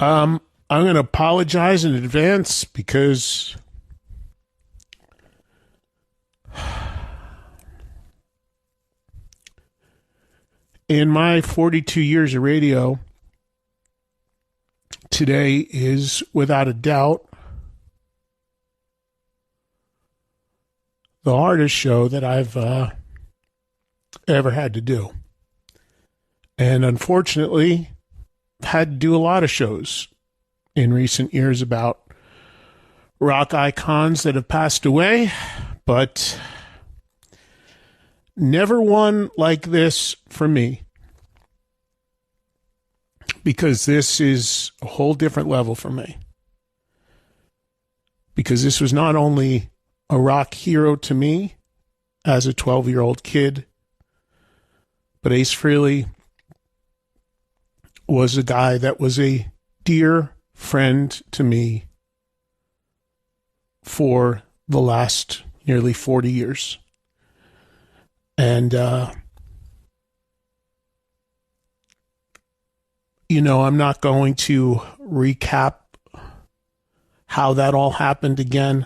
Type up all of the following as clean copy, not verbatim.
I'm going to apologize in advance because in my 42 years of radio, today is without a doubt the hardest show that I've ever had to do. And unfortunately, had to do a lot of shows in recent years about rock icons that have passed away, but never one like this for me, because this is a whole different level for me. Because this was not only a rock hero to me as a 12-year-old kid, but Ace Frehley was a guy that was a dear friend to me for the last nearly 40 years. And, I'm not going to recap how that all happened again.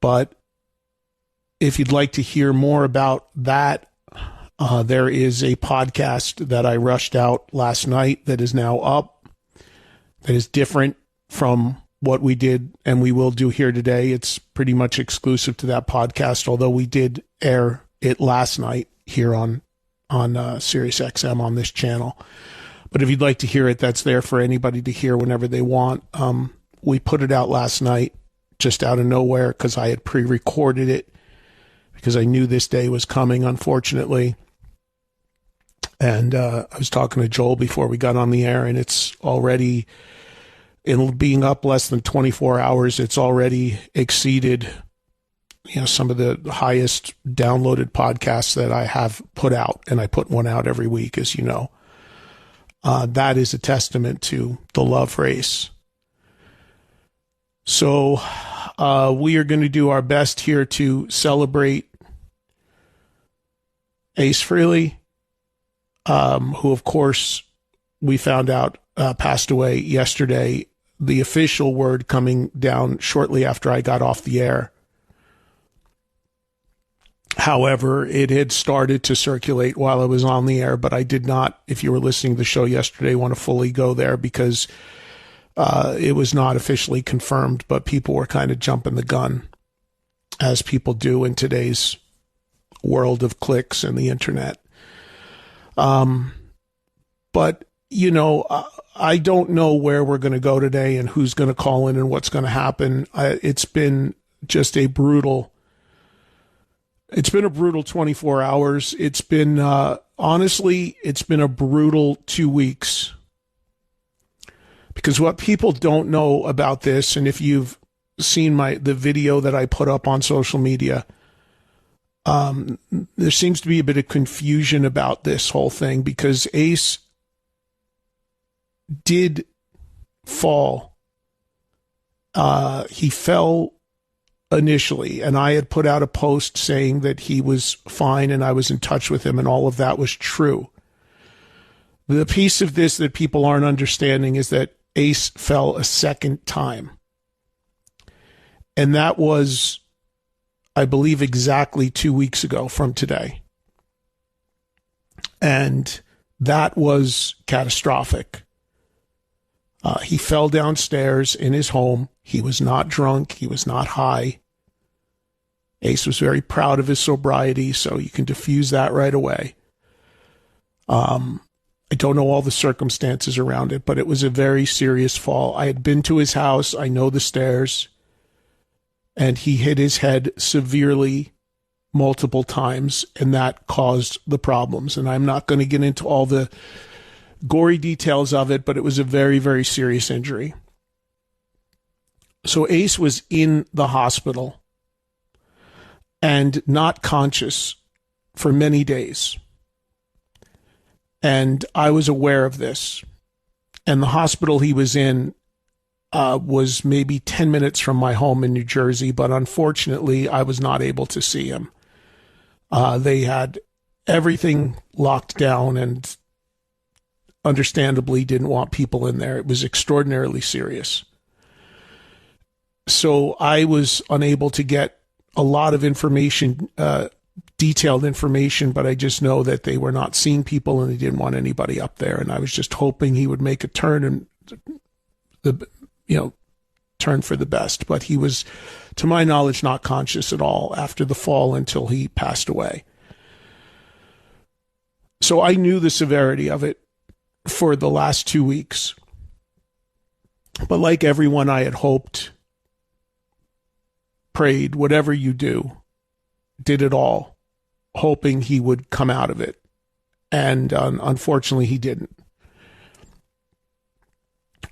But if you'd like to hear more about that, there is a podcast that I rushed out last night that is now up, that is different from what we did and we will do here today. It's pretty much exclusive to that podcast, although we did air it last night here on Sirius XM on this channel. But if you'd like to hear it, that's there for anybody to hear whenever they want. We put it out last night just out of nowhere because I had pre-recorded it because I knew this day was coming, unfortunately. And I was talking to Joel before we got on the air, and it's already, in being up less than 24 hours, it's already exceeded some of the highest downloaded podcasts that I have put out, and I put one out every week, as you know. That is a testament to the love for Ace. So we are going to do our best here to celebrate Ace Frehley, who, of course, we found out passed away yesterday. The official word coming down shortly after I got off the air. However, it had started to circulate while I was on the air, but I did not, if you were listening to the show yesterday, want to fully go there because it was not officially confirmed, but people were kind of jumping the gun, as people do in today's world of clicks and the internet. But, I don't know where we're going to go today and who's going to call in and what's going to happen. It's been just a brutal 24 hours. It's been, honestly, it's been a brutal 2 weeks. Because what people don't know about this, and if you've seen the video that I put up on social media, there seems to be a bit of confusion about this whole thing, because Ace did fall. He fell initially, and I had put out a post saying that he was fine and I was in touch with him, and all of that was true. The piece of this that people aren't understanding is that Ace fell a second time. And that was, I believe, exactly 2 weeks ago from today. And that was catastrophic. He fell downstairs in his home. He was not drunk. He was not high. Ace was very proud of his sobriety, so you can diffuse that right away. I don't know all the circumstances around it, but it was a very serious fall. I had been to his house. I know the stairs. And he hit his head severely multiple times, and that caused the problems. And I'm not going to get into all the gory details of it, but it was a very, very serious injury. So Ace was in the hospital and not conscious for many days. And I was aware of this. And the hospital he was in was maybe 10 minutes from my home in New Jersey, but unfortunately, I was not able to see him. They had everything locked down, and understandably didn't want people in there. It was extraordinarily serious. So I was unable to get a lot of information, detailed information, but I just know that they were not seeing people and they didn't want anybody up there. And I was just hoping he would make a turn and turn for the best. But he was, to my knowledge, not conscious at all after the fall until he passed away. So I knew the severity of it for the last 2 weeks. But like everyone, I had hoped, prayed, whatever you do, did it all, hoping he would come out of it. And unfortunately, he didn't.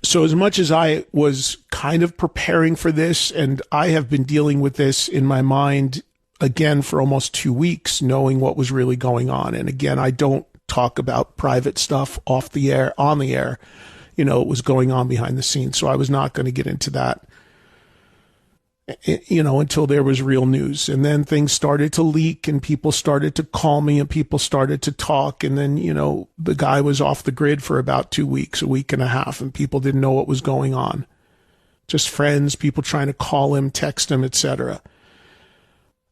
So as much as I was kind of preparing for this, and I have been dealing with this in my mind, again, for almost 2 weeks, knowing what was really going on. And again, I don't talk about private stuff off the air, on the air. It was going on behind the scenes. So I was not going to get into that, until there was real news. And then things started to leak and people started to call me and people started to talk. And then, the guy was off the grid for about 2 weeks, a week and a half, and people didn't know what was going on. Just friends, people trying to call him, text him, etc.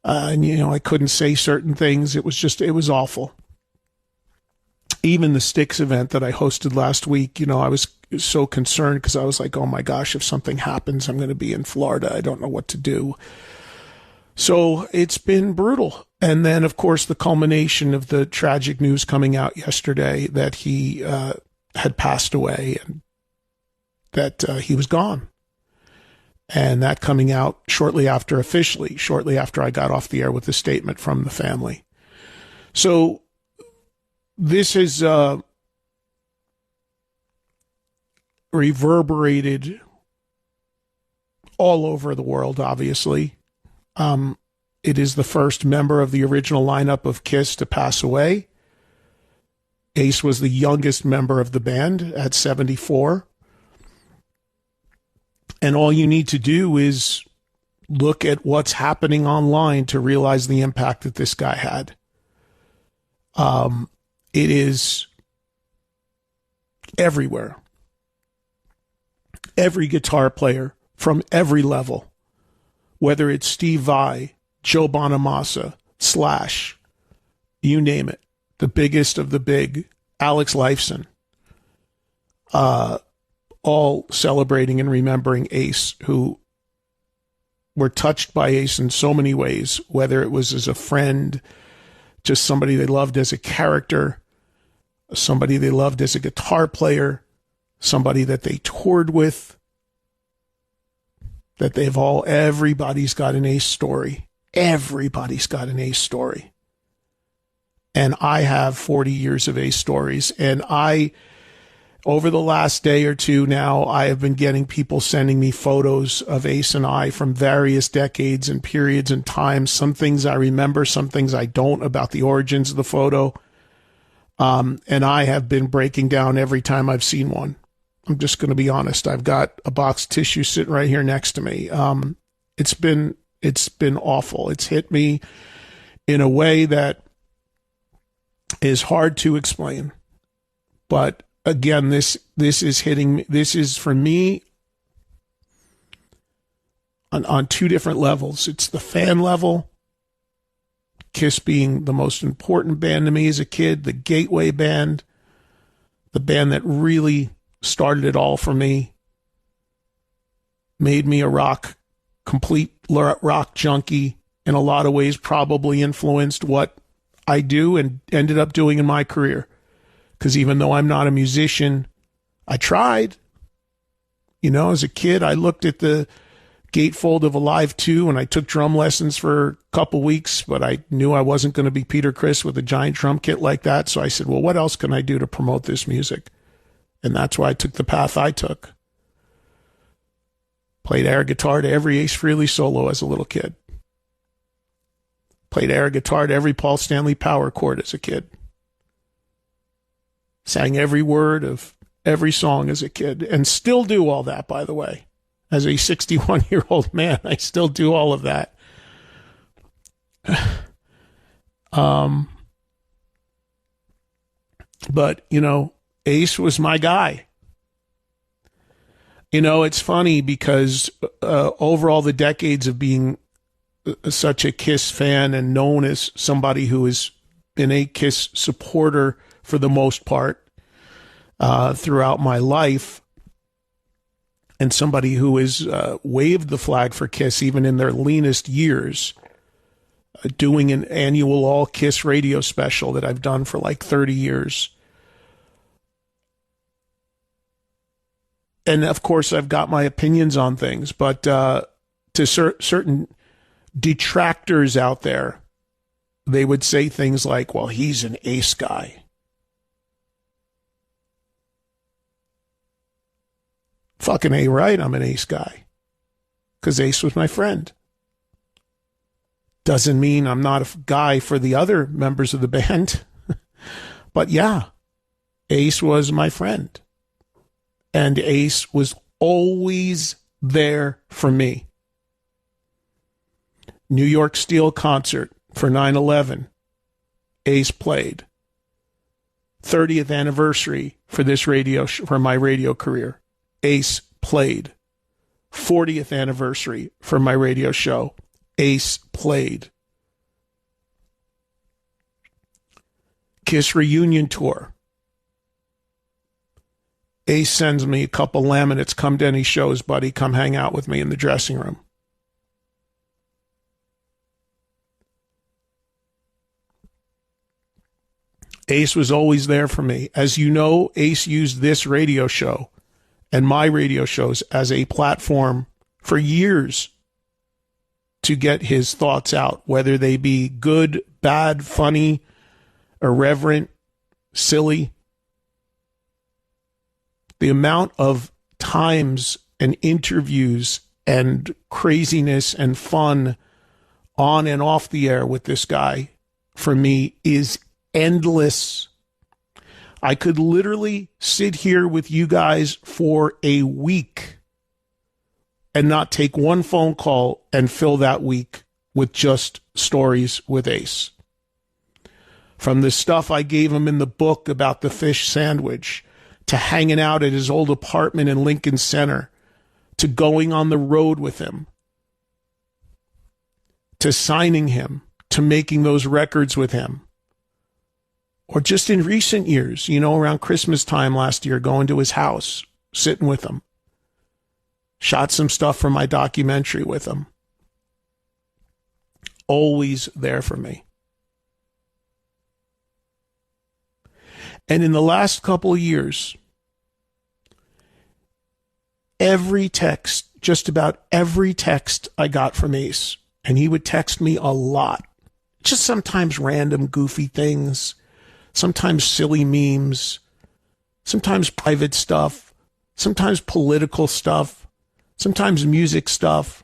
And I couldn't say certain things. It was awful. Even the Styx event that I hosted last week, I was so concerned because I was like, oh my gosh, if something happens, I'm going to be in Florida. I don't know what to do. So it's been brutal. And then, of course, the culmination of the tragic news coming out yesterday that he had passed away and that he was gone. And that coming out shortly after I got off the air with a statement from the family. So this has reverberated all over the world, obviously. It is the first member of the original lineup of Kiss to pass away. Ace was the youngest member of the band at 74. And all you need to do is look at what's happening online to realize the impact that this guy had. It is everywhere. Every guitar player from every level, whether it's Steve Vai, Joe Bonamassa, Slash, you name it, the biggest of the big, Alex Lifeson, all celebrating and remembering Ace, who were touched by Ace in so many ways, whether it was as a friend, just somebody they loved as a character, somebody they loved as a guitar player, somebody that they toured with, that everybody's got an Ace story. Everybody's got an Ace story. And I have 40 years of Ace stories. And over the last day or two now, I have been getting people sending me photos of Ace and I from various decades and periods and times. Some things I remember, some things I don't about the origins of the photo. And I have been breaking down every time I've seen one. I'm just going to be honest. I've got a box of tissue sitting right here next to me. It's been awful. It's hit me in a way that is hard to explain. But again, this is hitting me. This is for me on two different levels. It's the fan level, Kiss being the most important band to me as a kid, the gateway band, the band that really started it all for me, made me a complete rock junkie, in a lot of ways probably influenced what I do and ended up doing in my career. Because even though I'm not a musician, I tried. As a kid, I looked at the gatefold of Alive 2 and I took drum lessons for a couple weeks, but I knew I wasn't going to be Peter Criss with a giant drum kit like that. So I said, well, what else can I do to promote this music? And that's why I took the path I took. Played air guitar to every Ace Frehley solo as a little kid. Played air guitar to every Paul Stanley power chord as a kid. Sang every word of every song as a kid, and still do all that, by the way. As a 61-year-old man, I still do all of that. But, Ace was my guy. You know, it's funny because over all the decades of being such a Kiss fan and known as somebody who has been a Kiss supporter for the most part throughout my life, and somebody who has waved the flag for Kiss even in their leanest years, doing an annual all Kiss radio special that I've done for like 30 years. And of course, I've got my opinions on things, but to certain detractors out there, they would say things like, well, he's an Ace guy. Fucking A right, I'm an Ace guy. Because Ace was my friend. Doesn't mean I'm not a guy for the other members of the band. But yeah, Ace was my friend. And Ace was always there for me. New York Steel concert for 9/11. Ace played. 30th anniversary for this for my radio career. Ace played. 40th anniversary for my radio show. Ace played. Kiss reunion tour. Ace sends me a couple laminates. Come to any shows, buddy. Come hang out with me in the dressing room. Ace was always there for me. As you know, Ace used this radio show and my radio shows as a platform for years to get his thoughts out, whether they be good, bad, funny, irreverent, silly. The amount of times and interviews and craziness and fun on and off the air with this guy, for me, is endless. I could literally sit here with you guys for a week and not take one phone call and fill that week with just stories with Ace. From the stuff I gave him in the book about the fish sandwich, to hanging out at his old apartment in Lincoln Center, to going on the road with him, to signing him, to making those records with him. Or just in recent years, you know, around Christmas time last year, going to his house, sitting with him. Shot some stuff for my documentary with him. Always there for me. And in the last couple of years, every text, just about every text I got from Ace, and he would text me a lot, just sometimes random goofy things, sometimes silly memes, sometimes private stuff, sometimes political stuff, sometimes music stuff,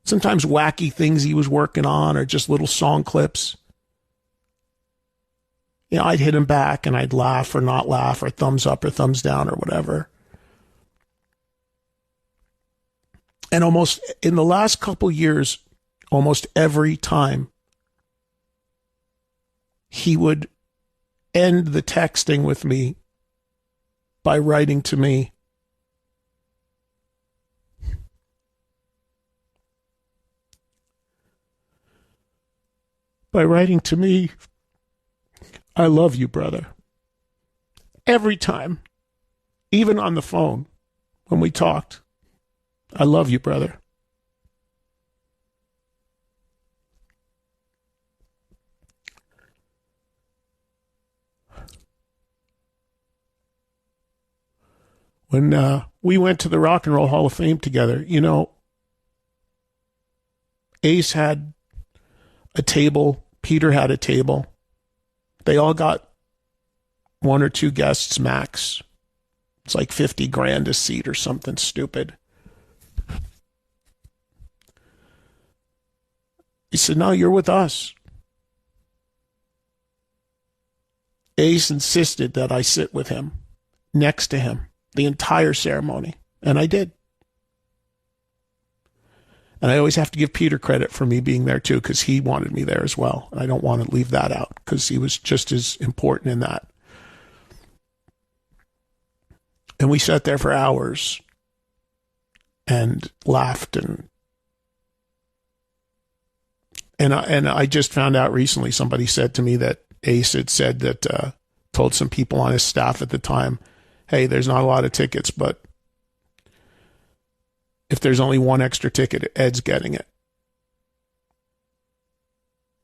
sometimes wacky things he was working on, or just little song clips. You know, I'd hit him back and I'd laugh or not laugh, or thumbs up or thumbs down or whatever. And almost in the last couple years, almost every time, he would end the texting with me by writing to me, I love you, brother. Every time, even on the phone, when we talked, I love you, brother. When we went to the Rock and Roll Hall of Fame together, you know, Ace had a table, Peter had a table. They all got one or two guests max. It's like $50,000 a seat or something stupid. He said, no, you're with us. Ace insisted that I sit with him, next to him, the entire ceremony. And I did. And I always have to give Peter credit for me being there too, because he wanted me there as well. And I don't want to leave that out, because he was just as important in that. And we sat there for hours and laughed and I just found out recently, somebody said to me that Ace had said that, told some people on his staff at the time, hey, there's not a lot of tickets, but if there's only one extra ticket, Ed's getting it.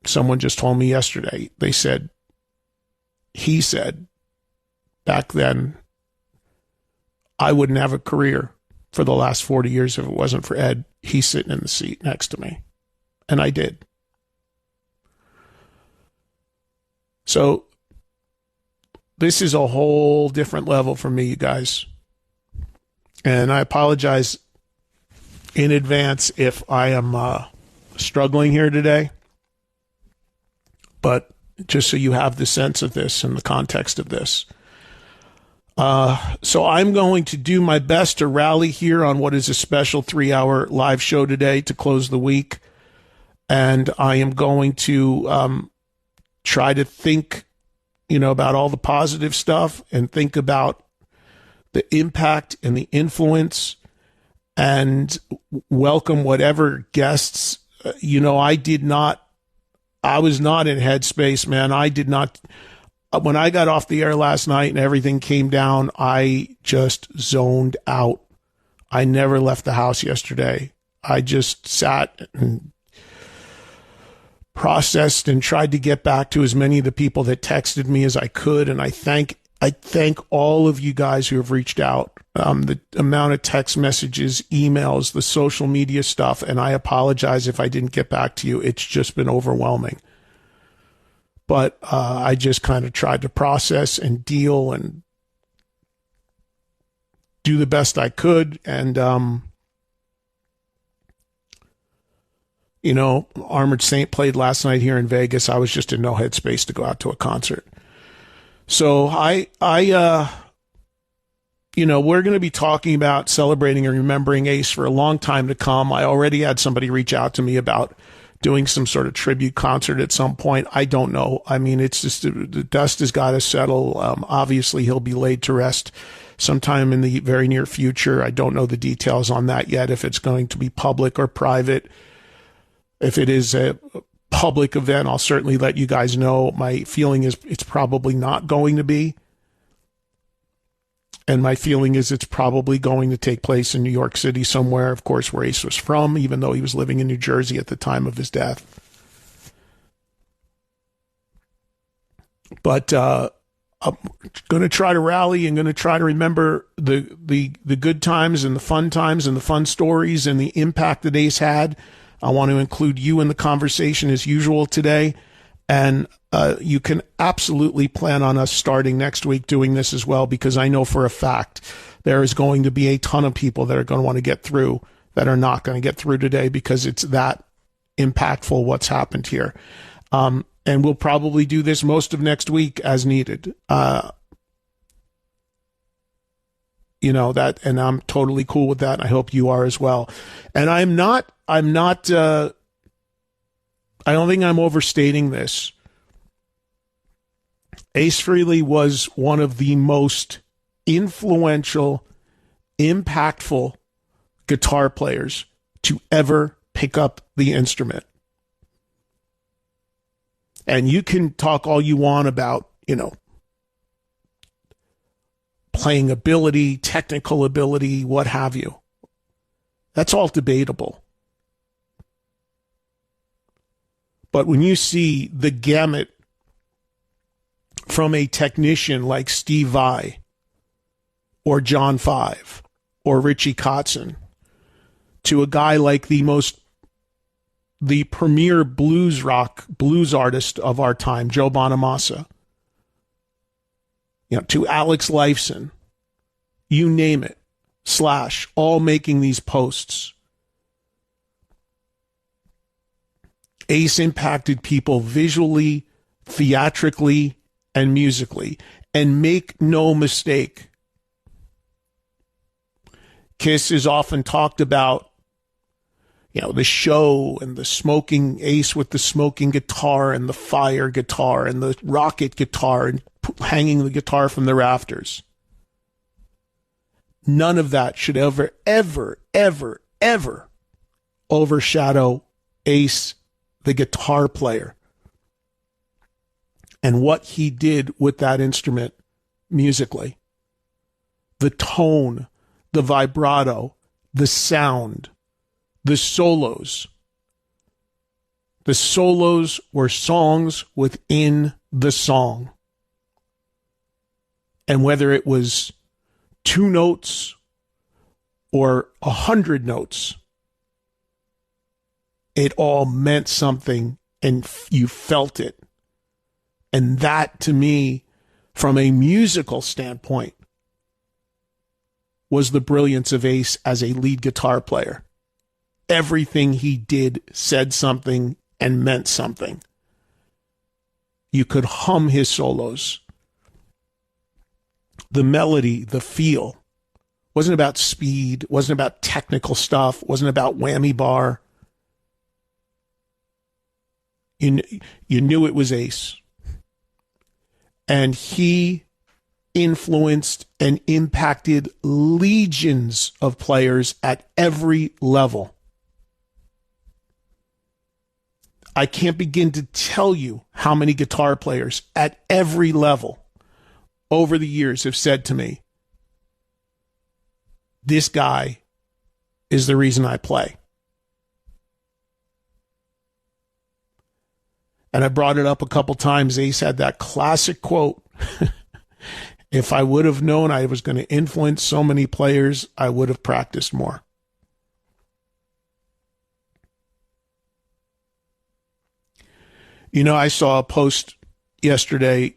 Someone just told me yesterday, he said, back then, I wouldn't have a career for the last 40 years if it wasn't for Ed. He's sitting in the seat next to me. And I did. So this is a whole different level for me, you guys. And I apologize in advance if I am struggling here today. But just so you have the sense of this and the context of this. So I'm going to do my best to rally here on what is a special 3-hour live show today to close the week. And I am going to try to think, about all the positive stuff and think about the impact and the influence and welcome whatever guests. I was not in headspace, man. I did not. When I got off the air last night and everything came down, I just zoned out. I never left the house yesterday. I just sat and processed and tried to get back to as many of the people that texted me as I could. And I thank all of you guys who have reached out. The amount of text messages, emails, the social media stuff. And I apologize if I didn't get back to you. It's just been overwhelming. But I just kind of tried to process and deal and do the best I could. And, Armored Saint played last night here in Vegas. I was just in no headspace to go out to a concert. So we're going to be talking about celebrating and remembering Ace for a long time to come. I already had somebody reach out to me about doing some sort of tribute concert at some point. I don't know. I mean, it's just the dust has got to settle. Obviously, he'll be laid to rest sometime in the very near future. I don't know the details on that yet, if it's going to be public or private. If it is a public event, I'll certainly let you guys know. My feeling is it's probably not going to be. And my feeling is it's probably going to take place in New York City somewhere, of course, where Ace was from, even though he was living in New Jersey at the time of his death. But I'm going to try to rally and going to try to remember the good times and the fun stories and the impact that Ace had. I want to include you in the conversation as usual today. And you can absolutely plan on us starting next week doing this as well, because I know for a fact there is going to be a ton of people that are going to want to get through that are not going to get through today because it's that impactful what's happened here. And we'll probably do this most of next week as needed. That, and I'm totally cool with that. And I hope you are as well. And I don't think I'm overstating this. Ace Frehley was one of the most influential, impactful guitar players to ever pick up the instrument. And you can talk all you want about, playing ability, technical ability, what have you. That's all debatable. But when you see the gamut from a technician like Steve Vai or John Five or Richie Kotzen to a guy like the premier blues artist of our time, Joe Bonamassa, to Alex Lifeson, you name it, Slash, all making these posts. Ace impacted people visually, theatrically, and musically. And make no mistake, Kiss is often talked about, the show and the smoking Ace with the smoking guitar and the fire guitar and the rocket guitar and hanging the guitar from the rafters. none of that should ever, ever, ever, ever overshadow Ace, the guitar player, and what he did with that instrument musically. The tone, the vibrato, the sound, the solos. The solos were songs within the song. And whether it was 2 notes or 100 notes, it all meant something and you felt it. And that, to me, from a musical standpoint, was the brilliance of Ace as a lead guitar player. Everything he did said something and meant something. You could hum his solos. The melody, the feel, wasn't about speed, wasn't about technical stuff, wasn't about whammy bar. You knew it was Ace. And he influenced and impacted legions of players at every level. I can't begin to tell you how many guitar players at every level over the years have said to me, this guy is the reason I play. And I brought it up a couple times. Ace had that classic quote, if I would have known I was going to influence so many players, I would have practiced more. You know, I saw a post yesterday.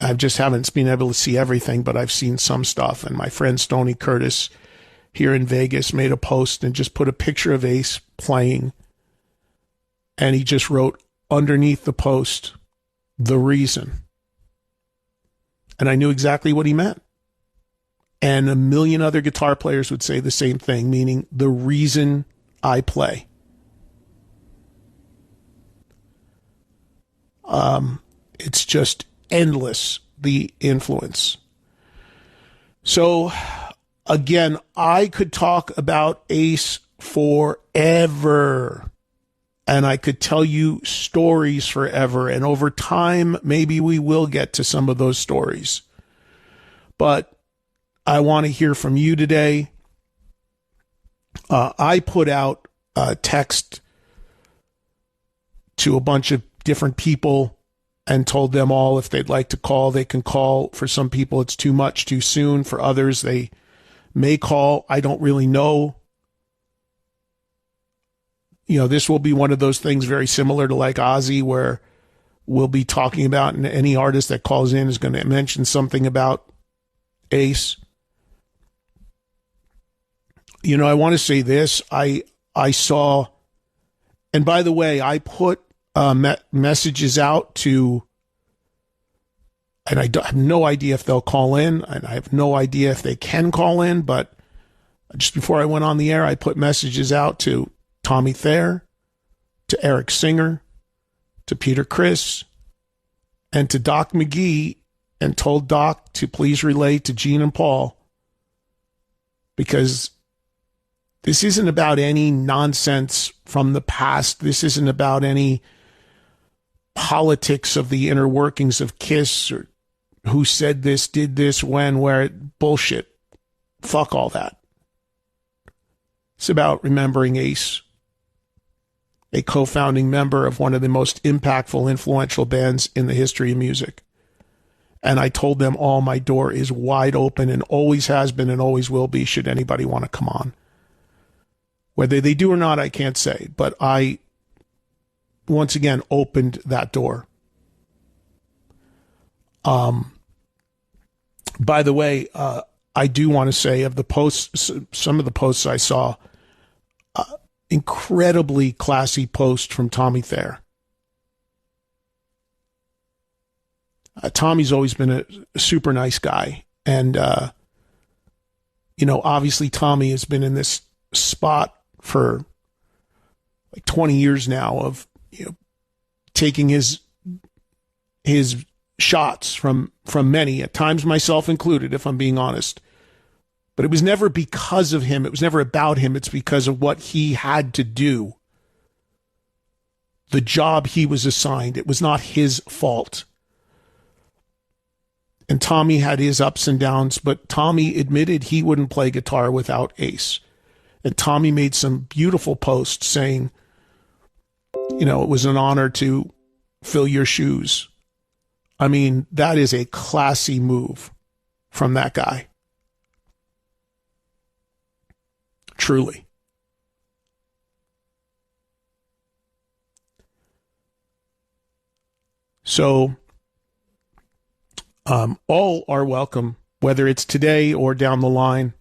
I just haven't been able to see everything, but I've seen some stuff. And my friend Stoney Curtis here in Vegas made a post and just put a picture of Ace playing. And he just wrote underneath the post, the reason. And I knew exactly what he meant. And a million other guitar players would say the same thing, meaning the reason I play. It's just endless, the influence. So, again, I could talk about Ace forever. And I could tell you stories forever. And over time, maybe we will get to some of those stories. But I want to hear from you today. I put out a text to a bunch of different people and told them all if they'd like to call, they can call. For some people, it's too much, too soon. For others, they may call. I don't really know. You know, this will be one of those things very similar to like Ozzy, where we'll be talking about, and any artist that calls in is going to mention something about Ace. You know, I want to say this. I saw, and by the way, I put messages out to, and I have no idea if they'll call in, and I have no idea if they can call in, but just before I went on the air, I put messages out to Tommy Thayer, to Eric Singer, to Peter Criss, and to Doc McGee, and told Doc to please relay to Gene and Paul, because this isn't about any nonsense from the past. This isn't about any politics of the inner workings of KISS or who said this, did this, when, where. Bullshit. Fuck all that. It's about remembering Ace, a co-founding member of one of the most impactful, influential bands in the history of music. And I told them all my door is wide open and always has been and always will be should anybody want to come on. Whether they do or not, I can't say. But I, once again, opened that door. By the way, I do want to say of the posts, some of the posts I saw, incredibly classy post from Tommy Thayer. Tommy's always been a super nice guy. And, you know, obviously Tommy has been in this spot for like 20 years now of, you know, taking his shots from many, at times myself included, if I'm being honest. But it was never because of him. It was never about him. It's because of what he had to do. The job he was assigned. It was not his fault. And Tommy had his ups and downs, but Tommy admitted he wouldn't play guitar without Ace. And Tommy made some beautiful posts saying, you know, it was an honor to fill your shoes. I mean, that is a classy move from that guy. Truly. So, all are welcome, whether it's today or down the line.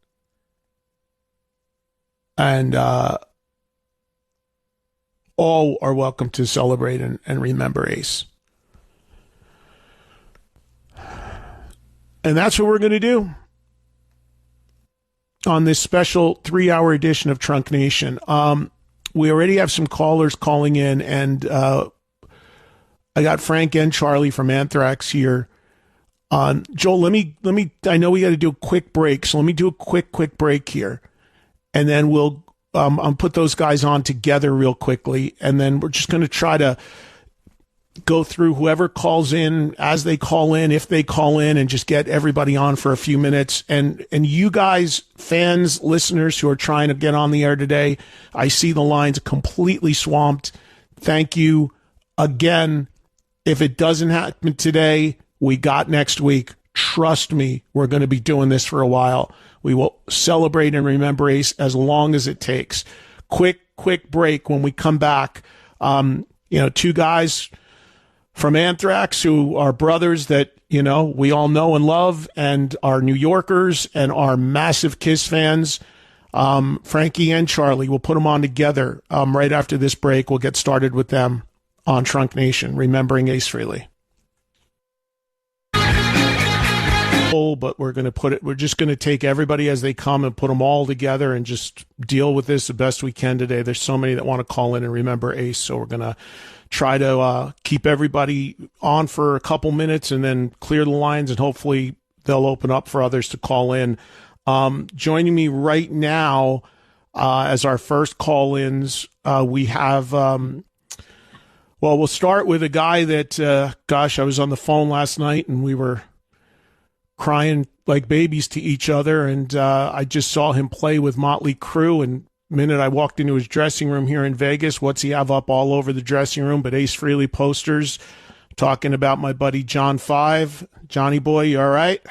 And all are welcome to celebrate and remember Ace. And that's what we're going to do on this special 3-hour edition of Trunk Nation. We already have some callers calling in, and I got Frank and Charlie from Anthrax here. Joel, let me. I know we got to do a quick break, so let me do a quick break here, and then we'll put those guys on together real quickly, and then we're just going to try to go through whoever calls in as they call in, if they call in, and just get everybody on for a few minutes. And you guys, fans, listeners who are trying to get on the air today, I see the lines completely swamped. Thank you again. If it doesn't happen today, we got next week. Trust me, we're going to be doing this for a while. We will celebrate and remember Ace as long as it takes. Quick break. When we come back, two guys from Anthrax who are brothers that, we all know and love, and are New Yorkers and are massive Kiss fans. Frankie and Charlie, we'll put them on together right after this break. We'll get started with them on Trunk Nation, remembering Ace Frehley. But we're just going to take everybody as they come and put them all together and just deal with this the best we can today. There's so many that want to call in and remember Ace, so we're going to try to keep everybody on for a couple minutes and then clear the lines, and hopefully they'll open up for others to call in. Joining me right now as our first call-ins, we have we'll start with a guy that I was on the phone last night and we were crying like babies to each other, and I just saw him play with Motley Crue, and the minute I walked into his dressing room here in Vegas, what's he have up all over the dressing room but Ace Frehley posters, talking about my buddy John 5. Johnny boy, you all right?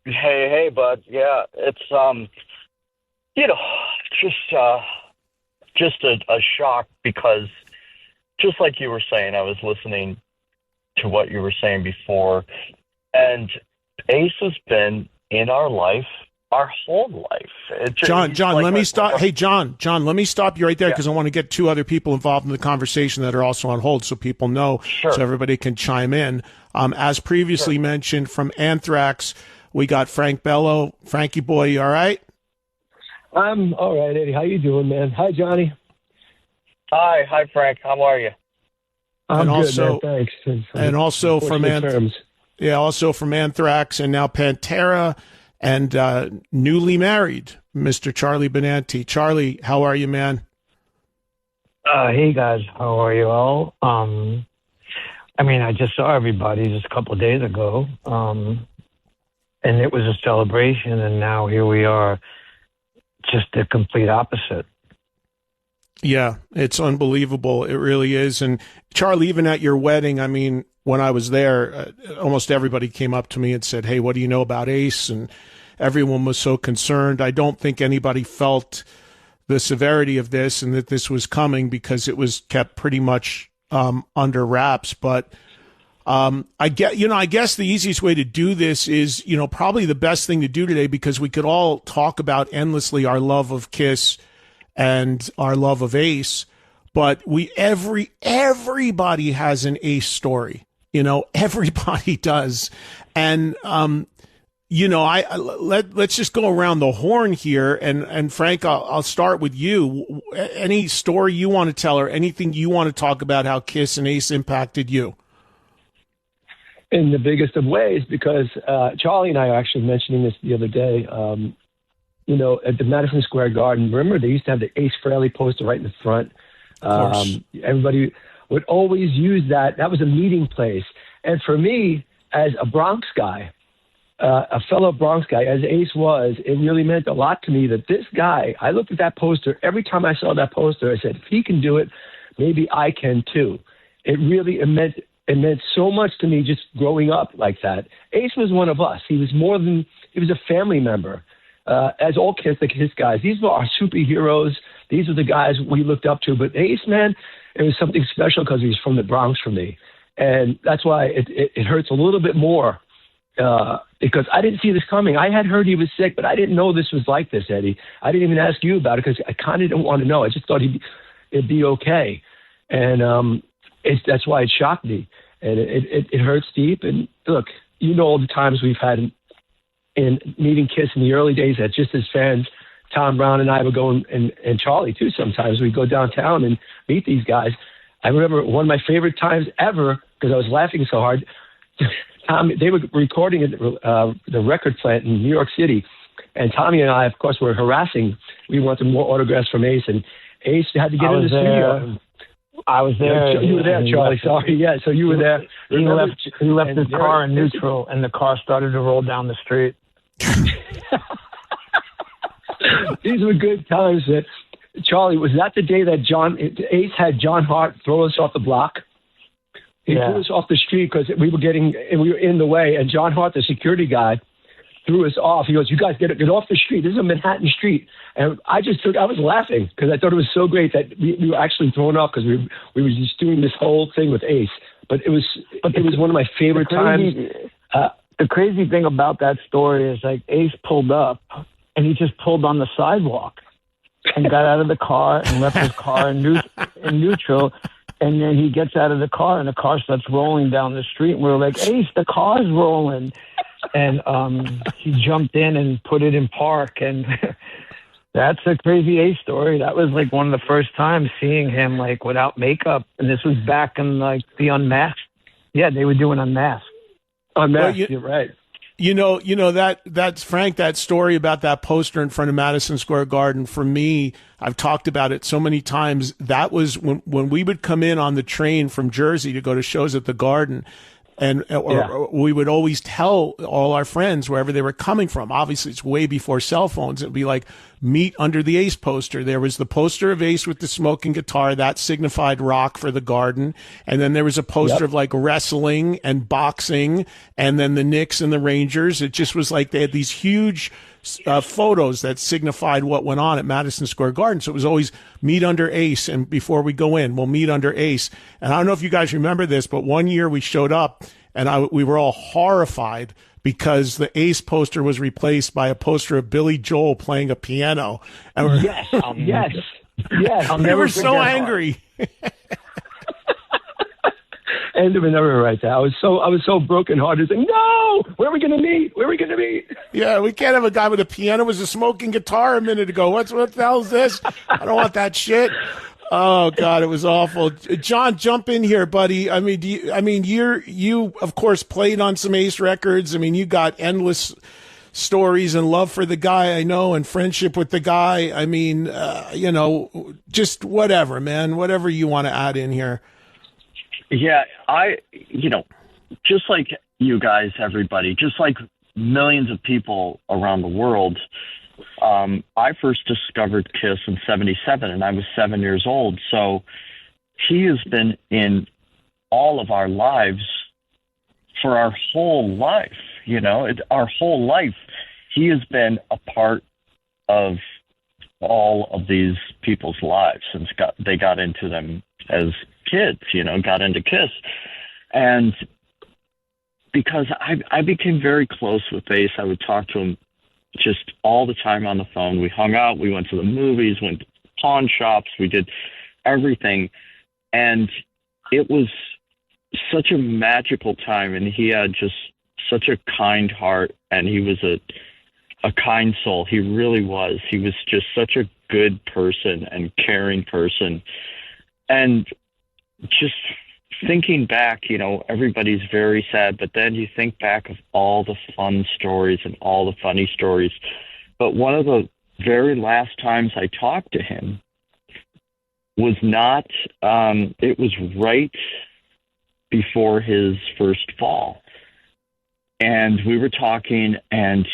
Hey, bud. Yeah, it's just a shock, because just like you were saying, I was listening to what you were saying before, and Ace has been in our life, our whole life. John, let me stop. Hey, John, let me stop you right there, because I want to get two other people involved in the conversation that are also on hold, so people know, so everybody can chime in. As previously mentioned, from Anthrax, we got Frank Bello. Frankie boy, you all right? I'm all right, Eddie. How you doing, man? Hi, Johnny. Hi, Frank. How are you? I'm good, man. Thanks. And also from Anthrax, and now Pantera, and newly married, Mr. Charlie Benanti. Charlie, how are you, man? Hey, guys. How are you all? I just saw everybody just a couple of days ago, and it was a celebration, and now here we are, just the complete opposite. Yeah, it's unbelievable. It really is. And Charlie, even at your wedding, when I was there, almost everybody came up to me and said, hey, what do you know about Ace? And everyone was so concerned. I don't think anybody felt the severity of this and that this was coming, because it was kept pretty much under wraps. But I guess the easiest way to do this is, probably the best thing to do today, because we could all talk about endlessly our love of Kiss and our love of Ace, but everybody has an Ace story. Everybody does. And, let's just go around the horn here. And Frank, I'll start with you. Any story you want to tell, or anything you want to talk about how Kiss and Ace impacted you? In the biggest of ways, because Charlie and I are actually mentioning this the other day. at the Madison Square Garden, remember they used to have the Ace Frehley poster right in the front. Of course. Everybody would always use that. That was a meeting place. And for me, as a Bronx guy, a fellow Bronx guy, as Ace was, it really meant a lot to me that this guy, I looked at that poster, every time I saw that poster, I said, if he can do it, maybe I can too. It meant so much to me just growing up like that. Ace was one of us. He was a family member. As all Kiss, the Kiss guys, these were our superheroes. These are the guys we looked up to. But Ace, man, it was something special because he was from the Bronx for me. And that's why it hurts a little bit more because I didn't see this coming. I had heard he was sick, but I didn't know this was like this, Eddie. I didn't even ask you about it because I kind of didn't want to know. I just thought it'd be okay. And that's why it shocked me. And it hurts deep. And look, all the times we've had in meeting Kiss in the early days that just as fans, Tom Brown and I would go, and Charlie too, sometimes we'd go downtown and meet these guys. I remember one of my favorite times ever, because I was laughing so hard, they were recording at the record plant in New York City, and Tommy and I, of course, were harassing. We wanted more autographs from Ace, and Ace had to get in the studio. I was there. You were there, Charlie. Sorry. Yeah, so you were there. He left his car in neutral, and the car started to roll down the street. These were good times. Charlie, was that the day that Ace had John Hart throw us off the block? He threw us off the street because we were in the way, and John Hart, the security guy, threw us off. He goes, "You guys get off the street. This is a Manhattan street." And I was laughing because I thought it was so great that we were actually thrown off because we were just doing this whole thing with Ace. But it was one of my favorite times. The crazy thing about that story is like Ace pulled up and he just pulled on the sidewalk and got out of the car and left his car in neutral. And then he gets out of the car and the car starts rolling down the street. And we're like, Ace, the car's rolling. And he jumped in and put it in park. And that's a crazy Ace story. That was like one of the first times seeing him like without makeup. And this was back in like the Unmasked. Yeah, they were doing Unmasked. Unmasked, you're right. That's Frank, that story about that poster in front of Madison Square Garden, for me, I've talked about it so many times. That was when we would come in on the train from Jersey to go to shows at the Garden. And we would always tell all our friends wherever they were coming from. Obviously, it's way before cell phones. It would be like, meet under the Ace poster. There was the poster of Ace with the smoking guitar. That signified rock for the Garden. And then there was a poster of like wrestling and boxing. And then the Knicks and the Rangers. It just was like they had these huge photos that signified what went on at Madison Square Garden. So it was always meet under Ace, and before we go in, we'll meet under Ace. And I don't know if you guys remember this, but one year we showed up and we were all horrified because the Ace poster was replaced by a poster of Billy Joel playing a piano. And yes. We were so angry. And we never right there. I was so brokenhearted. Saying, no, where are we going to meet? Yeah, we can't have a guy with a piano with a smoking guitar a minute ago. What the hell is this? I don't want that shit. Oh God, it was awful. John, jump in here, buddy. I mean, you of course played on some Ace records. I mean, you got endless stories and love for the guy, I know, and friendship with the guy. I mean, just whatever, man, whatever you want to add in here. Yeah, just like you guys, everybody, just like millions of people around the world, I first discovered Kiss in 1977, and I was 7 years old. So he has been in all of our lives for our whole life, our whole life. He has been a part of all of these people's lives since they got into them as kids, got into Kiss. And because I became very close with Ace, I would talk to him just all the time on the phone. We hung out, we went to the movies, went to pawn shops, we did everything. And it was such a magical time, and he had just such a kind heart, and he was a kind soul. He really was. He was just such a good person and caring person. And just thinking back, everybody's very sad, but then you think back of all the fun stories and all the funny stories. But one of the very last times I talked to him was not, it was right before his first fall. And we were talking, and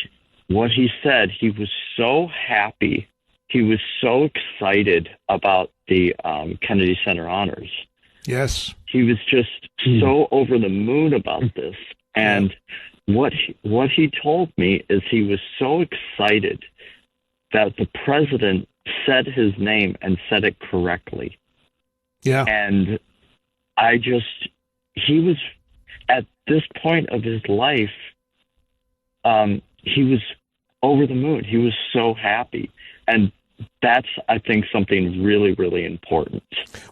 what he said, he was so happy. He was so excited about the Kennedy Center honors. Yes. He was just so over the moon about this. And what he told me is he was so excited that the president said his name and said it correctly. Yeah. And he was at this point of his life, he was over the moon. He was so happy. And that's, I think, something really, really important.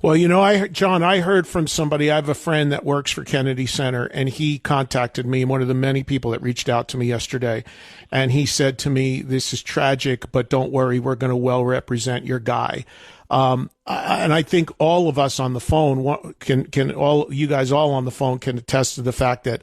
Well, you know, John, I heard from somebody. I have a friend that works for Kennedy Center, and he contacted me, one of the many people that reached out to me yesterday. And he said to me, this is tragic, but don't worry, we're going to well represent your guy. And I think all of us on the phone can all you guys all on the phone can attest to the fact that,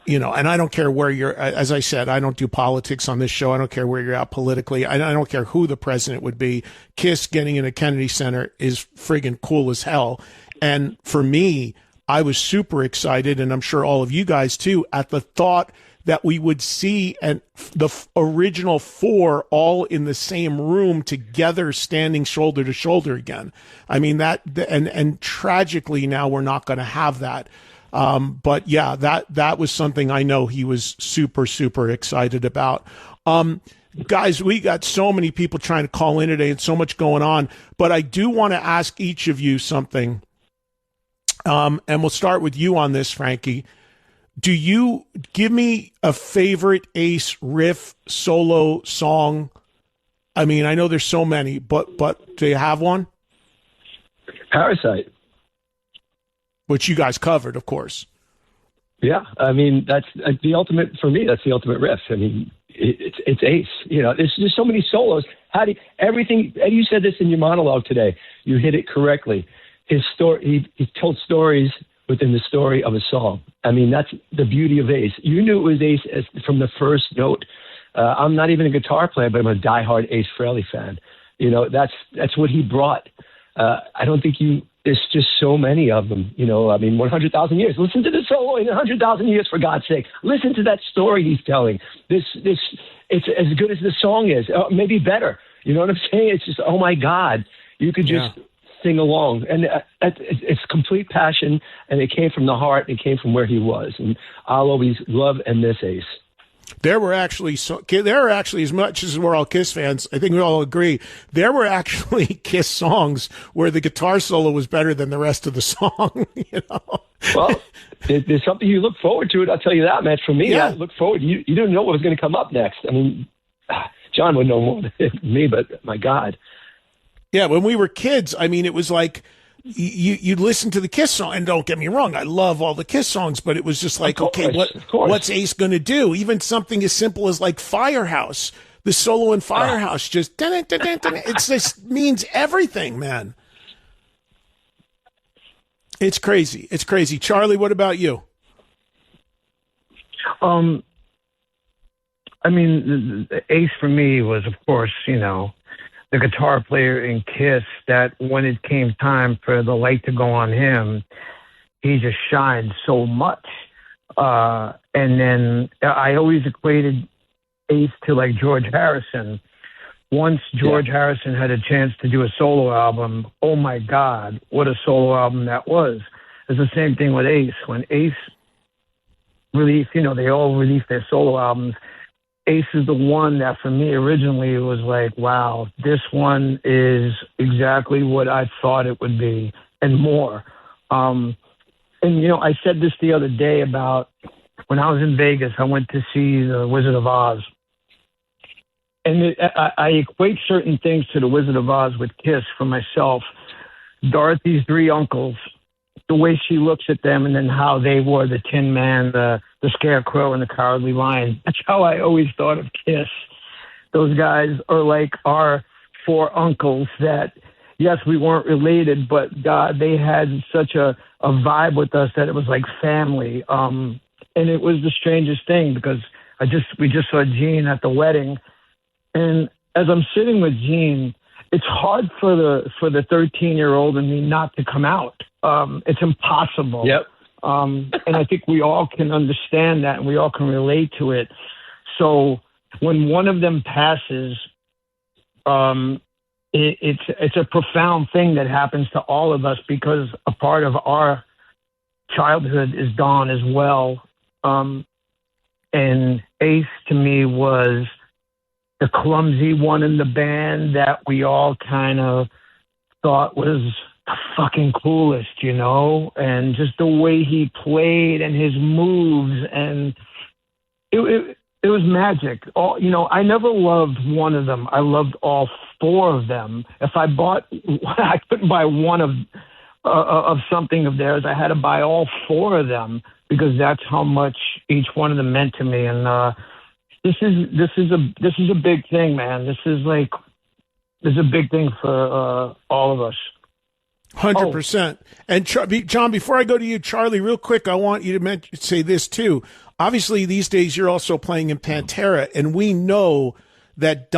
you know, and I don't care where you're, as I said, I don't do politics on this show. I don't care where you're at politically. I don't care who the president would be. KISS getting in a Kennedy Center is friggin' cool as hell. And for me, I was super excited, and I'm sure all of you guys too, at the thought that we would see the original four all in the same room together, standing shoulder to shoulder again. I mean, and tragically now we're not going to have that. But yeah, that was something I know he was super, super excited about. Guys, we got so many people trying to call in today and so much going on, but I do want to ask each of you something. And we'll start with you on this, Frankie. Do you give me a favorite Ace riff solo song? I mean, I know there's so many, but do you have one? Parasite. Which you guys covered, of course. Yeah, I mean, that's the ultimate, for me, that's the ultimate riff. I mean, it's Ace. You know, there's so many solos. Everything, and you said this in your monologue today, you hit it correctly. His story, he told stories within the story of a song. I mean, that's the beauty of Ace. You knew it was Ace from the first note. I'm not even a guitar player, but I'm a diehard Ace Frehley fan. You know, that's what he brought. I don't think there's just so many of them. You know, I mean, 100,000 years. Listen to the solo in 100,000 years, for God's sake. Listen to that story he's telling. It's as good as the song is, maybe better. You know what I'm saying? It's just, oh my God, you could just sing along, and it's complete passion, and it came from the heart. It came from where he was, and I'll always love and miss Ace. There were actually as much as we're all KISS fans, I think we all agree, there were actually KISS songs where the guitar solo was better than the rest of the song. You know? Well, there's something you look forward to it. I'll tell you that, man. For me, I look forward. You didn't know what was going to come up next. I mean, John would know more than me, but my God. Yeah, when we were kids, I mean, it was like you'd listen to the KISS song, and don't get me wrong, I love all the KISS songs, but it was just like, okay, what's Ace going to do? Even something as simple as like Firehouse, the solo in Firehouse, just it just means everything, man. It's crazy. It's crazy. Charlie, what about you? I mean, the Ace for me was, of course, you know, the guitar player in KISS that when it came time for the light to go on him, he just shined so much. And then I always equated Ace to like George Harrison. Once George Harrison had a chance to do a solo album, oh my God, what a solo album that was. It's the same thing with Ace. When Ace released, you know, they all released their solo albums. Ace is the one that for me originally was like, wow, this one is exactly what I thought it would be and more. And, you know, I said this the other day about when I was in Vegas, I went to see The Wizard of Oz. And I equate certain things to The Wizard of Oz with KISS for myself. Dorothy's three uncles, the way she looks at them, and then how they were the Tin Man, the Scarecrow, and the Cowardly Lion. That's how I always thought of KISS. Those guys are like our four uncles that, yes, we weren't related, but God, they had such a vibe with us that it was like family. And it was the strangest thing because we just saw Gene at the wedding, And as I'm sitting with Gene, it's hard for the 13-year-old in me not to come out. It's impossible. Yep. And I think we all can understand that, and we all can relate to it. So when one of them passes, it's a profound thing that happens to all of us, because a part of our childhood is gone as well. And Ace to me was the clumsy one in the band that we all kind of thought was the fucking coolest, you know, and just the way he played and his moves, and it was magic. All, you know, I never loved one of them. I loved all four of them. If I couldn't buy one of something of theirs. I had to buy all four of them, because that's how much each one of them meant to me. And this is a big thing, man. This is a big thing for all of us. 100%. And John, before I go to you, Charlie, real quick, I want you to say this too. Obviously, these days you're also playing in Pantera, and we know that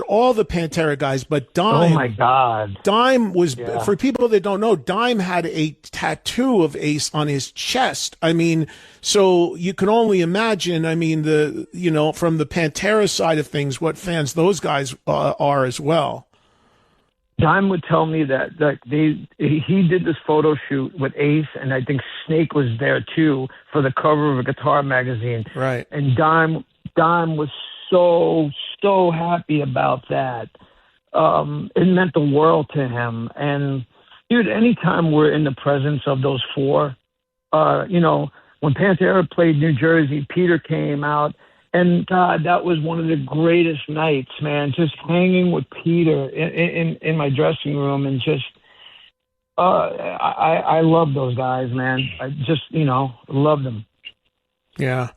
all the Pantera guys, but Dime. Oh my God! Dime was, for people that don't know, Dime had a tattoo of Ace on his chest. I mean, so you can only imagine. I mean, from the Pantera side of things, what fans those guys are as well. Dime would tell me that he did this photo shoot with Ace, and I think Snake was there too for the cover of a guitar magazine. Right. And Dime was so happy about that. It meant the world to him. And dude, anytime we're in the presence of those four, when Pantera played New Jersey, Peter came out. And God, that was one of the greatest nights, man. Just hanging with Peter in my dressing room, and just I love those guys, man. I just love them. Yeah.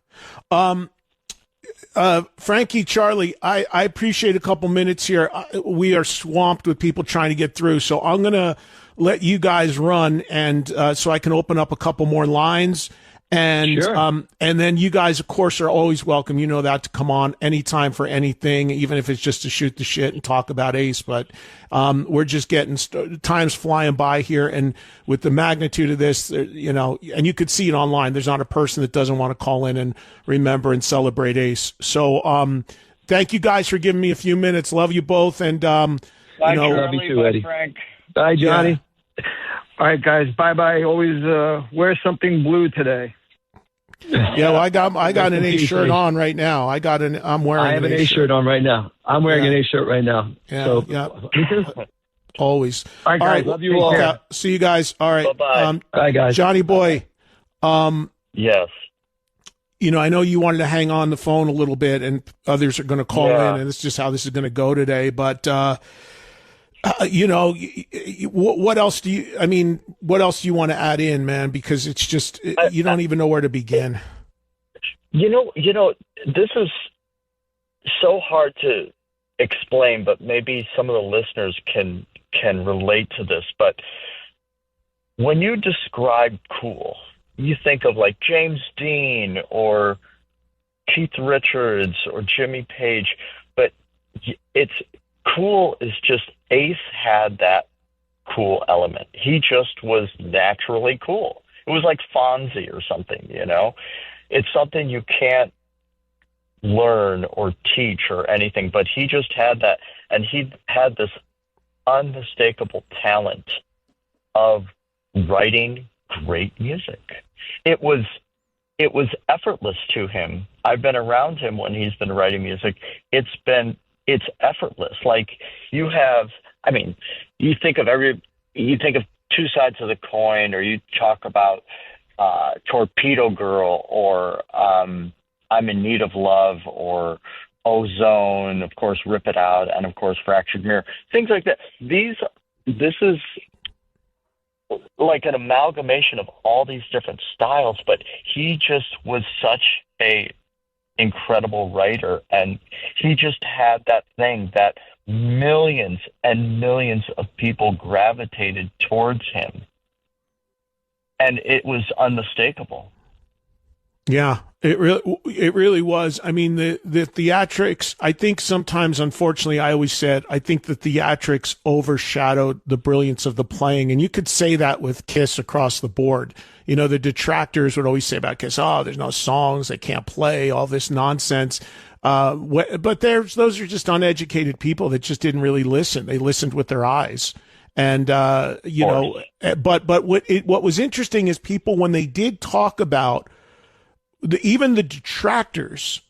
Frankie, Charlie, I appreciate a couple minutes here. We are swamped with people trying to get through, so I'm gonna let you guys run, and so I can open up a couple more lines. And sure. And then you guys, of course, are always welcome. You know that, to come on anytime for anything, even if it's just to shoot the shit and talk about Ace. But we're just getting time's flying by here, and with the magnitude of this, and you could see it online. There's not a person that doesn't want to call in and remember and celebrate Ace. So thank you guys for giving me a few minutes. Love you both, and Bye, Charlie. Love you too, Eddie. Frank. Bye, Johnny. Yeah. All right, guys. Bye. Always wear something blue today. Yeah, well, I got an Ace shirt on right now. I'm wearing. I have an Ace shirt on right now. I'm wearing an Ace shirt right now. Yeah, so, yeah. Me too. All Always. right, guys. Love you all. Yeah, see you guys. All right. Bye-bye. Bye, guys. Johnny boy. Yes. I know you wanted to hang on the phone a little bit, and others are going to call Yeah. in, and it's just how this is going to go today. But what else do you want to add in, man? Because it's just you don't even know where to begin. This is so hard to explain, but maybe some of the listeners can relate to this. But when you describe cool, you think of like James Dean or Keith Richards or Jimmy Page, but it's cool is just Ace had that cool element. He just was naturally cool. It was like Fonzie or something, It's something you can't learn or teach or anything, but he just had that, and he had this unmistakable talent of writing great music. It was effortless to him. I've been around him when he's been writing music. It's effortless. Like you think of two sides of the coin, or you talk about Torpedo Girl, or I'm in Need of Love, or Ozone, of course, Rip It Out, and of course Fractured Mirror, things like that. This is like an amalgamation of all these different styles, but he just was such a incredible writer, and he just had that thing that millions and millions of people gravitated towards him, and it was unmistakable. Yeah, it really was. I mean, the theatrics, I think sometimes, unfortunately, I always said, I think the theatrics overshadowed the brilliance of the playing. And you could say that with Kiss across the board. You know, the detractors would always say about Kiss, oh, there's no songs, they can't play, all this nonsense. But those are just uneducated people that just didn't really listen. They listened with their eyes. And, you know, but what was interesting is people, when they did talk about even the detractors,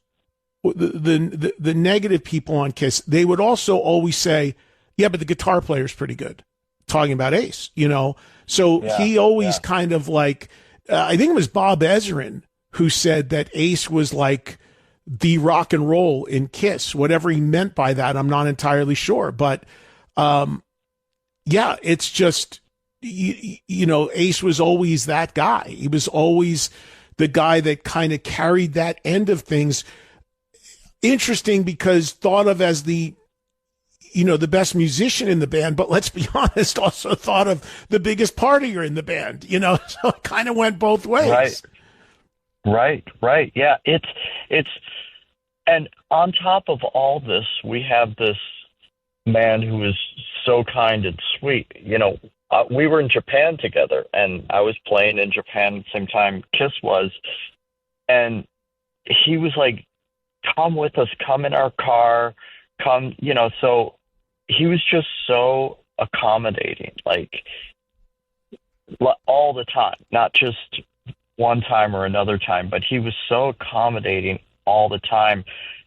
the negative people on Kiss, they would also always say, yeah, but the guitar player's pretty good, talking about Ace, you know? So he always kind of like, I think it was Bob Ezrin who said that Ace was like the rock and roll in Kiss. Whatever he meant by that, I'm not entirely sure. But, yeah, it's just, you know, Ace was always that guy. He was always the guy that kind of carried that end of things. Interesting, because thought of as the, you know, the best musician in the band, but let's be honest, also thought of the biggest partier in the band, you know, so it kind of went both ways. Right. Yeah. It's, and on top of all this, we have this man who is so kind and sweet. You know, we were in Japan together, and I was playing in Japan at the same time Kiss was, and he was like, come with us, come in our car, come, you know, so he was just so accommodating, like all the time, not just one time or another time, but he was so accommodating all the time.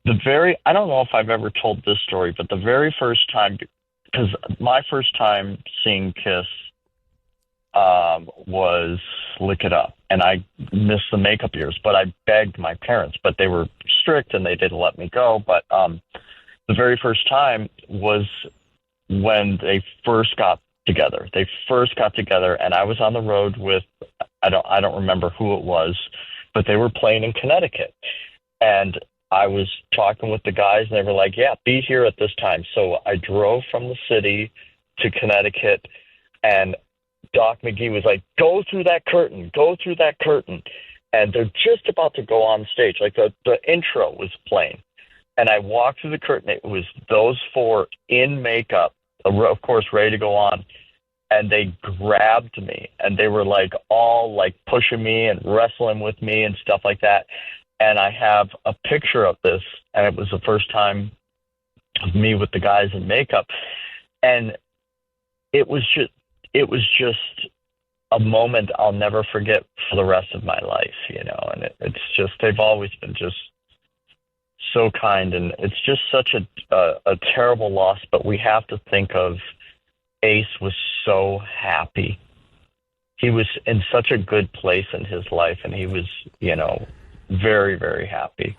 I don't know if I've ever told this story, but the very first time, because my first time seeing Kiss was Lick It Up, and I missed the makeup years, but I begged my parents, but they were strict and they didn't let me go. But the very first time was when they first got together. And I was on the road with, I don't remember who it was, but they were playing in Connecticut. And I was talking with the guys, and they were like, yeah, be here at this time. So I drove from the city to Connecticut, and Doc McGee was like, go through that curtain. And they're just about to go on stage. Like the intro was playing. And I walked through the curtain. It was those four in makeup, of course, ready to go on. And they grabbed me, and they were like all like pushing me and wrestling with me and stuff like that. And I have a picture of this, and it was the first time of me with the guys in makeup. And it was just a moment I'll never forget for the rest of my life, you know. And it's just, they've always been just so kind, and it's just such a terrible loss. But we have to think of Ace was so happy. He was in such a good place in his life, and he was, you know, very, very happy.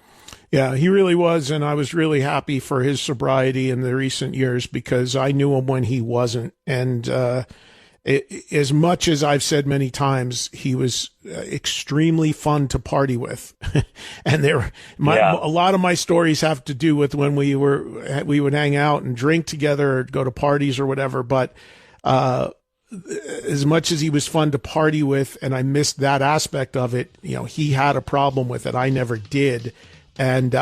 Yeah, he really was, and I was really happy for his sobriety in the recent years, because I knew him when he wasn't. And as much as I've said many times, he was extremely fun to party with. And a lot of my stories have to do with when we would hang out and drink together or go to parties or whatever. But as much as he was fun to party with, and I missed that aspect of it, you know, he had a problem with it. I never did. And,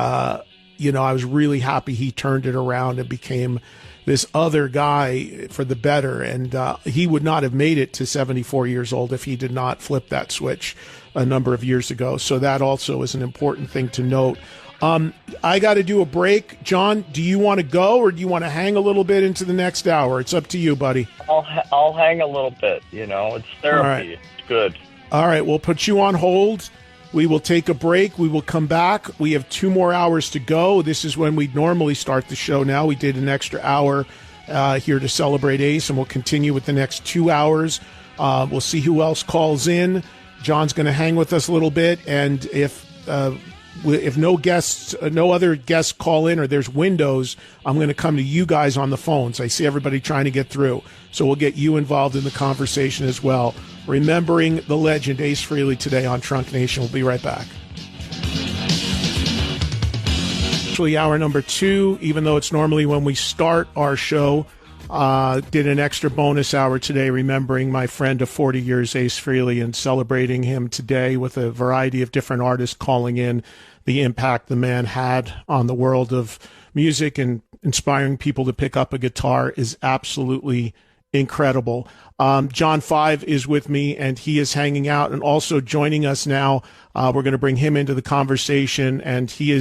you know, I was really happy he turned it around and became this other guy for the better. And he would not have made it to 74 years old if he did not flip that switch a number of years ago. So that also is an important thing to note. I got to do a break. John, do you want to go, or do you want to hang a little bit into the next hour? It's up to you, buddy. I'll hang a little bit. You know, it's therapy. Right. It's good. All right. We'll put you on hold. We will take a break. We will come back. We have 2 more hours to go. This is when we normally start the show now. We did an extra hour here to celebrate Ace, and we'll continue with the next 2 hours. We'll see who else calls in. John's going to hang with us a little bit, and if no other guests call in, or there's windows, I'm going to come to you guys on the phones. I see everybody trying to get through, so we'll get you involved in the conversation as well. Remembering the legend Ace Frehley today on Trunk Nation. We'll be right back. Actually, hour number 2, even though it's normally when we start our show, did an extra bonus hour today remembering my friend of 40 years, Ace Frehley, and celebrating him today with a variety of different artists calling in the impact the man had on the world of music and inspiring people to pick up a guitar is absolutely incredible. John Five is with me, and he is hanging out and also joining us now. We're going to bring him into the conversation, and he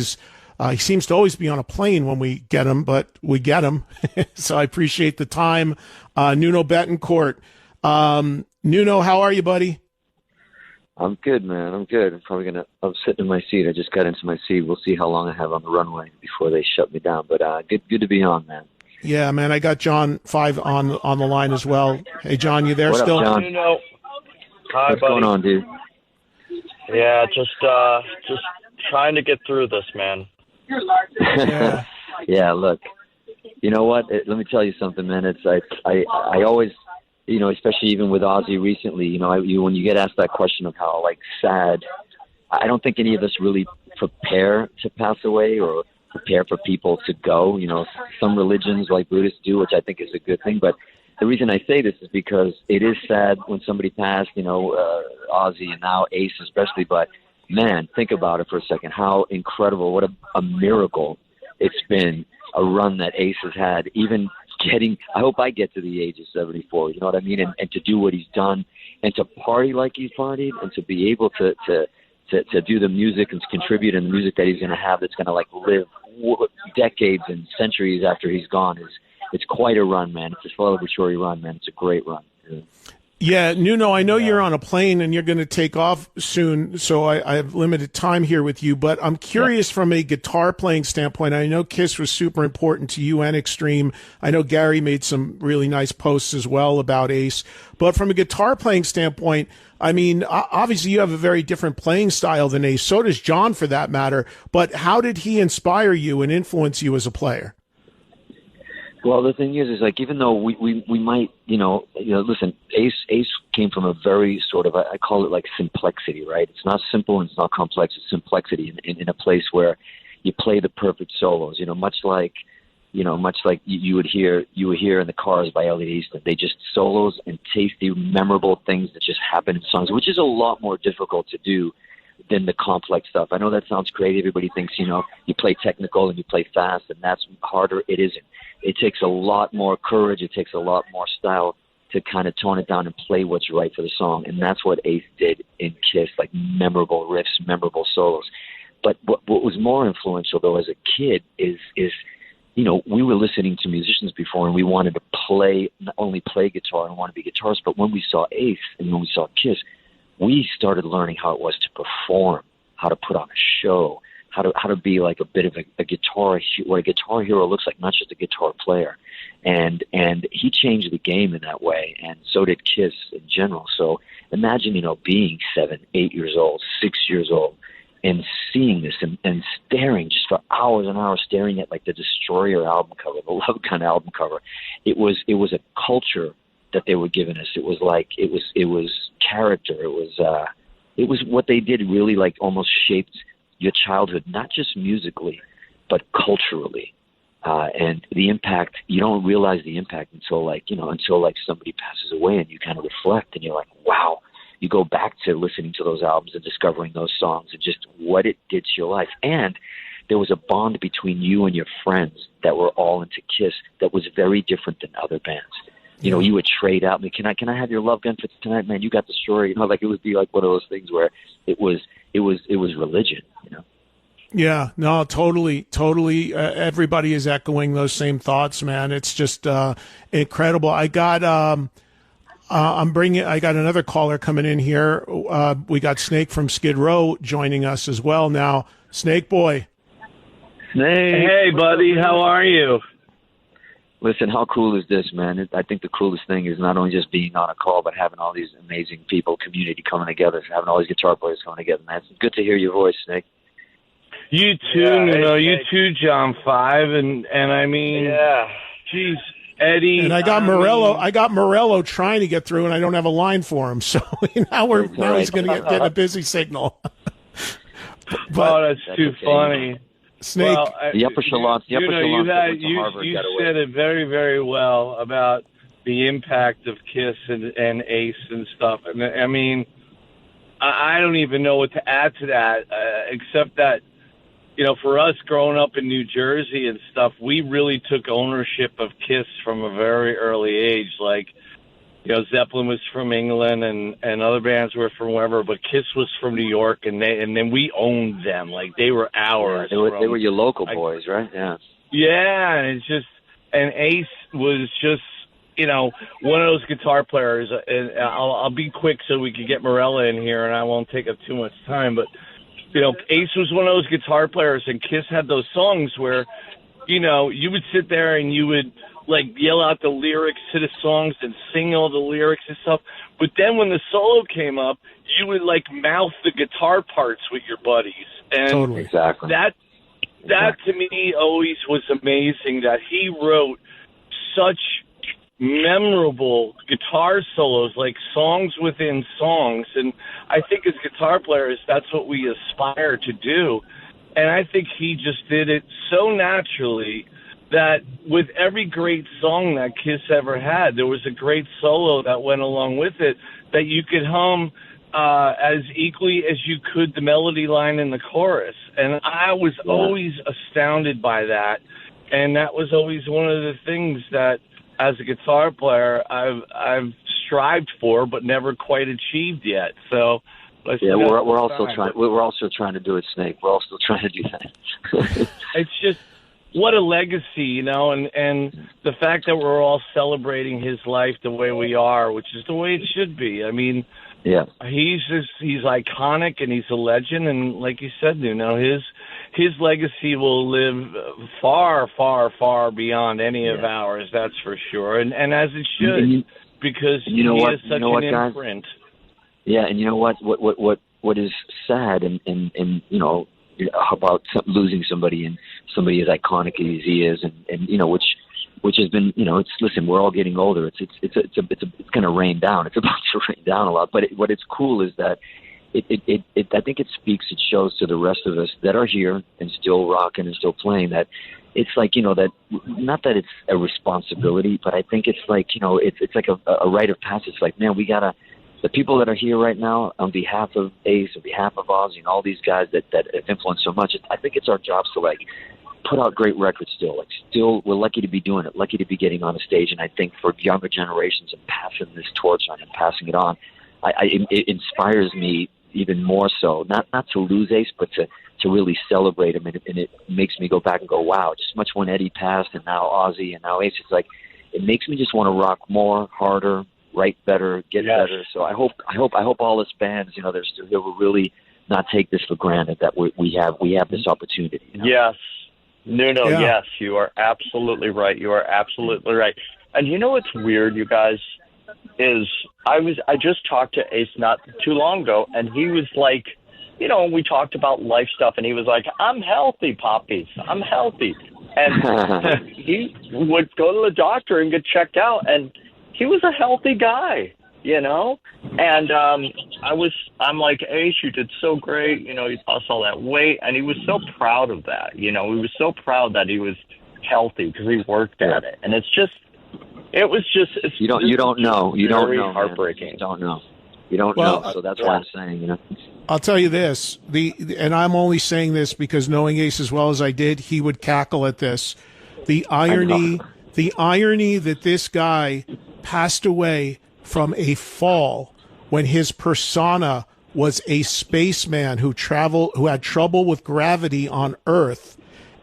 seems to always be on a plane when we get him, but we get him. So I appreciate the time. Nuno Betancourt. Nuno, how are you, buddy? I'm good, man. I'm good. I'm sitting in my seat. I just got into my seat. We'll see how long I have on the runway before they shut me down. But good to be on, man. Yeah, man. I got John Five on the line as well. Hey, John, you there what still? Up, John? Nuno. Hi, What's buddy. going on, dude? Yeah, just trying to get through this, man. Yeah. Yeah, look. You know what? Let me tell you something, man. It's I always, especially even with Ozzy recently, when you get asked that question of how like sad, I don't think any of us really prepare to pass away or prepare for people to go. Some religions like Buddhists do, which I think is a good thing. But the reason I say this is because it is sad when somebody passed, Ozzy and now Ace especially. But man, think about it for a second. How incredible, what a miracle it's been, a run that Ace has had, even I hope I get to the age of 74, you know what I mean? And to do what he's done and to party like he's partied and to be able to do the music and to contribute in the music that he's going to have that's going to like live decades and centuries after he's gone it's quite a run, man. It's a celebratory run, man. It's a great run. Yeah, Nuno, I know you're on a plane and you're going to take off soon, so I have limited time here with you, but I'm curious from a guitar playing standpoint. I know Kiss was super important to you and Extreme. I know Gary made some really nice posts as well about Ace, but from a guitar playing standpoint, I mean, obviously you have a very different playing style than Ace. So does John for that matter, but how did he inspire you and influence you as a player? Well, the thing is like, even though we might, listen, Ace came from a very sort of, I call it like simplexity, right? It's not simple and it's not complex. It's simplexity in a place where you play the perfect solos, much like you would hear in the Cars by Elliot Easton. They just solos and tasty, memorable things that just happen in songs, which is a lot more difficult to do than the complex stuff. I know that sounds crazy. Everybody thinks, you play technical and you play fast and that's harder. It isn't. It takes a lot more courage. It takes a lot more style to kind of tone it down and play what's right for the song. And that's what Ace did in Kiss, like memorable riffs, memorable solos. But what was more influential, though, as a kid is we were listening to musicians before and we wanted to not only play guitar and want to be guitarists, but when we saw Ace and when we saw Kiss, we started learning how it was to perform, how to put on a show, how to be like a bit of a guitar, what a guitar hero looks like, not just a guitar player. And he changed the game in that way, and so did Kiss in general. So imagine, being 7, 8 years old, 6 years old, and seeing this and staring just for hours and hours, staring at like the Destroyer album cover, the Love Gun album cover. It was a culture that they were giving us. It was like it was character. It was what they did really like almost shaped your childhood, not just musically, but culturally. And the impact, you don't realize the impact until somebody passes away and you kind of reflect and you're like, wow. You go back to listening to those albums and discovering those songs and just what it did to your life. And there was a bond between you and your friends that were all into Kiss that was very different than other bands. You would trade out. Can I have your Love Gun for tonight, man? You got the story. Like it would be like one of those things where it was religion. Yeah, no, totally. Everybody is echoing those same thoughts, man. It's just incredible. I got another caller coming in here. We got Snake from Skid Row joining us as well now. Snake boy. Snake. Hey, buddy. How are you? Listen, how cool is this, man? I think the coolest thing is not only just being on a call, but having all these amazing people, community coming together, having all these guitar players coming together, man. It's good to hear your voice, Snake. You too, you too, John Five, and I mean, geez, Eddie. And I got Morello trying to get through, and I don't have a line for him. So now he's going to get a busy signal. But, that's too funny. Snake. Well, The upper echelons. The upper echelons that went to you Harvard got away. said it very, very well about the impact of Kiss and Ace and stuff. And I mean, I don't even know what to add to that, except that, you know, for us growing up in New Jersey and stuff, we really took ownership of Kiss from a very early age. Like, you know, Zeppelin was from England and other bands were from wherever, but Kiss was from New York, and then we owned them. Like, they were ours. Yeah, they were your local boys, right? Yeah. Yeah, and and Ace was just, you know, one of those guitar players. And I'll be quick so we can get Morella in here, and I won't take up too much time. But, you know, Ace was one of those guitar players, and Kiss had those songs where, you know, you would sit there and you would, like, yell out the lyrics to the songs and sing all the lyrics and stuff. But then when the solo came up, you would, like, mouth the guitar parts with your buddies. And Totally. Exactly. That to me always was amazing, that he wrote such memorable guitar solos, like songs within songs. And I think as guitar players, that's what we aspire to do. And I think he just did it so naturally that with every great song that Kiss ever had, there was a great solo that went along with it that you could hum as equally as you could the melody line in the chorus. And I was always astounded by that. And that was always one of the things that, as a guitar player, I've strived for, but never quite achieved yet. So, we're also trying to do it, Snake. We're also trying to do that. It's just, what a legacy, you know, and the fact that we're all celebrating his life the way we are, which is the way it should be. I mean, yeah, he's iconic and he's a legend, and like you said, you know, his legacy will live far, far, far beyond any of ours. That's for sure, and as it should, because he has such an imprint. Yeah, and you know what is sad and you know, about losing somebody and somebody as iconic as he is, and you know, which has been, you know, listen, we're all getting older. It's going to rain down. It's about to rain down a lot. But what it's cool is that it I think it shows to the rest of us that are here and still rocking and still playing that it's like, you know, that not that it's a responsibility, but I think it's like, you know, it's like a rite of passage. It's like, man, we gotta. The people that are here right now, on behalf of Ace, on behalf of Ozzy, and all these guys that have influenced so much, I think it's our job to, like, put out great records still. Like, still, we're lucky to be doing it, lucky to be getting on a stage. And I think for younger generations and passing this torch on and passing it on, it inspires me even more so. Not to lose Ace, but to really celebrate him. And it makes me go back and go, wow, just much when Eddie passed and now Ozzy and now Ace, it's like, it makes me just want to rock more, harder, write better, get better. So I hope all us bands, you know, they're still here, will really not take this for granted that we have this opportunity. You know? Yes, Nuno. Yeah. Yes, you are absolutely right. You are absolutely right. And you know what's weird, you guys, is I just talked to Ace not too long ago, and he was like, you know, we talked about life stuff, and he was like, "I'm healthy, Poppies. I'm healthy," and he would go to the doctor and get checked out, and he was a healthy guy, you know? And I'm like, Ace, you did so great. You know, you lost all that weight. And he was so proud of that. You know, he was so proud that he was healthy because he worked at it. And it's you don't know. You don't know. Heartbreaking. You don't know. You don't know. So that's why I'm saying, you know. I'll tell you this, and I'm only saying this because knowing Ace as well as I did, he would cackle at this. The irony that this guy passed away from a fall when his persona was a spaceman who had trouble with gravity on Earth,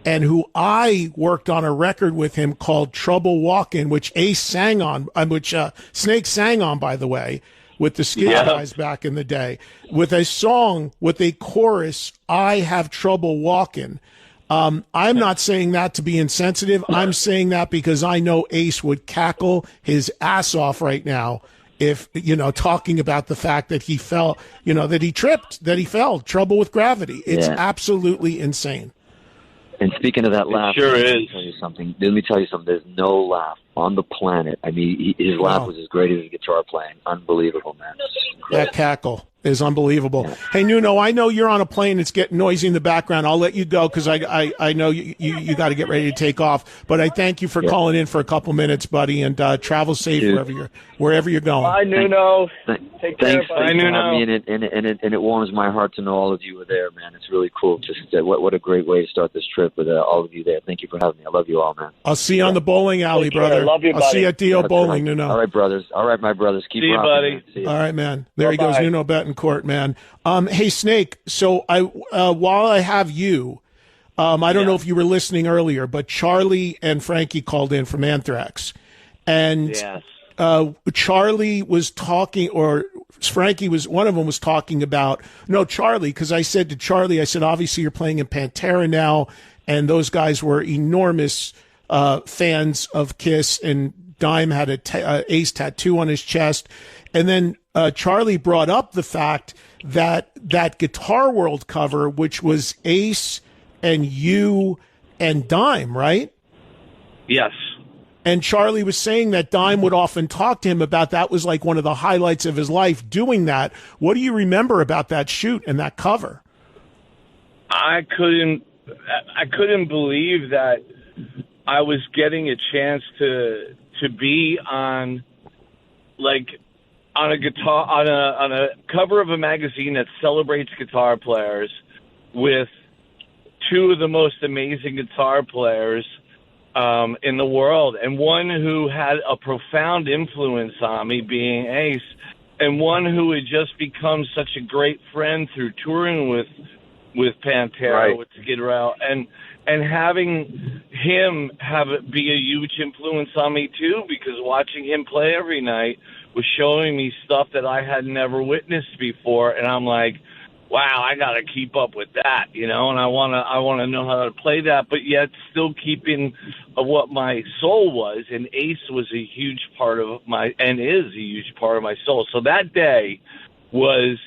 and who I worked on a record with him called Trouble Walkin', which Ace sang on, which Snake sang on, by the way, with the Skid guys back in the day, with a song with a chorus, I Have Trouble Walkin'. I'm not saying that to be insensitive. I'm saying that because I know Ace would cackle his ass off right now if, you know, talking about the fact that he fell, you know, that he tripped, that he fell, trouble with gravity. It's absolutely insane. And speaking of that laugh, sure let me tell you something. There's no laugh on the planet. I mean, his laugh was as great as his guitar playing. Unbelievable, man. That cackle. is unbelievable. Yeah. Hey, Nuno, I know you're on a plane. It's getting noisy in the background. I'll let you go because I know you got to get ready to take off. But I thank you for calling in for a couple minutes, buddy, and travel safe wherever you're going. Bye, Nuno. Take care. Thanks for having me, and it warms my heart to know all of you were there, man. It's really cool. Just what a great way to start this trip with all of you there. Thank you for having me. I love you all, man. I'll see you on the bowling alley, brother. I love you, buddy. I'll see you at D.O. Bowling, Nuno. All right, brothers. All right, my brothers. Keep See you, rocking, buddy. man. See you. All right, man. There he goes, Nuno Betancourt, man. Hey, Snake. So while I have you, I don't know if you were listening earlier, but Charlie and Frankie called in from Anthrax, and Charlie was talking, or Frankie was one of them was talking about Charlie, because I said to Charlie, I said, obviously you're playing in Pantera now, and those guys were enormous fans of Kiss, and Dime had a Ace tattoo on his chest. And then Charlie brought up the fact that Guitar World cover, which was Ace and you and Dime, right? Yes. And Charlie was saying that Dime would often talk to him about that was like one of the highlights of his life doing that. What do you remember about that shoot and that cover? I couldn't believe that I was getting a chance to be on a cover of a magazine that celebrates guitar players with two of the most amazing guitar players in the world, and one who had a profound influence on me, being Ace, and one who had just become such a great friend through touring with Pantera, with Skid Row, and having him be a huge influence on me too, because watching him play every night was showing me stuff that I had never witnessed before, and I'm like, wow, I got to keep up with that, and I want to know how to play that, but yet still keeping what my soul was. And Ace was a huge part of and is a huge part of my soul. So that day was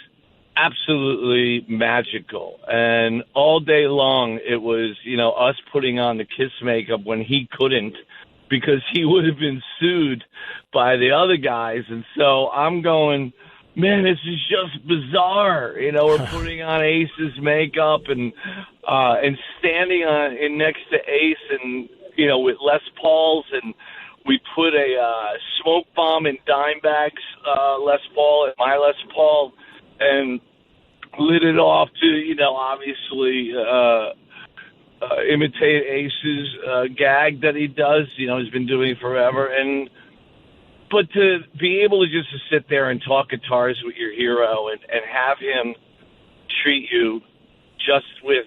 absolutely magical, and all day long it was, us putting on the Kiss makeup when he couldn't, because he would have been sued by the other guys. And so I'm going, man, this is just bizarre. We're putting on Ace's makeup and standing next to Ace, and with Les Pauls, and we put a smoke bomb in Dimebag's Les Paul and my Les Paul, and lit it off to obviously imitate Ace's gag that he does. He's been doing forever, but to be able to just sit there and talk guitars with your hero and have him treat you just with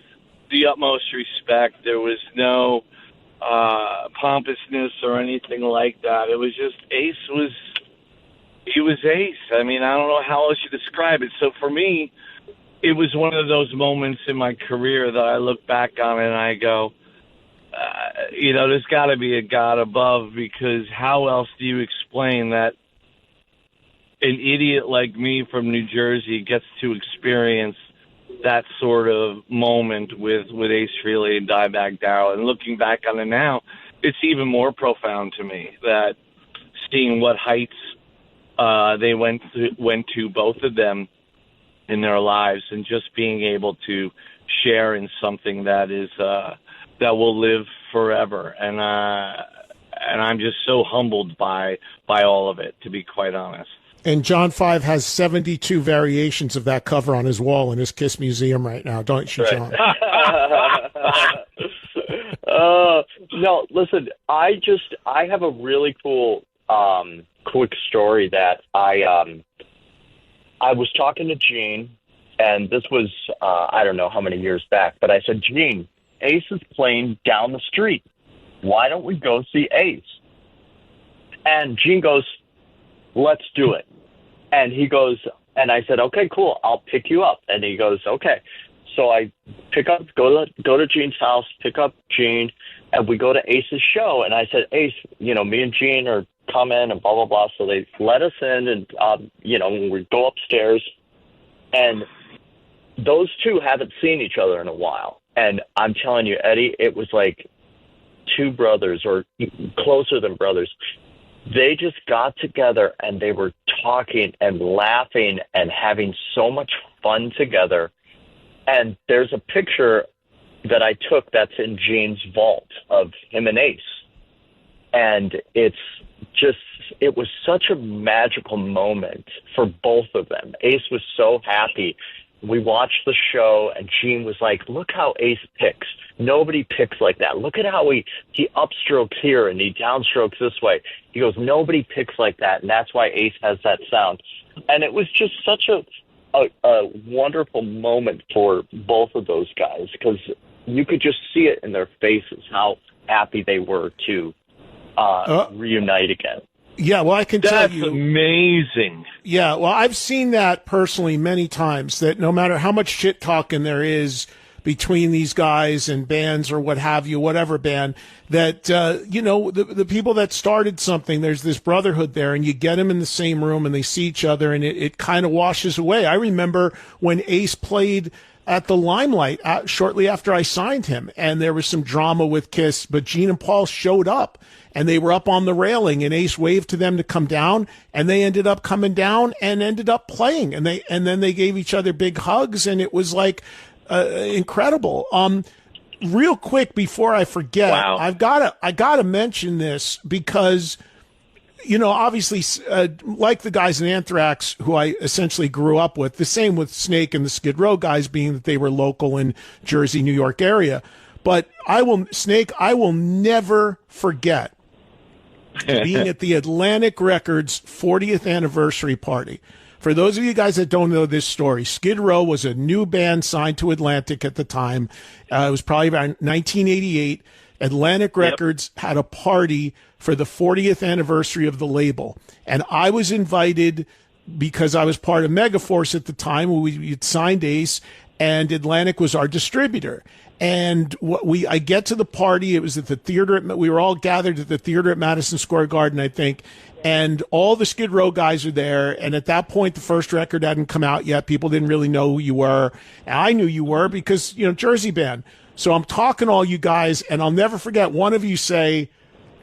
the utmost respect. There was no pompousness or anything like that. It was just Ace was Ace. I mean, I don't know how else you describe it. So for me, it was one of those moments in my career that I look back on and I go, there's got to be a God above, because how else do you explain that an idiot like me from New Jersey gets to experience that sort of moment with Ace Frehley and Dimebag Darrell? And looking back on it now, it's even more profound to me, that seeing what heights they went to, both of them, in their lives, and just being able to share in something that is that will live forever. And I'm just so humbled by all of it, to be quite honest. And John 5 has 72 variations of that cover on his wall in his Kiss museum right now, don't you, John? No, listen, I have a really cool quick story that I was talking to Gene, and this was, I don't know how many years back, but I said, Gene, Ace is playing down the street. Why don't we go see Ace? And Gene goes, let's do it. And he goes, and I said, okay, cool, I'll pick you up. And he goes, okay. So I go to Gene's house, pick up Gene, and we go to Ace's show. And I said, Ace, me and Gene are coming and blah, blah, blah. So they let us in, and, we go upstairs, and those two haven't seen each other in a while. And I'm telling you, Eddie, it was like two brothers, or closer than brothers. They just got together and they were talking and laughing and having so much fun together. And there's a picture that I took that's in Gene's vault of him and Ace. And it was such a magical moment for both of them. Ace was so happy. We watched the show, and Gene was like, look how Ace picks. Nobody picks like that. Look at how he upstrokes here and he downstrokes this way. He goes, nobody picks like that, and that's why Ace has that sound. And it was just such a wonderful moment for both of those guys, because you could just see it in their faces how happy they were to reunite again. Yeah, well, I can tell you. That's amazing. Yeah, well, I've seen that personally many times, that no matter how much shit talking there is between these guys and bands or what have you, whatever band, that, the people that started something, there's this brotherhood there, and you get them in the same room and they see each other, and it kind of washes away. I remember when Ace played at the Limelight shortly after I signed him, and there was some drama with Kiss, but Gene and Paul showed up, and they were up on the railing, and Ace waved to them to come down, and they ended up coming down and ended up playing, and then they gave each other big hugs, and it was like incredible. Real quick before I forget, wow. I gotta mention this because, obviously, like the guys in Anthrax, who I essentially grew up with, the same with Snake and the Skid Row guys, being that they were local in Jersey, New York area. But I will never forget being at the Atlantic Records 40th anniversary party. For those of you guys that don't know this story, Skid Row was a new band signed to Atlantic at the time. It was probably around 1988. Atlantic Records had a party for the 40th anniversary of the label. And I was invited because I was part of Megaforce at the time. We had signed Ace, and Atlantic was our distributor. And I get to the party. It was at the theater. We were all gathered at the theater at Madison Square Garden, I think. And all the Skid Row guys are there. And at that point, the first record hadn't come out yet. People didn't really know who you were. And I knew you were because, Jersey band. So I'm talking to all you guys, and I'll never forget one of you say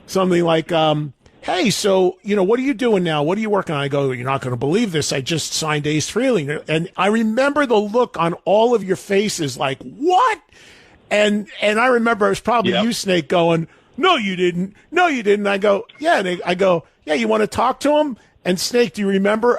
something like, hey, so, what are you doing now? What are you working on? I go, you're not going to believe this. I just signed Ace Frehley. And I remember the look on all of your faces like, what? And I remember it was probably you, Snake, going, no, you didn't. No, you didn't. I go, yeah. And I go, yeah, you want to talk to him? And Snake, do you remember?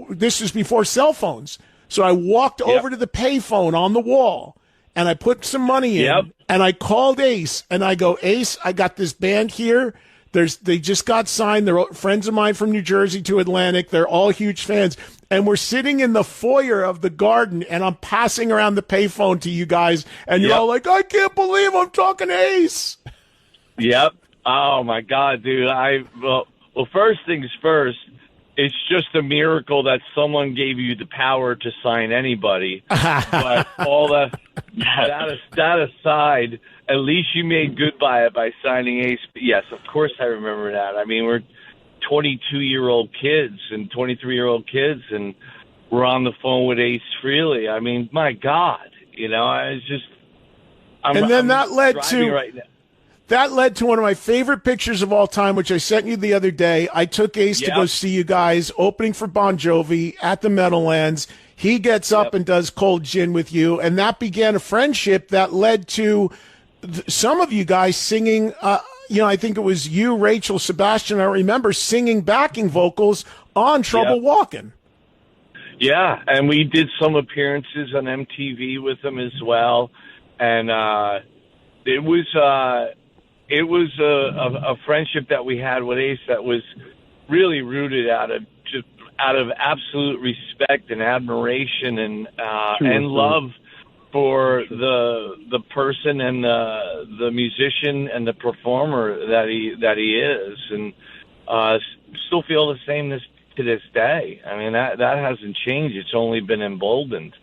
This was before cell phones. So I walked over to the payphone on the wall, and I put some money in, and I called Ace, and I go, Ace, I got this band here. They just got signed. They're friends of mine from New Jersey to Atlantic. They're all huge fans. And we're sitting in the foyer of the Garden, and I'm passing around the payphone to you guys, and you're all like, I can't believe I'm talking to Ace. Yep. Oh, my God, dude. Well, first things first, it's just a miracle that someone gave you the power to sign anybody. But all that aside, at least you made good by it by signing Ace. Yes, of course I remember that. I mean, we're 22-year-old kids and 23-year-old kids, and we're on the phone with Ace Frehley. I mean, my God, that led to one of my favorite pictures of all time, which I sent you the other day. I took Ace to go see you guys opening for Bon Jovi at the Meadowlands. He gets up and does Cold Gin with you, and that began a friendship that led to some of you guys singing. I think it was you, Rachel, Sebastian. I remember singing backing vocals on Trouble Walking. Yeah, and we did some appearances on MTV with them as well, and it was a friendship that we had with Ace that was really rooted out of absolute respect and admiration and love for the person and the musician and the performer that he is, and still feel the same to this day. I mean, that hasn't changed. It's only been emboldened.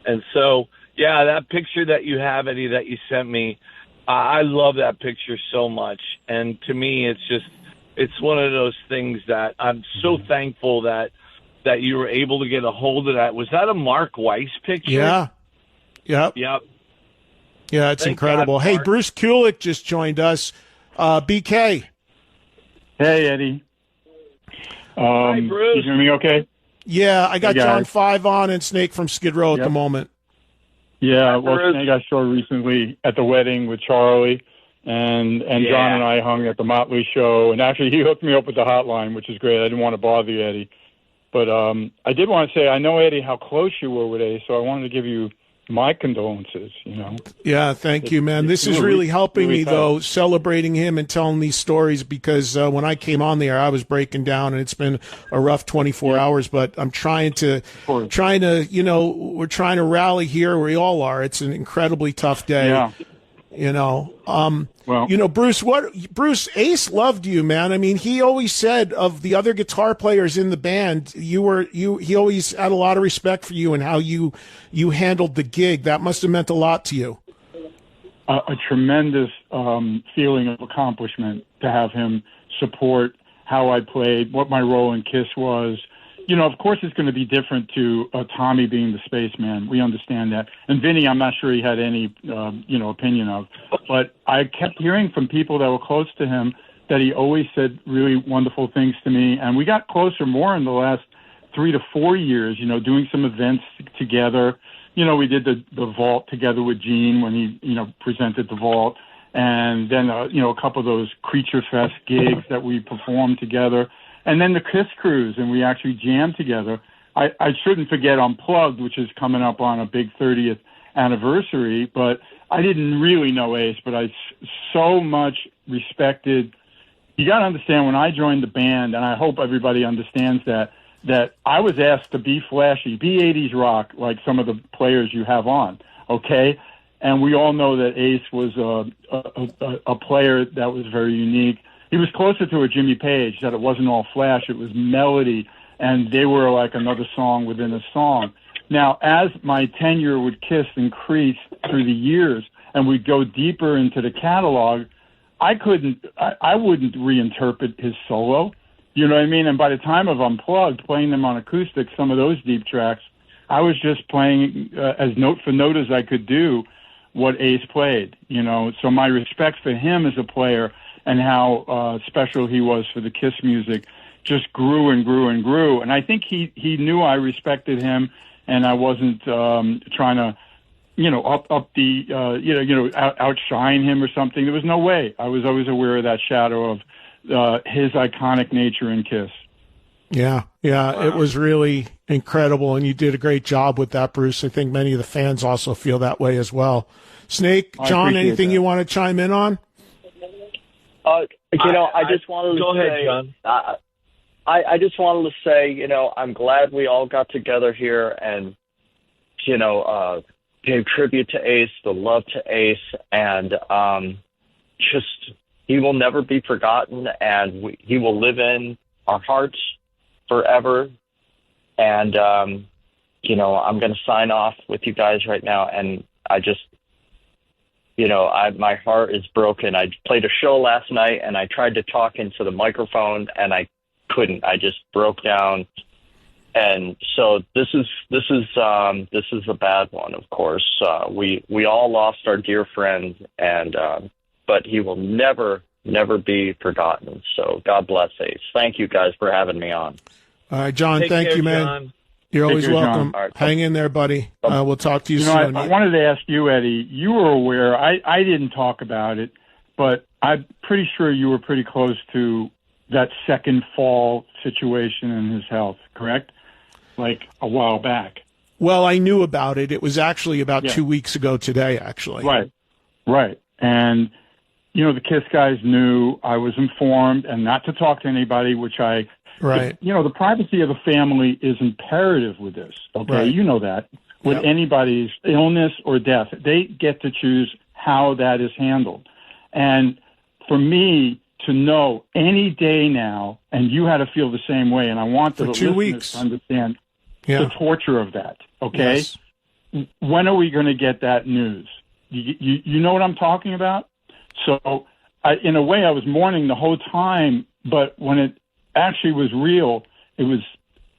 And so, that picture that you have, Eddie, that you sent me, I love that picture so much. And to me, it's one of those things that I'm so thankful that you were able to get a hold of that. Was that a Mark Weiss picture? Yeah. Yep. Yep. Yeah, it's incredible. God, hey, Bruce Kulick just joined us. BK. Hey, Eddie. Hi, Bruce. You hear me okay? Yeah, I got Hey, John guys. 5 on and Snake from Skid Row at Yep. the moment. Yeah, well, Bruce. Snake I saw recently at the wedding with Charlie, and Yeah. John and I hung at the Motley show, and actually he hooked me up with the hotline, which is great. I didn't want to bother you, Eddie. But I did want to say, I know, Eddie, how close you were with Ace, so I wanted to give you my condolences, you know. Yeah, thank you, man. This is really helping me, though, celebrating him and telling these stories, because when I came on there, I was breaking down, and it's been a rough 24 hours, but I'm trying to, you know, we're trying to rally here. We all are. It's an incredibly tough day. Yeah. You know, Well, you know, Bruce, Ace loved you, man. I mean, he always said of the other guitar players in the band, he always had a lot of respect for you and how you handled the gig. That must have meant a lot to you. A tremendous feeling of accomplishment to have him support how I played, what my role in Kiss was. You know, of course it's going to be different to Tommy being the spaceman. We understand that. And Vinny, I'm not sure he had any, opinion of. But I kept hearing from people that were close to him that he always said really wonderful things to me. And we got closer more in the last 3 to 4 years, you know, doing some events together. You know, we did the Vault together with Gene when he, you know, presented the Vault. And then, a couple of those Creature Fest gigs that we performed together. And then the Kiss Cruise, and we actually jammed together. I shouldn't forget Unplugged, which is coming up on a big 30th anniversary, but I didn't really know Ace, but I so much respected. You got to understand, when I joined the band, and I hope everybody understands that I was asked to be flashy, be 80s rock, like some of the players you have on, okay? And we all know that Ace was a player that was very unique. He was closer to a Jimmy Page, that it wasn't all flash, it was melody, and they were like another song within a song. Now, as my tenure with Kiss increased through the years, and we'd go deeper into the catalog, I wouldn't reinterpret his solo. You know what I mean? And by the time of Unplugged, playing them on acoustic, some of those deep tracks, I was just playing as note for note as I could do what Ace played, you know. So my respect for him as a player and how special he was for the Kiss music just grew and grew and grew. And I think he knew I respected him, and I wasn't trying to, outshine him or something. There was no way. I was always aware of that shadow of his iconic nature in Kiss. Yeah, wow. It was really incredible, and you did a great job with that, Bruce. I think many of the fans also feel that way as well. Snake, John, anything you want to chime in on? I just wanted to go ahead, say, John. I just wanted to say, I'm glad we all got together here and, gave tribute to Ace, the love to Ace, and he will never be forgotten, and he will live in our hearts forever. And, I'm going to sign off with you guys right now, and I just, my heart is broken. I played a show last night, and I tried to talk into the microphone, and I couldn't. I just broke down. And so this is a bad one, of course. We all lost our dear friend, and but he will never be forgotten. So God bless Ace. Thank you guys for having me on. All right, John. Take thank care, you, man. John. You're always Take care, welcome. John. Hang in there, buddy. We'll talk to you soon. I wanted to ask you, Eddie, you were aware, I didn't talk about it, but I'm pretty sure you were pretty close to that second fall situation in his health, correct? Like a while back. Well, I knew about it. It was actually about 2 weeks ago today, actually. Right. And, the Kiss guys knew, I was informed, and not to talk to anybody, which I... Right. The privacy of the family is imperative with this, okay? Right. You know that. With anybody's illness or death, they get to choose how that is handled. And for me to know any day now, and you had to feel the same way, and I want the listeners to understand the torture of that, okay? Yes. When are we going to get that news? You know what I'm talking about? So, in a way, I was mourning the whole time, but when it actually was real, it was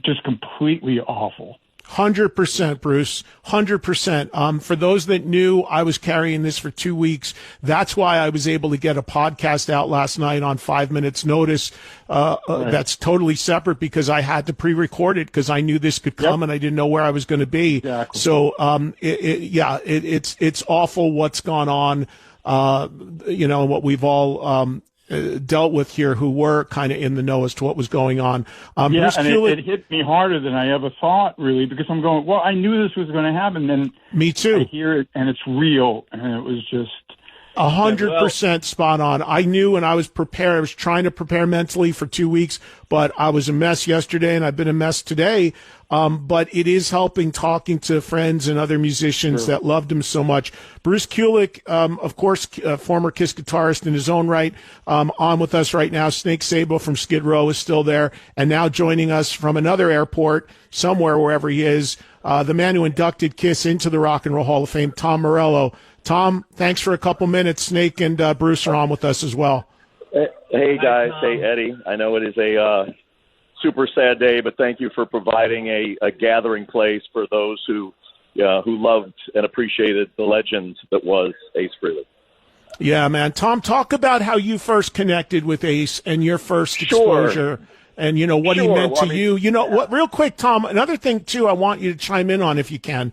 just completely awful. 100%, Bruce. 100%. For those that knew, I was carrying this for 2 weeks. That's why I was able to get a podcast out last night on 5 minutes notice. That's totally separate because I had to pre-record it because I knew this could come and I didn't know where I was going to be. Exactly. So, it's awful what's gone on. What we've all, dealt with here who were kind of in the know as to what was going on. It hit me harder than I ever thought, really, because I'm going, well, I knew this was going to happen. Then me too. I hear it, and it's real, and it was just 100% spot on. I knew, and I was prepared. I was trying to prepare mentally for 2 weeks, but I was a mess yesterday, and I've been a mess today. But it is helping talking to friends and other musicians that loved him so much. Bruce Kulick, of course, former Kiss guitarist in his own right, on with us right now. Snake Sabo from Skid Row is still there, and now joining us from another airport, somewhere, wherever he is, the man who inducted Kiss into the Rock and Roll Hall of Fame, Tom Morello. Tom, thanks for a couple minutes. Snake and Bruce are on with us as well. Hey, guys. Hey, Eddie. I know it is a super sad day, but thank you for providing a gathering place for those who loved and appreciated the legend that was Ace Frehley. Yeah, man. Tom, talk about how you first connected with Ace and your first exposure. And, what he meant to you. What? Real quick, Tom, another thing, too, I want you to chime in on if you can.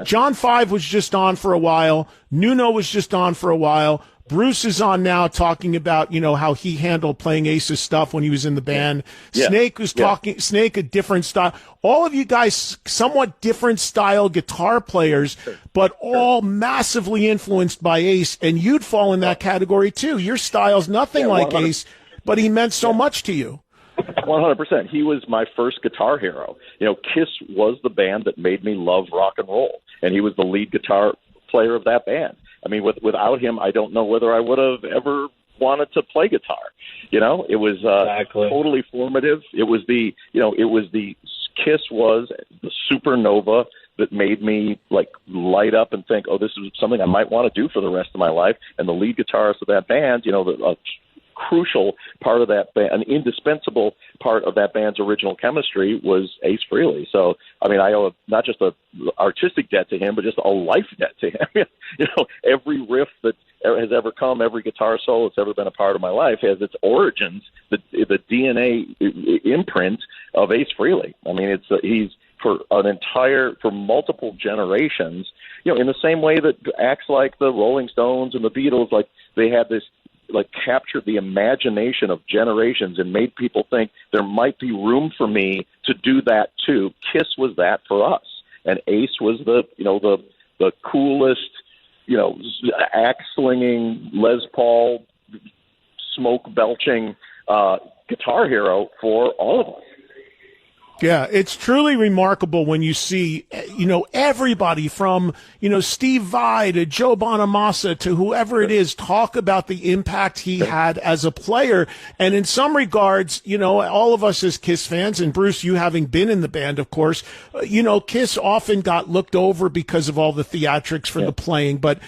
John 5 was just on for a while. Nuno was just on for a while. Bruce is on now talking about, how he handled playing Ace's stuff when he was in the band. Yeah. Snake was talking, Snake, a different style. All of you guys, somewhat different style guitar players, but all massively influenced by Ace. And you'd fall in that category, too. Your style's nothing like Ace, but he meant so much to you. 100%. He was my first guitar hero. Kiss was the band that made me love rock and roll, and he was the lead guitar player of that band. I mean, without him, I don't know whether I would have ever wanted to play guitar. It was totally formative. It was the Kiss was the supernova that made me light up and think, oh, this is something I might want to do for the rest of my life. And the lead guitarist of that band, a crucial part of that band, an indispensable part of that band's original chemistry was Ace Frehley. So, I mean, I owe not just an artistic debt to him, but just a life debt to him. Every riff that has ever come, every guitar solo that's ever been a part of my life has its origins, the DNA imprint of Ace Frehley. I mean, he's for multiple generations, in the same way that acts like the Rolling Stones and the Beatles, they had this, captured the imagination of generations and made people think there might be room for me to do that too. Kiss was that for us, and Ace was the coolest, axe slinging, Les Paul, smoke belching guitar hero for all of us. Yeah, it's truly remarkable when you see, everybody from, Steve Vai to Joe Bonamassa to whoever it is talk about the impact he had as a player. And in some regards, all of us as Kiss fans, and Bruce, you having been in the band, of course, Kiss often got looked over because of all the theatrics for the playing. But,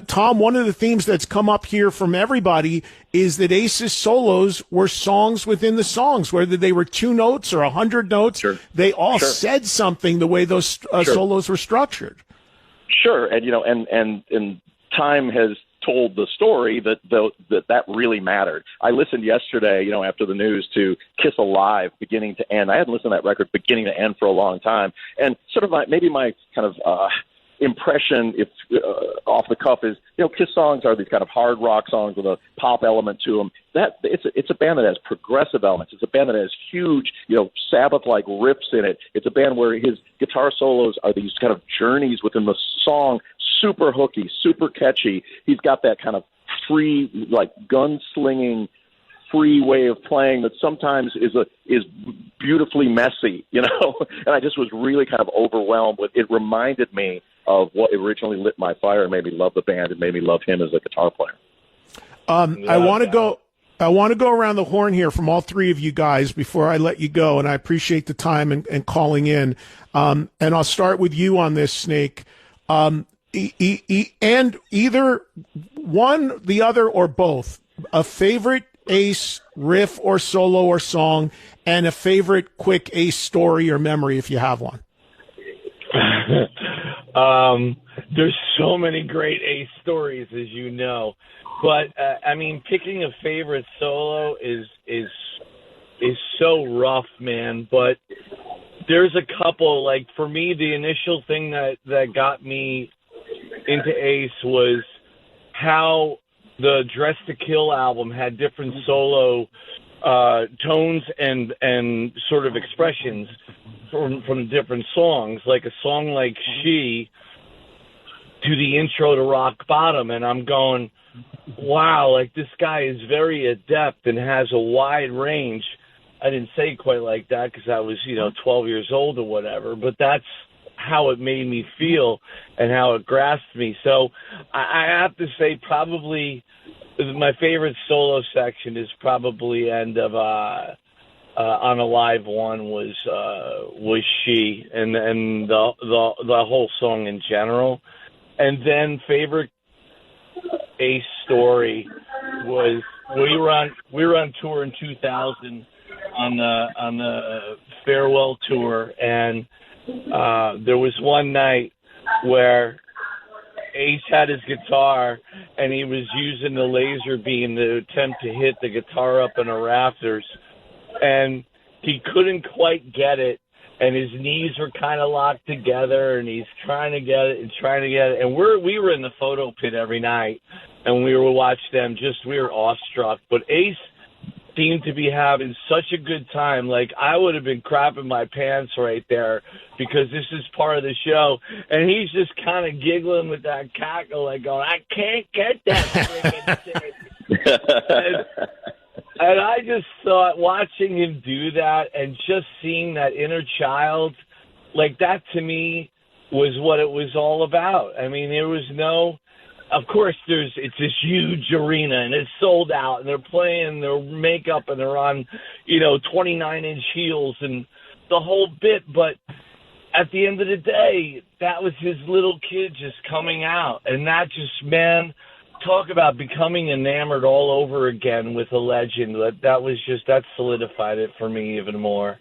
Tom, one of the themes that's come up here from everybody is that Ace's solos were songs within the songs, whether they were 2 notes or 100 notes. Sure. They all said something the way those solos were structured. Sure, and and time has told the story that really mattered. I listened yesterday, after the news, to Kiss Alive beginning to end. I hadn't listened to that record beginning to end for a long time, and sort of my kind of impression, if off the cuff, is Kiss songs are these kind of hard rock songs with a pop element to them. That it's a band that has progressive elements. It's a band that has huge Sabbath-like riffs in it. It's a band where his guitar solos are these kind of journeys within the song, super hooky, super catchy. He's got that kind of free, gunslinging, free way of playing that sometimes is beautifully messy, and I just was really kind of overwhelmed with it. Reminded me of what originally lit my fire and made me love the band and made me love him as a guitar player. I want to go around the horn here from all three of you guys before I let you go, and I appreciate the time and calling in. And I'll start with you on this, Snake. And either one, the other, or both, a favorite Ace riff or solo or song, and a favorite quick Ace story or memory if you have one. There's so many great Ace stories, as you know, but I mean, picking a favorite solo is so rough, man. But there's a couple. Like for me, the initial thing that got me into Ace was how the Dress to Kill album had different solo tones and sort of expressions from different songs, like a song like She to the intro to Rock Bottom, and I'm going, wow, like this guy is very adept and has a wide range. I didn't say it quite like that because I was 12 years old or whatever, but that's how it made me feel and how it grasped me. So I have to say probably my favorite solo section is probably end of on a live one was She and the whole song in general. And then favorite Ace story was we were on tour in 2000 on the farewell tour, and there was one night where Ace had his guitar and he was using the laser beam to attempt to hit the guitar up in the rafters, and he couldn't quite get it, and his knees were kind of locked together, and he's trying to get it, and we were in the photo pit every night, and we were watching them, we were awestruck. But Ace seemed to be having such a good time. Like, I would have been crapping my pants right there because this is part of the show, and he's just kind of giggling with that cackle, like going, I can't get that freaking thing. And I just thought, watching him do that and just seeing that inner child, like that to me was what it was all about. I mean, there was no, of course, it's this huge arena and it's sold out and they're playing their makeup and they're on, 29-inch heels and the whole bit. But at the end of the day, that was his little kid just coming out. And that just, man, talk about becoming enamored all over again with a legend. That solidified it for me even more.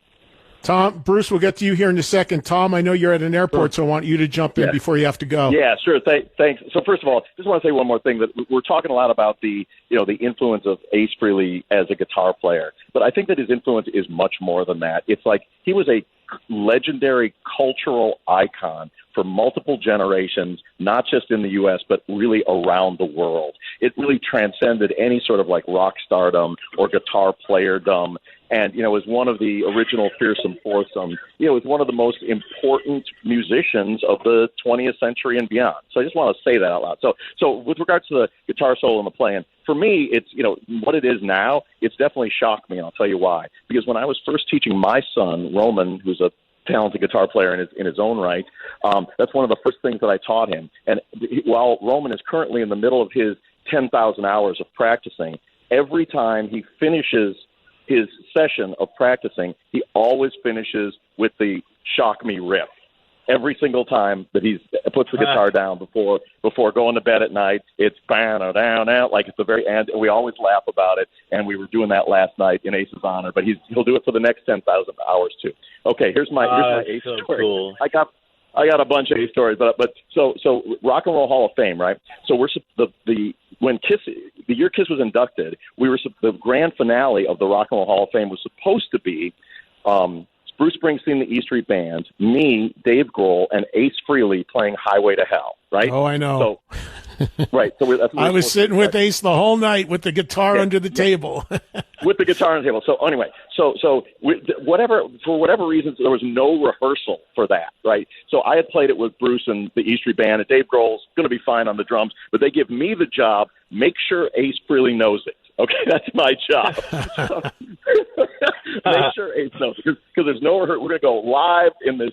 Tom, Bruce, we'll get to you here in a second. Tom, I know you're at an airport, so I want you to jump in before you have to go. Yeah, sure. Thanks. So first of all, just want to say one more thing, that we're talking a lot about the influence of Ace Frehley as a guitar player, but I think that his influence is much more than that. It's like he was a legendary cultural icon for multiple generations, not just in the U.S., but really around the world. It really transcended any sort of like rock stardom or guitar playerdom. And, was one of the original Fearsome Foursome, was one of the most important musicians of the 20th century and beyond. So I just want to say that out loud. So with regards to the guitar solo and the playing, for me, it's, what it is now, it's definitely shocked me, and I'll tell you why. Because when I was first teaching my son, Roman, who's a talented guitar player in his own right, that's one of the first things that I taught him. And while Roman is currently in the middle of his 10,000 hours of practicing, every time he finishes his session of practicing, he always finishes with the Shock Me riff. Every single time that he puts the guitar down before going to bed at night, it's down, like it's the very end. And we always laugh about it. And we were doing that last night in Ace's honor, but he'll do it for the next 10,000 hours too. Okay, here's my Ace so story. Cool. I got a bunch of Ace stories, but so Rock and Roll Hall of Fame, right? So we're when Kiss, the year Kiss was inducted, the grand finale of the Rock and Roll Hall of Fame was supposed to be Bruce Springsteen, the E Street Band, me, Dave Grohl, and Ace Frehley playing Highway to Hell, right? Oh, I know. So, right. So I was sitting with Ace the whole night with the guitar under the table. With the guitar on the table. So anyway, for whatever reasons, there was no rehearsal for that, right? So I had played it with Bruce and the E Street Band, and Dave Grohl's going to be fine on the drums, but they give me the job, make sure Ace Frehley knows it. Okay, that's my job. Make sure Ace knows it, because there's no rehearsal. We're going to go live in this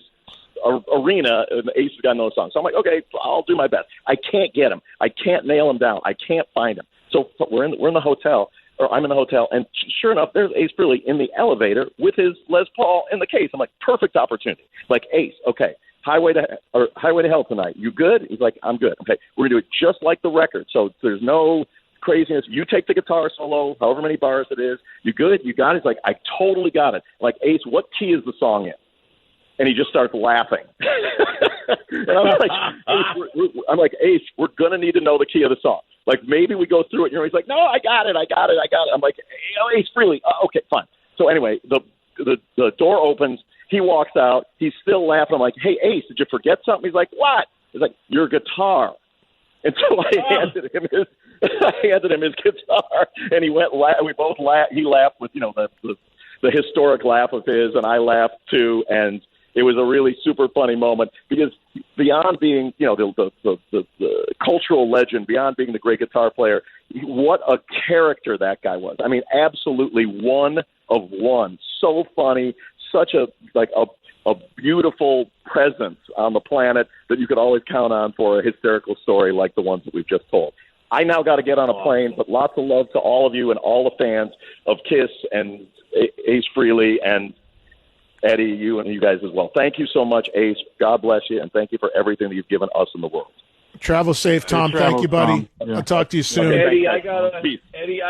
arena, and Ace has got no song. So I'm like, okay, I'll do my best. I can't get him. I can't nail him down. I can't find him. So we're in the hotel, or I'm in the hotel, and sure enough, there's Ace Frehley in the elevator with his Les Paul in the case. I'm like, perfect opportunity. Like, Ace, okay, Highway to Hell tonight. You good? He's like, I'm good. Okay, we're gonna do it just like the record. So there's no craziness. You take the guitar solo, however many bars it is. You good? You got it? He's like, I totally got it. Like, Ace, what key is the song in? and he just starts laughing. And I'm like, Ace, we're gonna need to know the key of the song. Like, maybe we go through it. He's like, no, I got it. I'm like, hey, Ace Frehley. Okay, fine. So anyway, the door opens. He walks out. He's still laughing. I'm like, hey, Ace, did you forget something? He's like, what? He's like, your guitar. And so I handed him his guitar, and he went. We both laughed. He laughed with the historic laugh of his, and I laughed too. And it was a really super funny moment because beyond being the cultural legend, beyond being the great guitar player, what a character that guy was. I mean, absolutely one of one. So funny, such a beautiful presence on the planet that you could always count on for a hysterical story like the ones that we've just told. I now got to get on a plane, but lots of love to all of you and all the fans of Kiss and Ace Frehley and Eddie, you and you guys as well. Thank you so much, Ace. God bless you, and thank you for everything that you've given us in the world. Travel safe, Tom. Thank you, buddy. Yeah. I'll talk to you soon. Eddie, I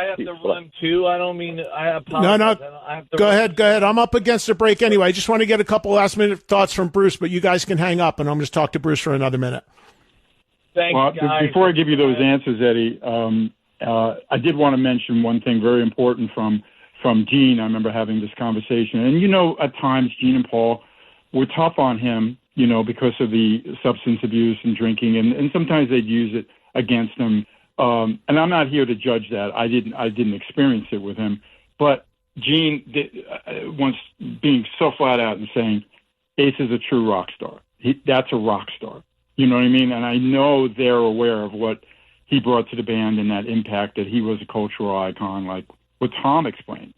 have to run too. I don't mean I apologize. No. Go ahead. I'm up against the break anyway. I just want to get a couple last-minute thoughts from Bruce, but you guys can hang up, and I'm just talk to Bruce for another minute. Thanks, guys. Before I give you those answers, Eddie, I did want to mention one thing very important from Gene. I remember having this conversation. And, at times Gene and Paul were tough on him, because of the substance abuse and drinking. And sometimes they'd use it against him. And I'm not here to judge that. I didn't experience it with him. But Gene once being so flat out and saying, Ace is a true rock star. That's a rock star. You know what I mean? And I know they're aware of what he brought to the band and that impact, that he was a cultural icon, like what Tom explained.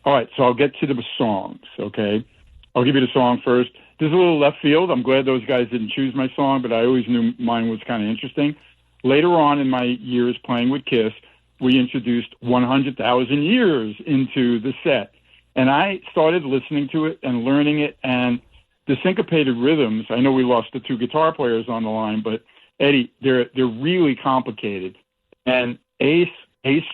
All right, so I'll get to the songs, okay? I'll give you the song first. This is a little left field. I'm glad those guys didn't choose my song, but I always knew mine was kind of interesting. Later on in my years playing with Kiss, we introduced 100,000 Years into the set. And I started listening to it and learning it, and the syncopated rhythms, I know we lost the two guitar players on the line, but Eddie, they're really complicated. And Ace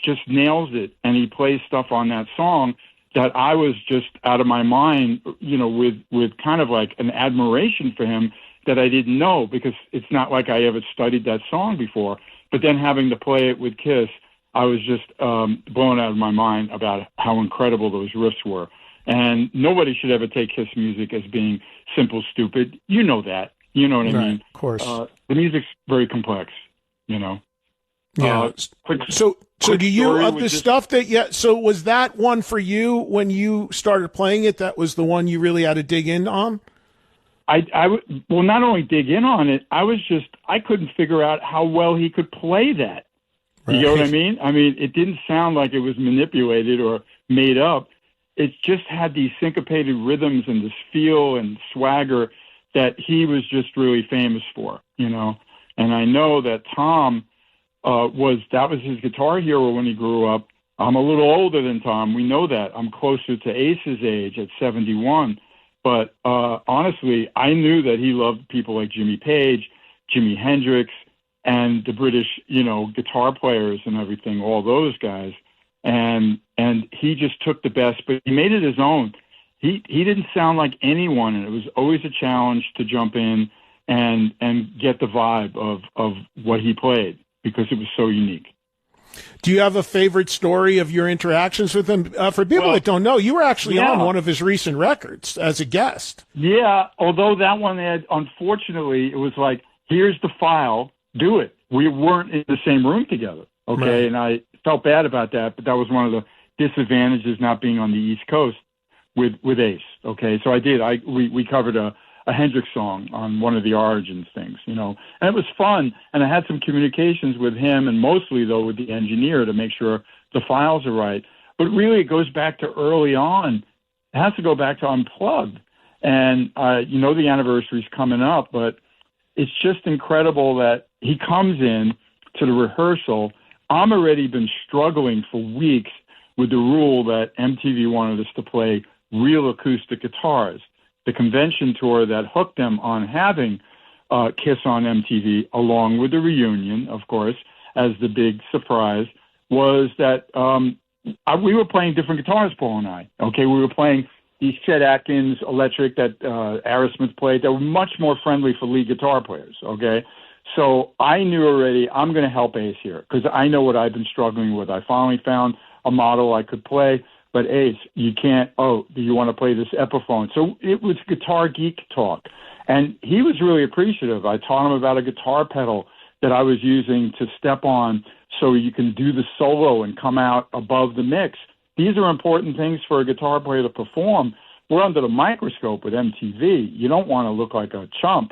just nails it, and he plays stuff on that song that I was just out of my mind, with kind of like an admiration for him that I didn't know, because it's not like I ever studied that song before. But then having to play it with Kiss, I was just blown out of my mind about how incredible those riffs were. And nobody should ever take Kiss music as being simple, stupid. You know that. You know what I mean? Of course. The music's very complex, Yeah. So do you, of the stuff that, so was that one for you when you started playing it, that was the one you really had to dig in on? Well, not only dig in on it, I couldn't figure out how well he could play that. Right. You know what I mean? I mean, it didn't sound like it was manipulated or made up. It just had these syncopated rhythms and this feel and swagger that he was just really famous for, And I know that Tom that was his guitar hero when he grew up. I'm a little older than Tom. We know that. I'm closer to Ace's age at 71. But honestly, I knew that he loved people like Jimmy Page, Jimi Hendrix, and the British, guitar players and everything, all those guys. And he just took the best, but he made it his own. He didn't sound like anyone, and it was always a challenge to jump in and get the vibe of what he played, because it was so unique. Do you have a favorite story of your interactions with him? For people that don't know, you were actually on one of his recent records as a guest. Yeah, although that one unfortunately, it was like, here's the file, do it. We weren't in the same room together, okay? Right. And I felt bad about that, but that was one of the disadvantages not being on the East Coast with Ace, okay? So I did. We covered a Hendrix song on one of the Origins things, and it was fun. And I had some communications with him, and mostly, though, with the engineer to make sure the files are right. But really, it goes back to early on. It has to go back to Unplugged. And, the anniversary's coming up, but it's just incredible that he comes in to the rehearsal. I'm already been struggling for weeks with the rule that MTV wanted us to play real acoustic guitars. The convention tour that hooked them on having Kiss on MTV, along with the reunion, of course, as the big surprise, was that we were playing different guitars, Paul and I. Okay, we were playing these Chet Atkins electric that Aerosmith played, that were much more friendly for lead guitar players, okay? So I knew already I'm going to help Ace here because I know what I've been struggling with. I finally found a model I could play, but Ace, you can't, do you want to play this Epiphone? So it was guitar geek talk. And he was really appreciative. I taught him about a guitar pedal that I was using to step on so you can do the solo and come out above the mix. These are important things for a guitar player to perform. We're under the microscope with MTV. You don't want to look like a chump,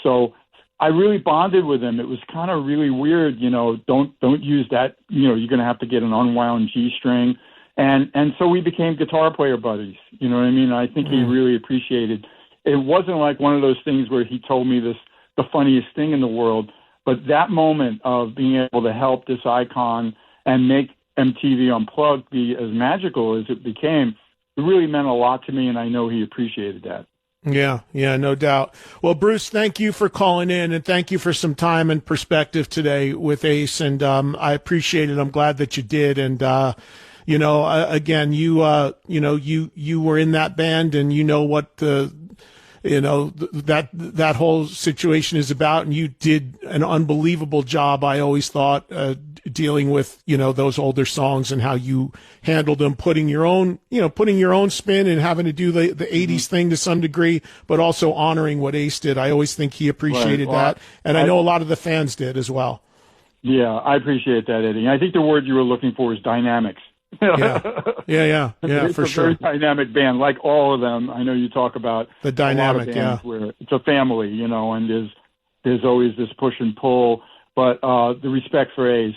so I really bonded with him. It was kind of really weird, don't use that, you're going to have to get an unwound G string. And so we became guitar player buddies. You know what I mean? I think he really appreciated. It wasn't like one of those things where he told me the funniest thing in the world, but that moment of being able to help this icon and make MTV Unplugged be as magical as it became, it really meant a lot to me, and I know he appreciated that. Yeah, no doubt. Well, Bruce, thank you for calling in, and thank you for some time and perspective today with Ace, and I appreciate it. I'm glad that you did, and again, you were in that band, and you know what that whole situation is about, and you did an unbelievable job. I always thought dealing with those older songs and how you handled them, putting your own spin and having to do the 80s thing to some degree, but also honoring what Ace did. I always think he appreciated that, and I know a lot of the fans did as well. Yeah, I appreciate that, Eddie. I think the word you were looking for is dynamics. Yeah, it's for sure. It's a very dynamic band, like all of them. I know you talk about the dynamic, where it's a family, and there's always this push and pull. But the respect for Ace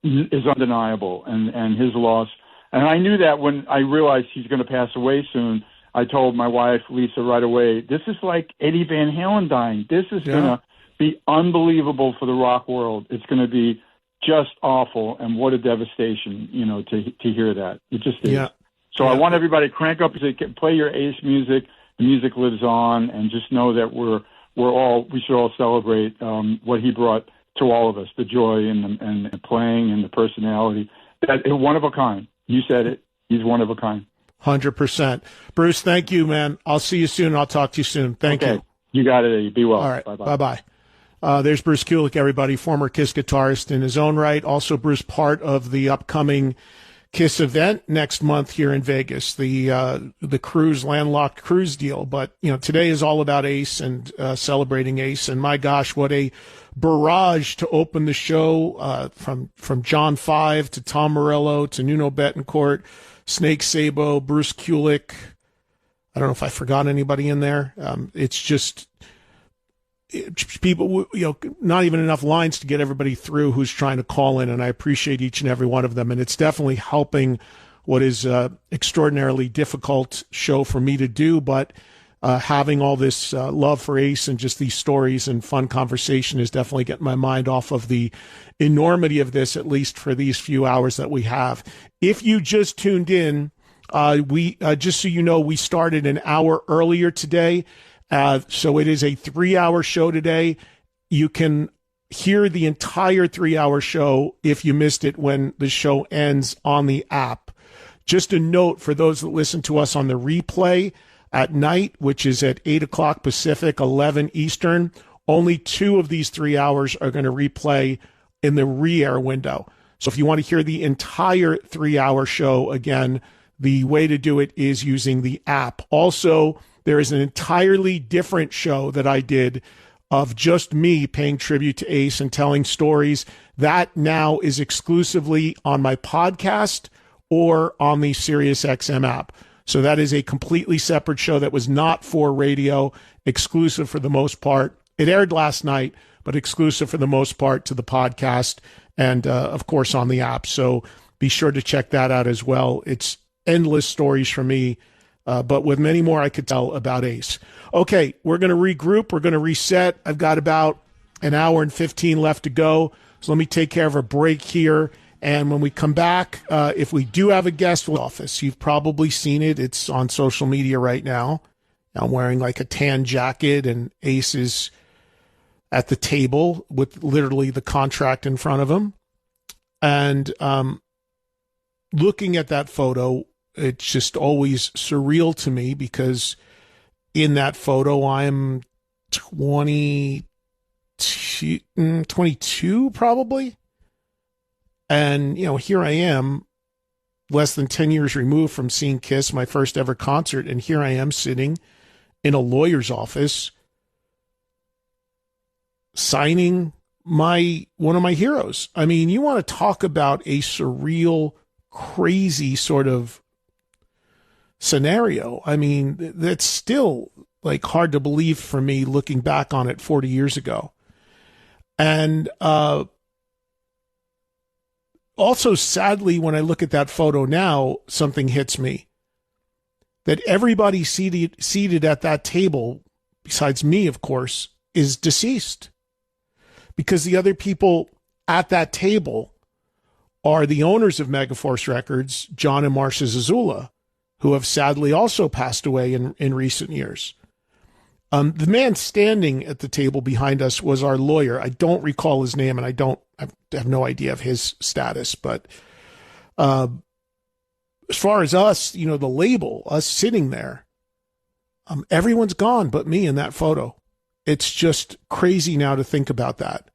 is undeniable, and his loss. And I knew that when I realized he's going to pass away soon. I told my wife Lisa right away, "This is like Eddie Van Halen dying. This is going to be unbelievable for the rock world. It's going to be just awful, and what a devastation, to hear that. It just is." Yeah. So I want everybody to crank up, play your Ace music. The music lives on, and just know that we should all celebrate what he brought to all of us, the joy and the playing and the personality. That one of a kind. You said it. He's one of a kind. 100%. Bruce, thank you, man. I'll see you soon. I'll talk to you soon. Thank you. You got it, Eddie. Be well. All right. Bye-bye. Bye-bye. There's Bruce Kulick, everybody, former KISS guitarist in his own right. Also, Bruce, part of the upcoming KISS event next month here in Vegas, the landlocked cruise deal. But, today is all about Ace and celebrating Ace. And my gosh, what a barrage to open the show, from John Five to Tom Morello to Nuno Bettencourt, Snake Sabo, Bruce Kulick. I don't know if I forgot anybody in there. It's just people, not even enough lines to get everybody through who's trying to call in, and I appreciate each and every one of them. And it's definitely helping what is extraordinarily difficult show for me to do, but having all this love for Ace and just these stories and fun conversation is definitely getting my mind off of the enormity of this, at least for these few hours that we have. If you just tuned in, we just so you know, we started an hour earlier today. So it is a 3-hour show today. You can hear the entire 3-hour show if you missed it when the show ends on the app. Just a note for those that listen to us on the replay at night, which is at 8 o'clock Pacific, 11 Eastern, only 2 of these 3 hours are going to replay in the re-air window. So if you want to hear the entire 3-hour show again, the way to do it is using the app. Also, there is an entirely different show that I did of just me paying tribute to Ace and telling stories. That now is exclusively on my podcast or on the SiriusXM app. So that is a completely separate show that was not for radio, exclusive for the most part. It aired last night, but exclusive for the most part to the podcast and, of course, on the app. So be sure to check that out as well. It's endless stories from me. But with many more I could tell about Ace. Okay, we're going to regroup. We're going to reset. I've got about an hour and 15 left to go. So let me take care of a break here. And when we come back, if we do have a guest with office, you've probably seen it. It's on social media right now. I'm wearing like a tan jacket, and Ace is at the table with literally the contract in front of him. And looking at that photo, it's just always surreal to me because in that photo, I'm 22 probably. And, here I am, less than 10 years removed from seeing Kiss, my first ever concert. And here I am sitting in a lawyer's office signing one of my heroes. I mean, you want to talk about a surreal, crazy sort of scenario. I mean, that's still like hard to believe for me looking back on it 40 years ago. And also, sadly, when I look at that photo now, something hits me. That everybody seated at that table, besides me, of course, is deceased. Because the other people at that table are the owners of Megaforce Records, John and Marcia Zazula, who have sadly also passed away in recent years. The man standing at the table behind us was our lawyer. I don't recall his name, and I have no idea of his status. But as far as us, the label, us sitting there, everyone's gone but me in that photo. It's just crazy now to think about that.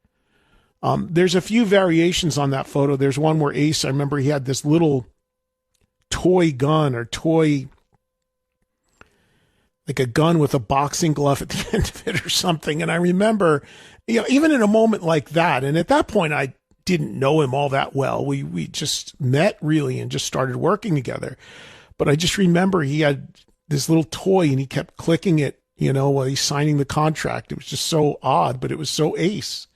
There's a few variations on that photo. There's one where Ace, I remember he had this little toy gun or like a gun with a boxing glove at the end of it or something. And I remember, even in a moment like that, and at that point I didn't know him all that well. We just met really and just started working together. But I just remember he had this little toy and he kept clicking it, while he's signing the contract. It was just so odd, but it was so Ace.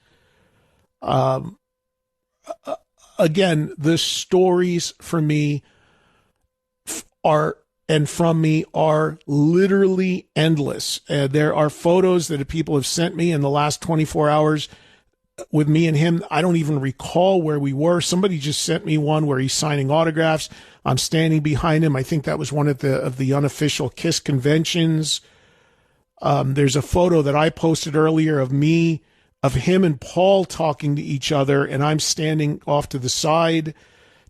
Again, the stories for me from me are literally endless. There are photos that people have sent me in the last 24 hours with me and him. I don't even recall where we were. Somebody just sent me one where he's signing autographs. I'm standing behind him. I think that was one of the unofficial Kiss conventions. There's a photo that I posted earlier of him and Paul talking to each other, and I'm standing off to the side.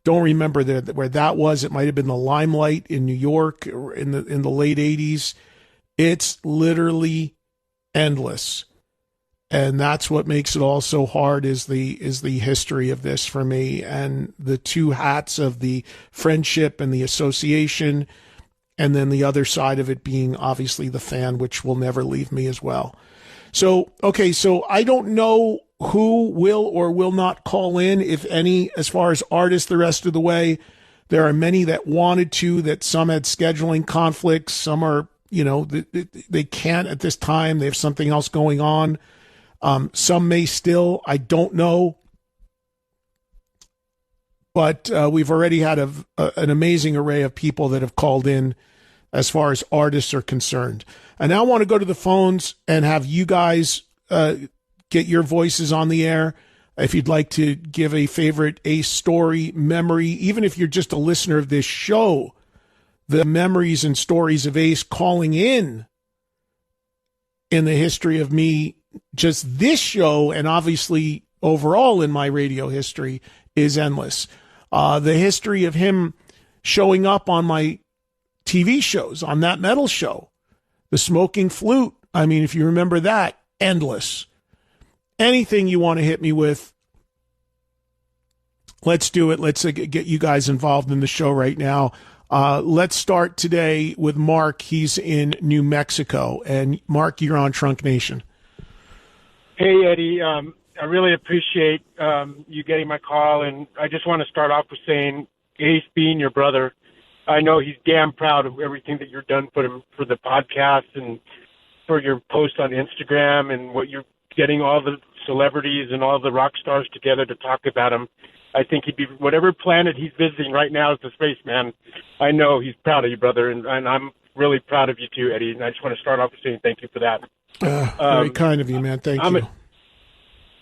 Don't remember where that was. It might have been the Limelight in New York in the late 80s. It's literally endless. And that's what makes it all so hard is the history of this for me, and the two hats of the friendship and the association, and then the other side of it being obviously the fan, which will never leave me as well. So I don't know who will or will not call in, if any, as far as artists the rest of the way. There are many that wanted to, that some had scheduling conflicts. Some are, they can't at this time. They have something else going on. Some may still, I don't know. But we've already had an amazing array of people that have called in as far as artists are concerned. I now want to go to the phones and have you guys get your voices on the air. If you'd like to give a favorite Ace story, memory, even if you're just a listener of this show, the memories and stories of Ace calling in the history of me, just this show, and obviously overall in my radio history, is endless. The history of him showing up on my TV shows, on That Metal Show, the Smoking Flute. I mean, if you remember that, endless. Anything you want to hit me with, let's do it. Let's get you guys involved in the show right now. Let's start today with Mark. He's in New Mexico. And Mark, you're on Trunk Nation. Hey, Eddie. I really appreciate you getting my call. And I just want to start off with saying, Ace being your brother, I know he's damn proud of everything that you've done for him, for the podcast and for your post on Instagram, and what you're getting all the celebrities and all the rock stars together to talk about him. I think he'd be, whatever planet he's visiting right now is the spaceman. I know he's proud of you, brother, and I'm really proud of you too, Eddie. And I just want to start off with saying thank you for that. Very kind of you, man. Thank you.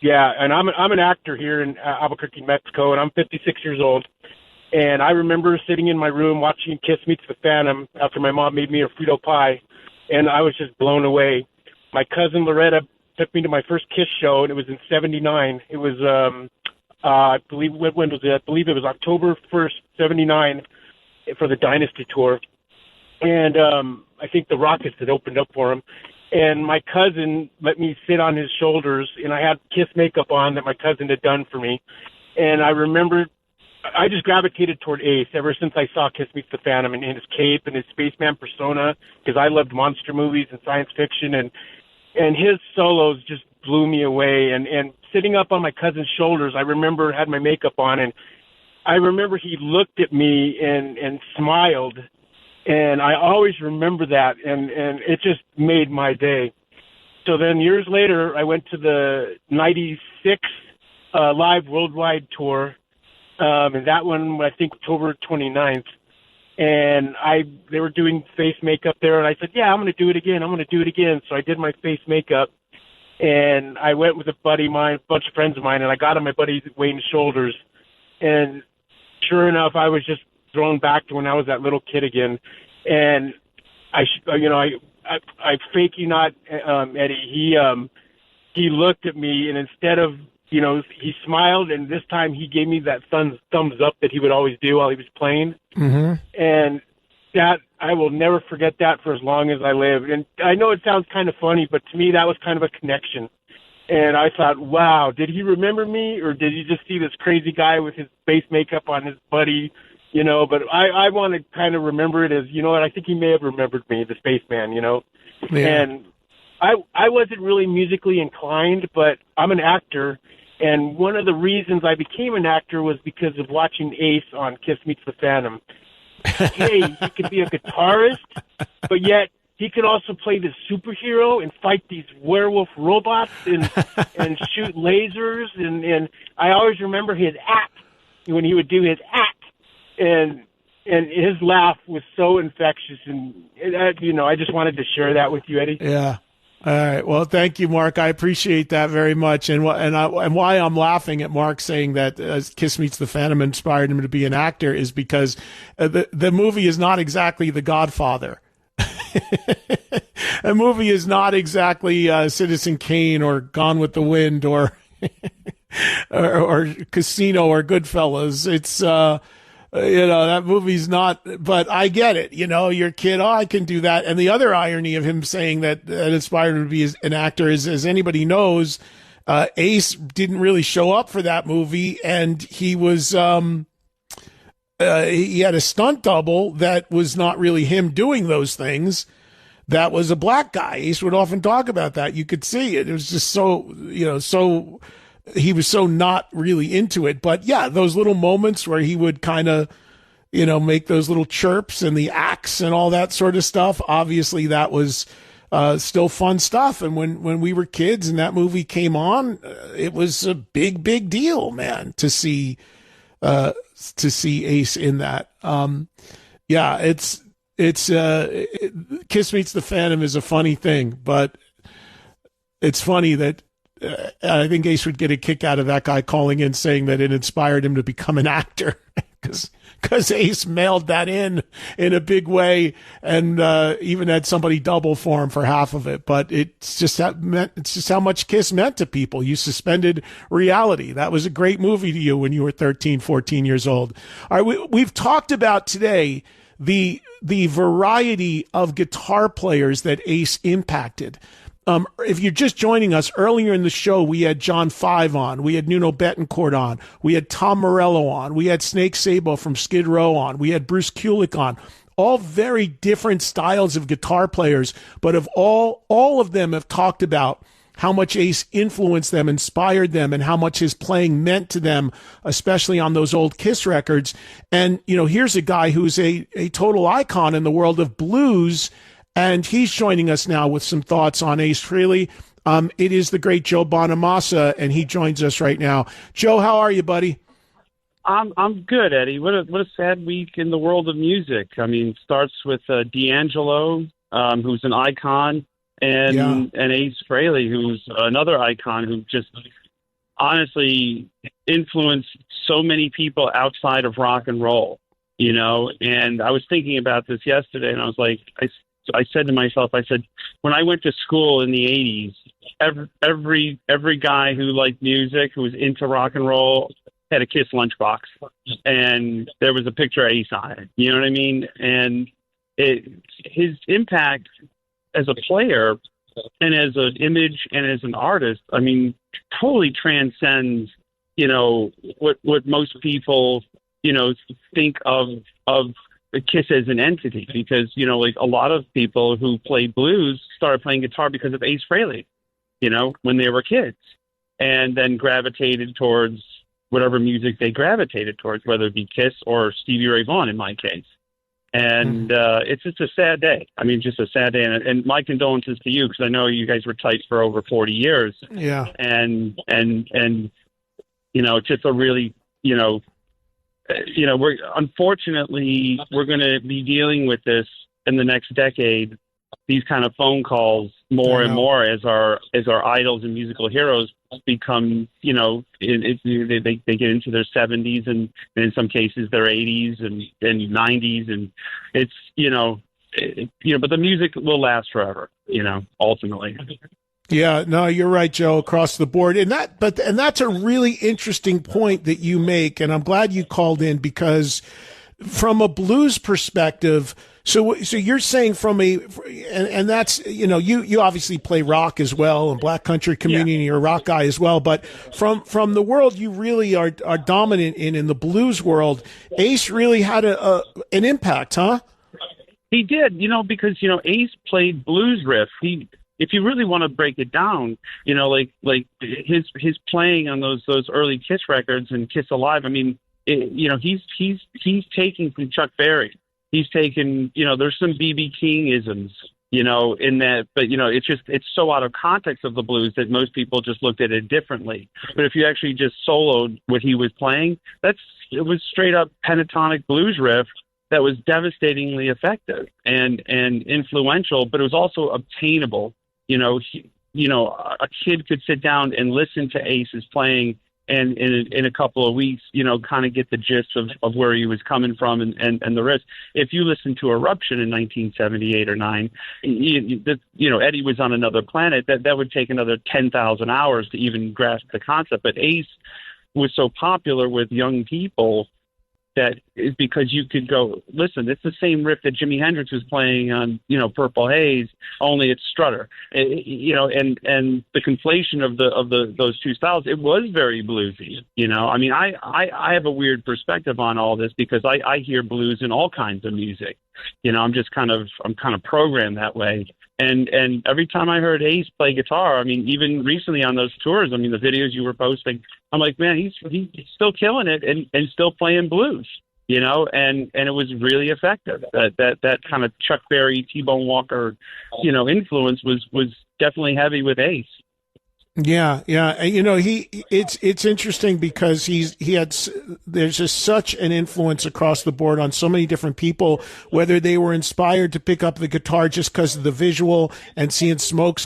Yeah, and I'm an actor here in Albuquerque, Mexico, and I'm 56 years old. And I remember sitting in my room watching Kiss Meets the Phantom after my mom made me a Frito pie, and I was just blown away. My cousin Loretta took me to my first Kiss show, and it was in '79. It was, I believe, when was it? I believe it was October 1st, '79. for the Dynasty tour. And I think the Rockets had opened up for him. And my cousin let me sit on his shoulders, and I had Kiss makeup on that my cousin had done for me. And I remember I just gravitated toward Ace ever since I saw Kiss Meets the Phantom and his cape and his spaceman persona, because I loved monster movies and science fiction, and his solos just blew me away. And sitting up on my cousin's shoulders, I remember had my makeup on, and I remember he looked at me and smiled. And I always remember that, and it just made my day. So then years later, I went to the 96 live worldwide tour, and that one, I think, October 29th. And they were doing face makeup there, and I said, yeah, I'm going to do it again. So I did my face makeup, and I went with a buddy of mine, a bunch of friends of mine, and I got on my buddy Wayne's shoulders. And sure enough, I was just thrown back to when I was that little kid again. And I fake you not, Eddie, he looked at me, and instead of, he smiled, and this time he gave me that thumbs up that he would always do while he was playing. Mm-hmm. And that, I will never forget that for as long as I live. And I know it sounds kind of funny, but to me that was kind of a connection. And I thought, wow, did he remember me, or did he just see this crazy guy with his face makeup on his buddy? But I want to kind of remember it as, I think he may have remembered me, the spaceman, Yeah. And I wasn't really musically inclined, but I'm an actor. And one of the reasons I became an actor was because of watching Ace on Kiss Meets the Phantom. Hey, he could be a guitarist, but yet he could also play the superhero and fight these werewolf robots and shoot lasers. And I always remember his act, when he would do his act. And his laugh was so infectious, and I just wanted to share that with you, Eddie. Yeah. All right. Well, thank you, Mark. I appreciate that very much. And why I'm laughing at Mark saying that Kiss Meets the Phantom inspired him to be an actor is because the movie is not exactly The Godfather. A movie is not exactly Citizen Kane or Gone with the Wind or Casino or Goodfellas. It's that movie's not, but I get it. Your kid, I can do that. And the other irony of him saying that inspired him to be an actor is, as anybody knows, Ace didn't really show up for that movie, and he was he had a stunt double that was not really him doing those things. That was a black guy. Ace would often talk about that. You could see it. It was just so he was so not really into it. But yeah, those little moments where he would kind of, make those little chirps and the axe and all that sort of stuff. Obviously that was still fun stuff. And when we were kids and that movie came on, it was a big, big deal, man, to see Ace in that. Kiss Meets the Phantom is a funny thing, but it's funny that I think Ace would get a kick out of that guy calling in saying that it inspired him to become an actor, because Ace mailed that in a big way, and even had somebody double for him for half of it. But it's just how much Kiss meant to people. You suspended reality. That was a great movie to you when you were 13, 14 years old. All right, we've talked about today the variety of guitar players that Ace impacted. If you're just joining us, earlier in the show, we had John Five on. We had Nuno Betancourt on. We had Tom Morello on. We had Snake Sabo from Skid Row on. We had Bruce Kulick on. All very different styles of guitar players, but all of them have talked about how much Ace influenced them, inspired them, and how much his playing meant to them, especially on those old Kiss records. And, here's a guy who's a total icon in the world of blues, and he's joining us now with some thoughts on Ace Frehley. It is the great Joe Bonamassa, and he joins us right now. Joe, how are you, buddy? I'm good, Eddie. What a sad week in the world of music. I mean, starts with D'Angelo, who's an icon, and Ace Frehley, who's another icon who just honestly influenced so many people outside of rock and roll. And I was thinking about this yesterday, and I was like, I said to myself, when I went to school in the 80s, every guy who liked music, who was into rock and roll, had a Kiss lunchbox, and there was a picture of Ace on it. You know what I mean? And his impact as a player and as an image and as an artist, I mean, totally transcends, you know, what most people, you know, think of Kiss as an entity, because, you know, like a lot of people who play blues started playing guitar because of Ace Frehley, you know, when they were kids, and then gravitated towards whatever music they gravitated towards, whether it be Kiss or Stevie Ray Vaughan in my case. And it's just a sad day. I mean, just a sad day. And my condolences to you, because I know you guys were tight for over 40 years. Yeah. And you know, it's just a really, we're unfortunately going to be dealing with this in the next decade. These kind of phone calls more and more as our idols and musical heroes become, you know, they get into their 70s and in some cases their 80s and 90s, and it's but the music will last forever, you know, ultimately. Yeah, no, you're right, Joe, across the board. And that's a really interesting point that you make, and I'm glad you called in, because from a blues perspective, so you're saying and that's, you know, you obviously play rock as well, and black country community, you're a rock guy as well, but from the world you really are dominant in the blues world, Ace really had an impact, huh? He did, you know, because, you know, Ace played blues riffs. If you really want to break it down, you know, like his playing on those early Kiss records and Kiss Alive, I mean, you know, he's taking from Chuck Berry. He's taken, you know, there's some B.B. King isms, you know, in that, but, you know, it's so out of context of the blues that most people just looked at it differently. But if you actually just soloed what he was playing, it was straight up pentatonic blues riff that was devastatingly effective and influential, but it was also obtainable. You know, a kid could sit down and listen to Ace's playing, and in a couple of weeks, you know, kind of get the gist of where he was coming from and the rest. If you listen to Eruption in 1978 or 9, you know, Eddie was on another planet. That would take another 10,000 hours to even grasp the concept. But Ace was so popular with young people that is because you could go, listen, it's the same riff that Jimi Hendrix was playing on, you know, Purple Haze, only it's Strutter, you know, and the conflation of those two styles, it was very bluesy, you know. I mean, I have a weird perspective on all this because I hear blues in all kinds of music, you know. I'm kind of programmed that way. And every time I heard Ace play guitar, I mean, even recently on those tours, I mean, the videos you were posting, I'm like, man, he's still killing it and still playing blues, you know, and it was really effective. That kind of Chuck Berry, T-Bone Walker, you know, influence was definitely heavy with Ace. Yeah. And, you know, it's interesting because there's just such an influence across the board on so many different people, whether they were inspired to pick up the guitar just because of the visual and seeing smoke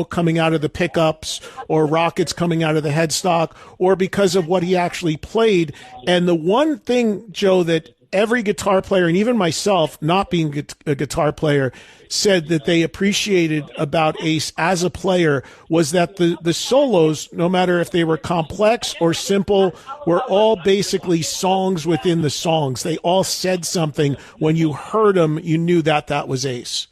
coming out of the pickups or rockets coming out of the headstock, or because of what he actually played. And the one thing, Joe, that every guitar player, and even myself, not being a guitar player, said that they appreciated about Ace as a player was that the solos, no matter if they were complex or simple, were all basically songs within the songs. They all said something. When you heard them, you knew that was Ace.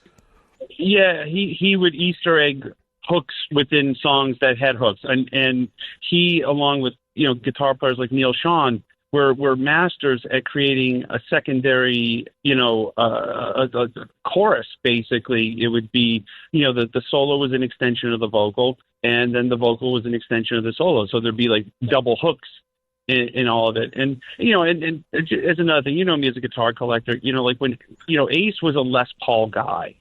Yeah, he would Easter egg hooks within songs that had hooks. And he, along with, you know, guitar players like Neil Schon, were masters at creating a secondary, you know, a chorus. Basically, it would be, you know, the solo was an extension of the vocal, and then the vocal was an extension of the solo. So there'd be like double hooks in all of it. And, you know, and as another thing, you know me as a guitar collector, you know, like when, you know, Ace was a Les Paul guy,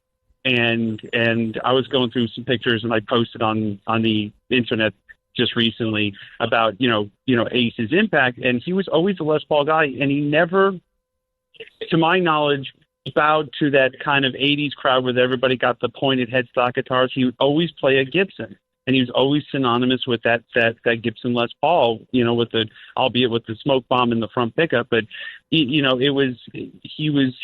and I was going through some pictures and I posted on the internet just recently about, you know, Ace's impact, and he was always a Les Paul guy, and he never, to my knowledge, bowed to that kind of 80s crowd where everybody got the pointed headstock guitars. He would always play a Gibson, and he was always synonymous with that Gibson Les Paul, you know, albeit with the smoke bomb in the front pickup, but you know, he was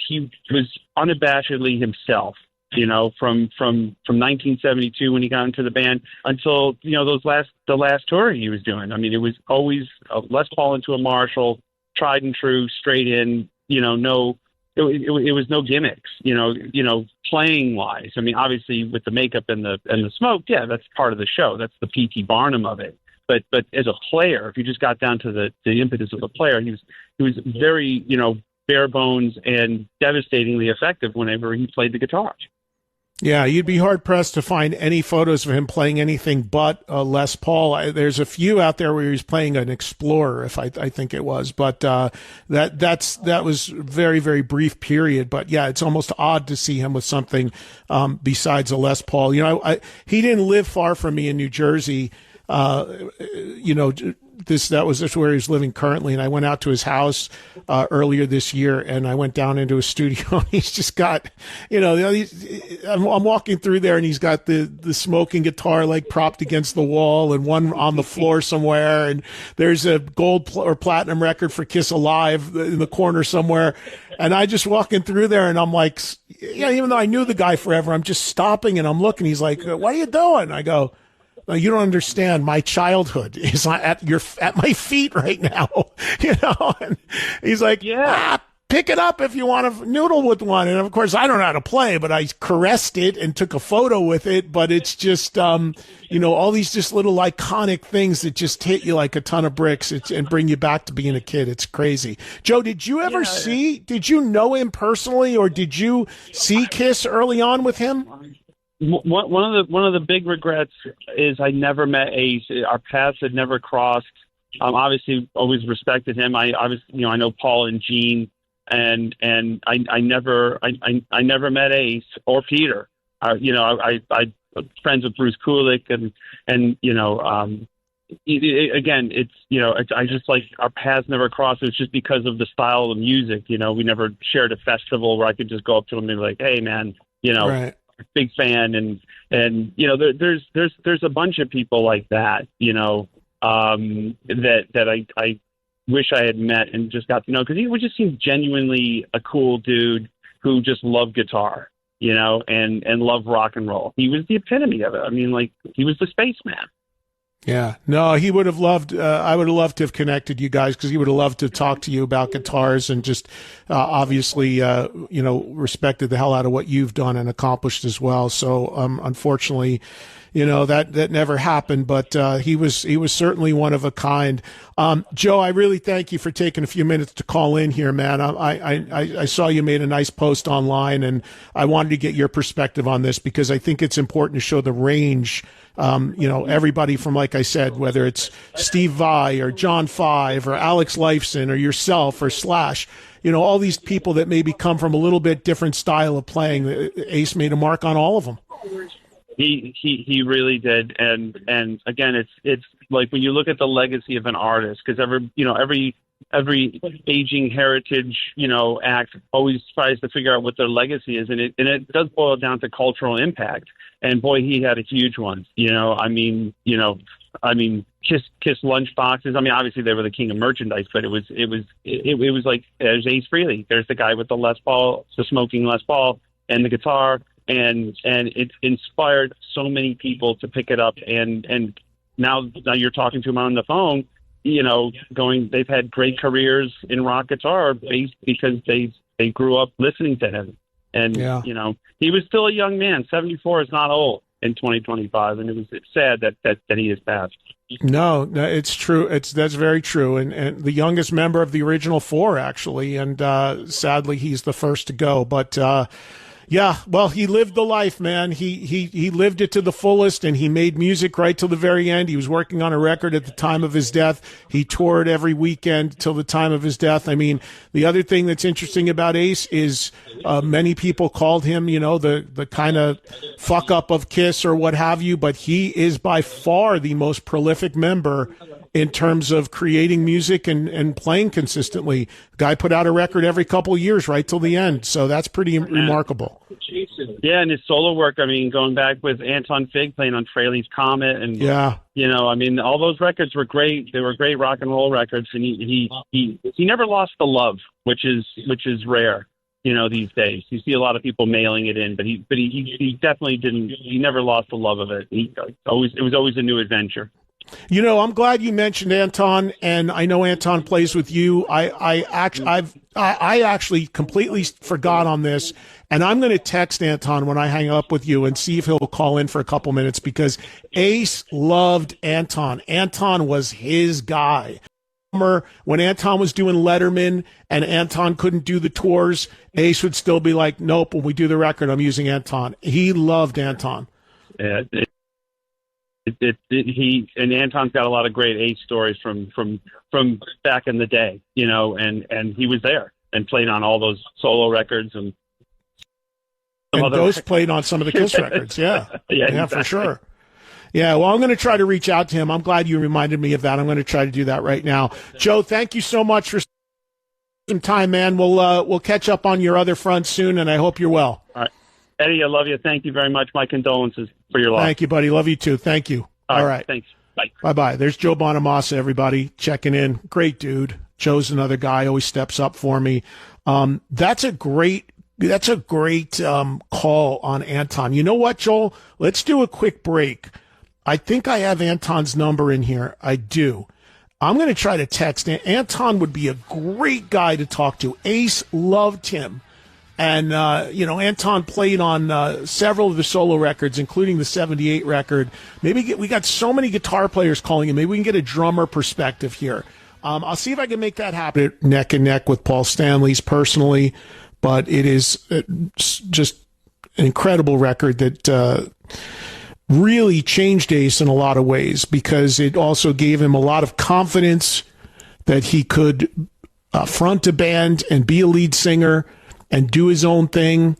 unabashedly himself. from 1972 when he got into the band until, the last tour he was doing. I mean, it was always a Les Paul into a Marshall, tried and true, straight in, it was no gimmicks, playing wise. I mean, obviously with the makeup and the smoke, yeah, that's part of the show. That's the P.T. Barnum of it. But as a player, if you just got down to the impetus of the player, he was very, bare bones and devastatingly effective whenever he played the guitar. Yeah, you'd be hard-pressed to find any photos of him playing anything but Les Paul. There's a few out there where he's playing an Explorer, if I think it was. But that was very, very brief period. But, yeah, it's almost odd to see him with something besides a Les Paul. He didn't live far from me in New Jersey. That was where he's living currently, and I went out to his house earlier this year, and I went down into his studio. And he's just got, I'm walking through there, and he's got the smoking guitar like propped against the wall, and one on the floor somewhere, and there's a gold or platinum record for Kiss Alive in the corner somewhere, and I just walking through there, and I'm like, even though I knew the guy forever, I'm just stopping and I'm looking. He's like, "What are you doing?" I go, "You don't understand. My childhood is at my feet right now." And he's like, "Yeah, pick it up if you want to noodle with one." And of course, I don't know how to play, but I caressed it and took a photo with it. But it's just, all these just little iconic things that just hit you like a ton of bricks and bring you back to being a kid. It's crazy. Joe, did you ever did you know him personally, or did you see Kiss early on with him? One of the big regrets is I never met Ace. Our paths had never crossed. Obviously, always respected him. I know Paul and Gene, and I never met Ace or Peter. I friends with Bruce Kulick, and again, I just like our paths never crossed. It's just because of the style of the music. We never shared a festival where I could just go up to him and be like, "Hey, man, Right. Big fan," and there's a bunch of people like that, that I wish I had met and just got to know, because he would just seem genuinely a cool dude who just loved guitar, and loved rock and roll. He was the epitome of it. I mean, like, he was the spaceman. Yeah, no, he would have loved, I would have loved to have connected you guys, because he would have loved to talk to you about guitars, and just obviously, respected the hell out of what you've done and accomplished as well. So, unfortunately, that never happened, but he was certainly one of a kind. Joe, I really thank you for taking a few minutes to call in here, man. I saw you made a nice post online, and I wanted to get your perspective on this, because I think it's important to show the range. Everybody from, like I said, whether it's Steve Vai or John Five or Alex Lifeson or yourself or Slash, all these people that maybe come from a little bit different style of playing. Ace made a mark on all of them. He really did, and again, it's like when you look at the legacy of an artist, because every aging heritage act always tries to figure out what their legacy is, and it does boil down to cultural impact. And boy, he had a huge one. Kiss lunch boxes. I mean, obviously they were the king of merchandise, but it was like, there's Ace Frehley, there's the guy with the Les Paul, the smoking Les Paul, and the guitar, and it inspired so many people to pick it up. And now you're talking to him on the phone, they've had great careers in rock guitar based because they grew up listening to him. And, he was still a young man. 74 is not old in 2025. And it's sad that he has passed. No, it's true. That's very true. And the youngest member of the original four, actually. And sadly, he's the first to go. But yeah, well, he lived the life, man. He lived it to the fullest, and he made music right till the very end. He was working on a record at the time of his death. He toured every weekend till the time of his death. I mean, the other thing that's interesting about Ace is many people called him, the kind of fuck up of Kiss or what have you, but he is by far the most prolific member in terms of creating music and playing consistently. The guy put out a record every couple of years right till the end. So that's pretty remarkable. Yeah, and his solo work, I mean, going back with Anton Fig playing on Frehley's Comet, and all those records were great. They were great rock and roll records, and he never lost the love, which is rare. these days. You see a lot of people mailing it in, but he definitely didn't. He never lost the love of it. It was always a new adventure. I'm glad you mentioned Anton, and I know Anton plays with you. I actually completely forgot on this, and I'm going to text Anton when I hang up with you and see if he'll call in for a couple minutes, because Ace loved Anton. Anton was his guy. When Anton was doing Letterman and Anton couldn't do the tours, Ace would still be like, nope, when we do the record, I'm using Anton. He loved Anton. Yeah, and Anton's got a lot of great Ace stories from back in the day, and he was there and played on all those solo records and Ghost played on some of the Kiss records. Yeah, exactly. For sure. Yeah, well, I'm going to try to reach out to him. I'm glad you reminded me of that. I'm going to try to do that right now. Joe, thank you so much for some time, man. We'll catch up on your other front soon, and I hope you're well. All right. Eddie, I love you. Thank you very much. My condolences for your loss. Thank you, buddy. Love you too. Thank you. All right. Thanks. Bye. Bye-bye. There's Joe Bonamassa, everybody, checking in. Great dude. Joe's another guy, always steps up for me. That's a great call on Anton. You know what, Joel? Let's do a quick break. I think I have Anton's number in here. I do. I'm going to try to text. Anton would be a great guy to talk to. Ace loved him. And, Anton played on several of the solo records, including the 78 record. We got so many guitar players calling in. Maybe we can get a drummer perspective here. I'll see if I can make that happen. Neck and neck with Paul Stanley's personally, but it is just an incredible record that really changed Ace in a lot of ways, because it also gave him a lot of confidence that he could front a band and be a lead singer and do his own thing.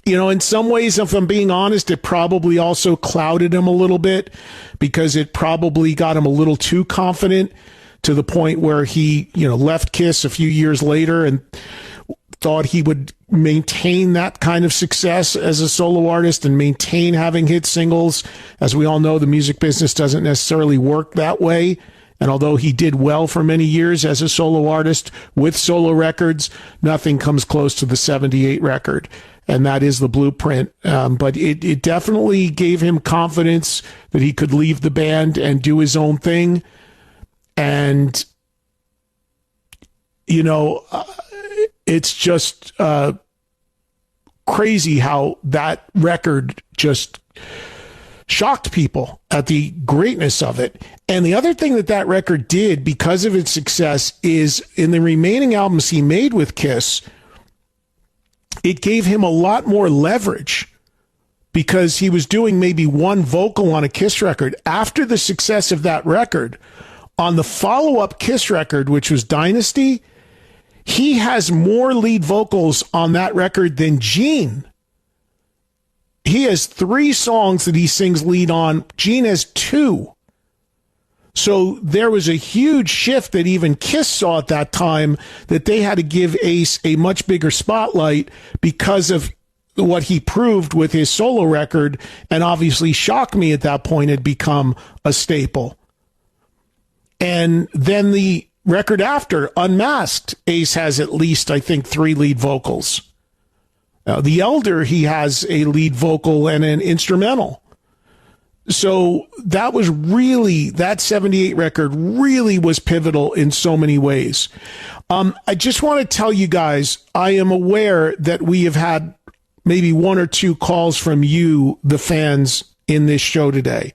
In some ways, if I'm being honest, it probably also clouded him a little bit, because it probably got him a little too confident to the point where he, left Kiss a few years later and thought he would maintain that kind of success as a solo artist and maintain having hit singles. As we all know, the music business doesn't necessarily work that way. And although he did well for many years as a solo artist with solo records, nothing comes close to the 78 record. And that is the blueprint. But it definitely gave him confidence that he could leave the band and do his own thing. And, it's just crazy how that record just shocked people at the greatness of it. And the other thing that record did, because of its success, is in the remaining albums he made with Kiss, it gave him a lot more leverage, because he was doing maybe one vocal on a Kiss record. After the success of that record, on the follow-up Kiss record, which was Dynasty, he has more lead vocals on that record than Gene. He has 3 songs that he sings lead on. Gene has 2. So there was a huge shift that even Kiss saw at that time, that they had to give Ace a much bigger spotlight because of what he proved with his solo record. And obviously Shock Me at that point had become a staple. And then the record after, Unmasked, Ace has at least, I think, 3 lead vocals. The Elder, he has a lead vocal and an instrumental. So that 78 record really was pivotal in so many ways. I just want to tell you guys, I am aware that we have had maybe 1 or 2 calls from you, the fans, in this show today.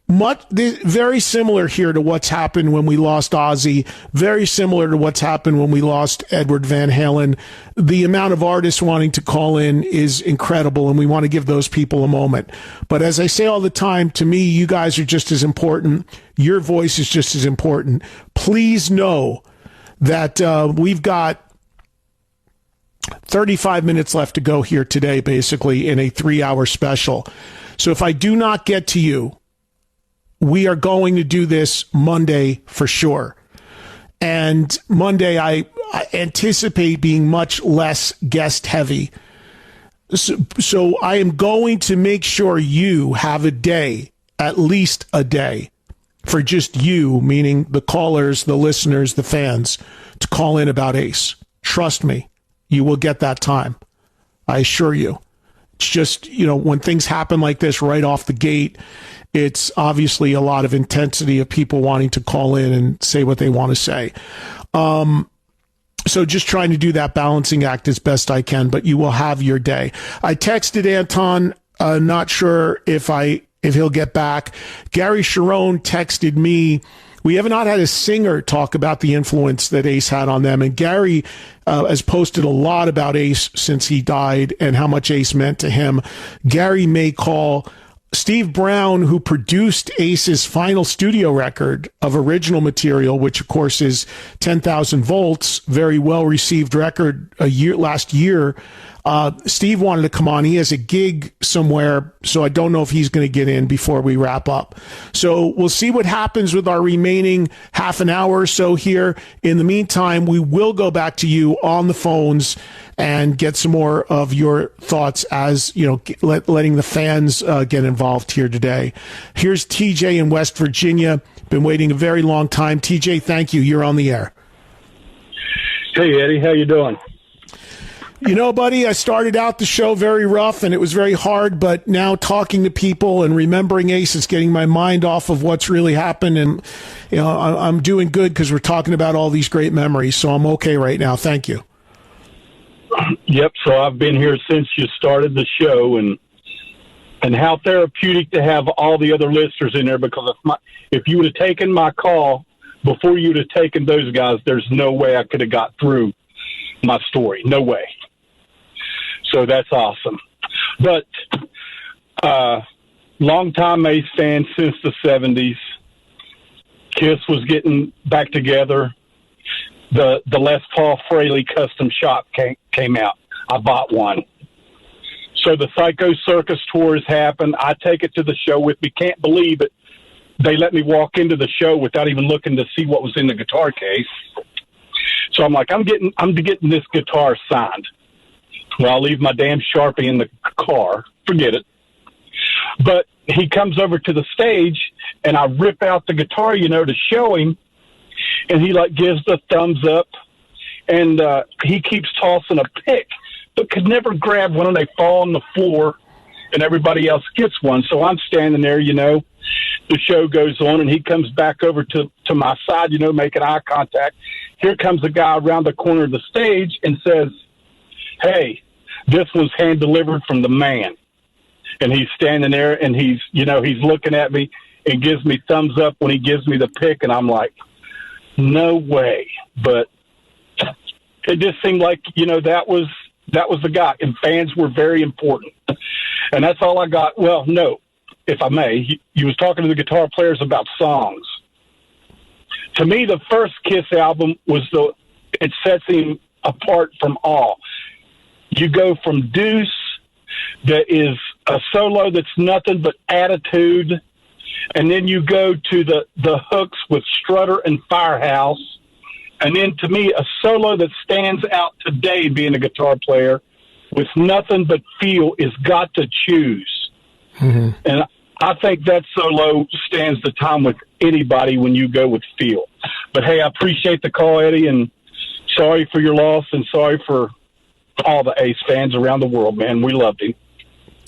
Very similar here to what's happened when we lost Ozzy, very similar to what's happened when we lost Edward Van Halen. The amount of artists wanting to call in is incredible, and we want to give those people a moment. But as I say all the time, to me, you guys are just as important. Your voice is just as important. Please know that we've got 35 minutes left to go here today, basically, in a 3-hour special. So if I do not get to you, we are going to do this Monday for sure. And Monday, I anticipate being much less guest heavy. So I am going to make sure you have a day, at least a day, for just you, meaning the callers, the listeners, the fans, to call in about Ace. Trust me. You will get that time. I assure you. It's just, when things happen like this right off the gate, it's obviously a lot of intensity of people wanting to call in and say what they want to say. So just trying to do that balancing act as best I can, but you will have your day. I texted Anton, not sure if he'll get back. Gary Sharon texted me. We have not had a singer talk about the influence that Ace had on them. And Gary has posted a lot about Ace since he died and how much Ace meant to him. Gary may call Steve Brown, who produced Ace's final studio record of original material, which of course is 10,000 Volts, very well received record last year. Steve wanted to come on. He has a gig somewhere, so I don't know if he's going to get in before we wrap up. So we'll see what happens with our remaining half an hour or so here. In the meantime, we will go back to you on the phones and get some more of your thoughts as, letting the fans get involved here today. Here's TJ in West Virginia. Been waiting a very long time. TJ, thank you. You're on the air. Hey, Eddie. How you doing? Buddy, I started out the show very rough and it was very hard, but now talking to people and remembering Ace is getting my mind off of what's really happened. And, I'm doing good because we're talking about all these great memories. So I'm okay right now. Thank you. Yep. So I've been here since you started the show, and how therapeutic to have all the other listeners in there, because if you would have taken my call before you would have taken those guys, there's no way I could have got through my story. No way. So that's awesome. But long-time Ace fan since the 70s. Kiss was getting back together. The Les Paul Frehley custom shop came out. I bought one. So the Psycho Circus tour has happened. I take it to the show with me. Can't believe it. They let me walk into the show without even looking to see what was in the guitar case. So I'm like, I'm getting this guitar signed. Well, I'll leave my damn Sharpie in the car. Forget it. But he comes over to the stage, and I rip out the guitar, to show him. And he gives the thumbs up, and he keeps tossing a pick, but could never grab one, and they fall on the floor, and everybody else gets one. So I'm standing there, the show goes on, and he comes back over to my side, making eye contact. Here comes a guy around the corner of the stage and says, "Hey, this was hand delivered from the man." And he's standing there, and he's looking at me and gives me thumbs up when he gives me the pick, and I'm like, no way. But it just seemed like, that was the guy, and fans were very important. And that's all I got. Well, no, if I may, you was talking to the guitar players about songs. To me, the first Kiss album it sets him apart from all. You go from Deuce, that is a solo that's nothing but attitude, and then you go to the hooks with Strutter and Firehouse, and then to me, a solo that stands out today being a guitar player with Nothing But Feel is Got to Choose. Mm-hmm. And I think that solo stands the time with anybody when you go with Feel. But hey, I appreciate the call, Eddie, and sorry for your loss, and sorry for all the Ace fans around the world, man. We loved him.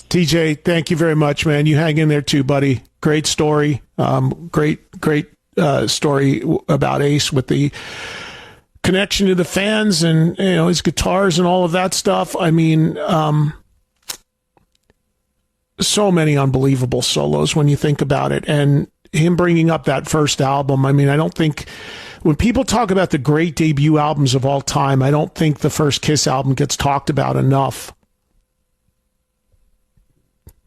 TJ, thank you very much, man. You hang in there too, buddy. Great story. Great story about Ace with the connection to the fans and his guitars and all of that stuff. I mean, so many unbelievable solos when you think about it, and him bringing up that first album. I mean, I don't think when people talk about the great debut albums of all time, I don't think the first Kiss album gets talked about enough,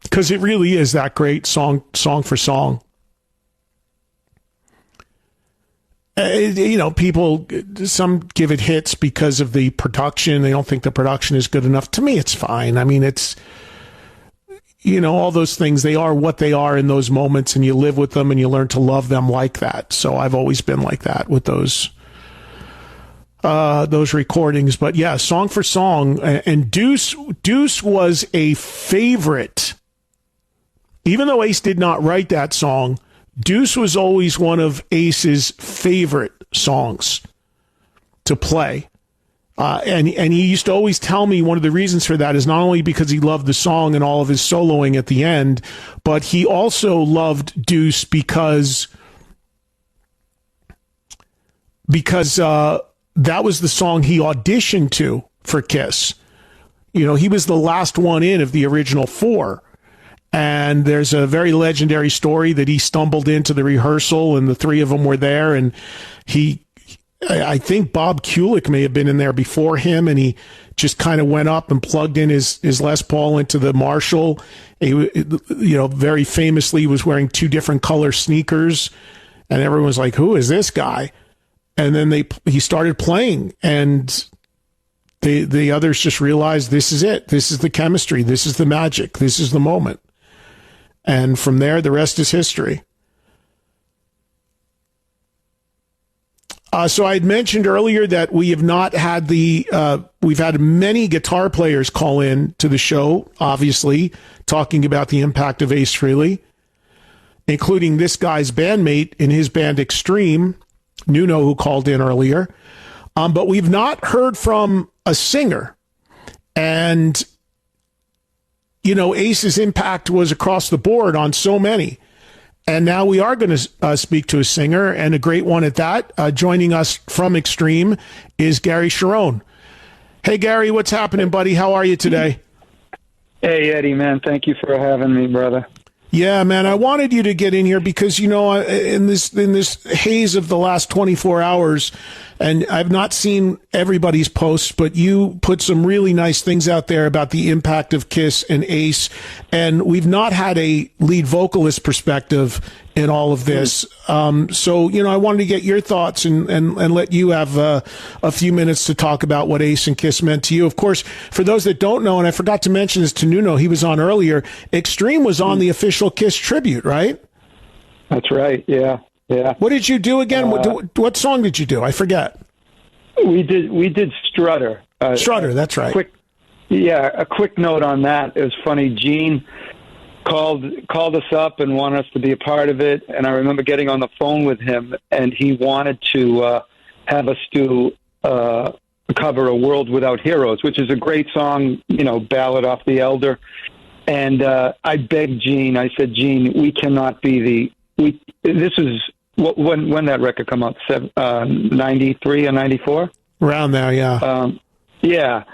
because it really is that great song for song. People, some give it hits because of the production. They don't think the production is good enough. To me, it's fine. I mean, it's, all those things, they are what they are in those moments, and you live with them and you learn to love them like that. So I've always been like that with those recordings. But yeah, song for song. And Deuce was a favorite. Even though Ace did not write that song, Deuce was always one of Ace's favorite songs to play. And he used to always tell me one of the reasons for that is not only because he loved the song and all of his soloing at the end, but he also loved Deuce because that was the song he auditioned to for Kiss. You know, he was the last one in of the original 4. And there's a very legendary story that he stumbled into the rehearsal and the 3 of them were there. And I think Bob Kulick may have been in there before him, and he just kind of went up and plugged in his Les Paul into the Marshall. He, you know, very famously was wearing 2 different color sneakers, and everyone was like, "Who is this guy?" And then he started playing, and the others just realized this is it. This is the chemistry. This is the magic. This is the moment. And from there, the rest is history. So I had mentioned earlier that we have not had we've had many guitar players call in to the show, obviously, talking about the impact of Ace Frehley, including this guy's bandmate in his band Extreme, Nuno, who called in earlier. But we've not heard from a singer. And, you know, Ace's impact was across the board on so many. And now we are going to speak to a singer, and a great one at that. Joining us from Extreme is Gary Cherone. Hey, Gary, what's happening, buddy? How are you today? Hey, Eddie, man. Thank you for having me, brother. Yeah, man. I wanted you to get in here because, you know, in this haze of the last 24 hours, and I've not seen everybody's posts, but you put some really nice things out there about the impact of Kiss and Ace, and we've not had a lead vocalist perspective in all of this. So, you know, I wanted to get your thoughts and let you have a few minutes to talk about what Ace and Kiss meant to you. Of course, for those that don't know, and I forgot to mention this to Nuno, he was on earlier, Extreme was on the official Kiss tribute, right? That's right, yeah. What did you do again? What song did you do? I forget. We did Strutter. Strutter, that's right. A quick note on that. It was funny. Gene called us up and wanted us to be a part of it, and I remember getting on the phone with him, and he wanted to have us do cover "A World Without Heroes," which is a great song, you know, ballad off the Elder. And I begged Gene. I said, Gene, we cannot be this is when that record come out, 93 or 94? Around there, yeah. Yeah.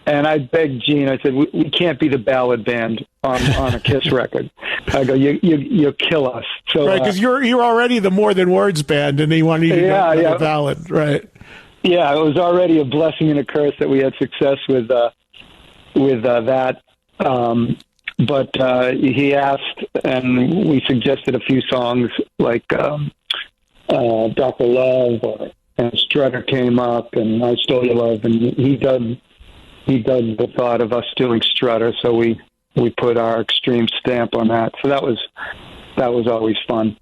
And I begged Gene, I said, we can't be the ballad band on a Kiss record. I go, you'll kill us. So, right, because you're already the More Than Words band, and they wanted you to go the ballad, right? Yeah, it was already a blessing and a curse that we had success with that. But he asked, and we suggested a few songs like Dr. Love, and Strutter came up, and I Stole Your Love, and he dug the thought of us doing Strutter, so we put our Extreme stamp on that. So that was always fun.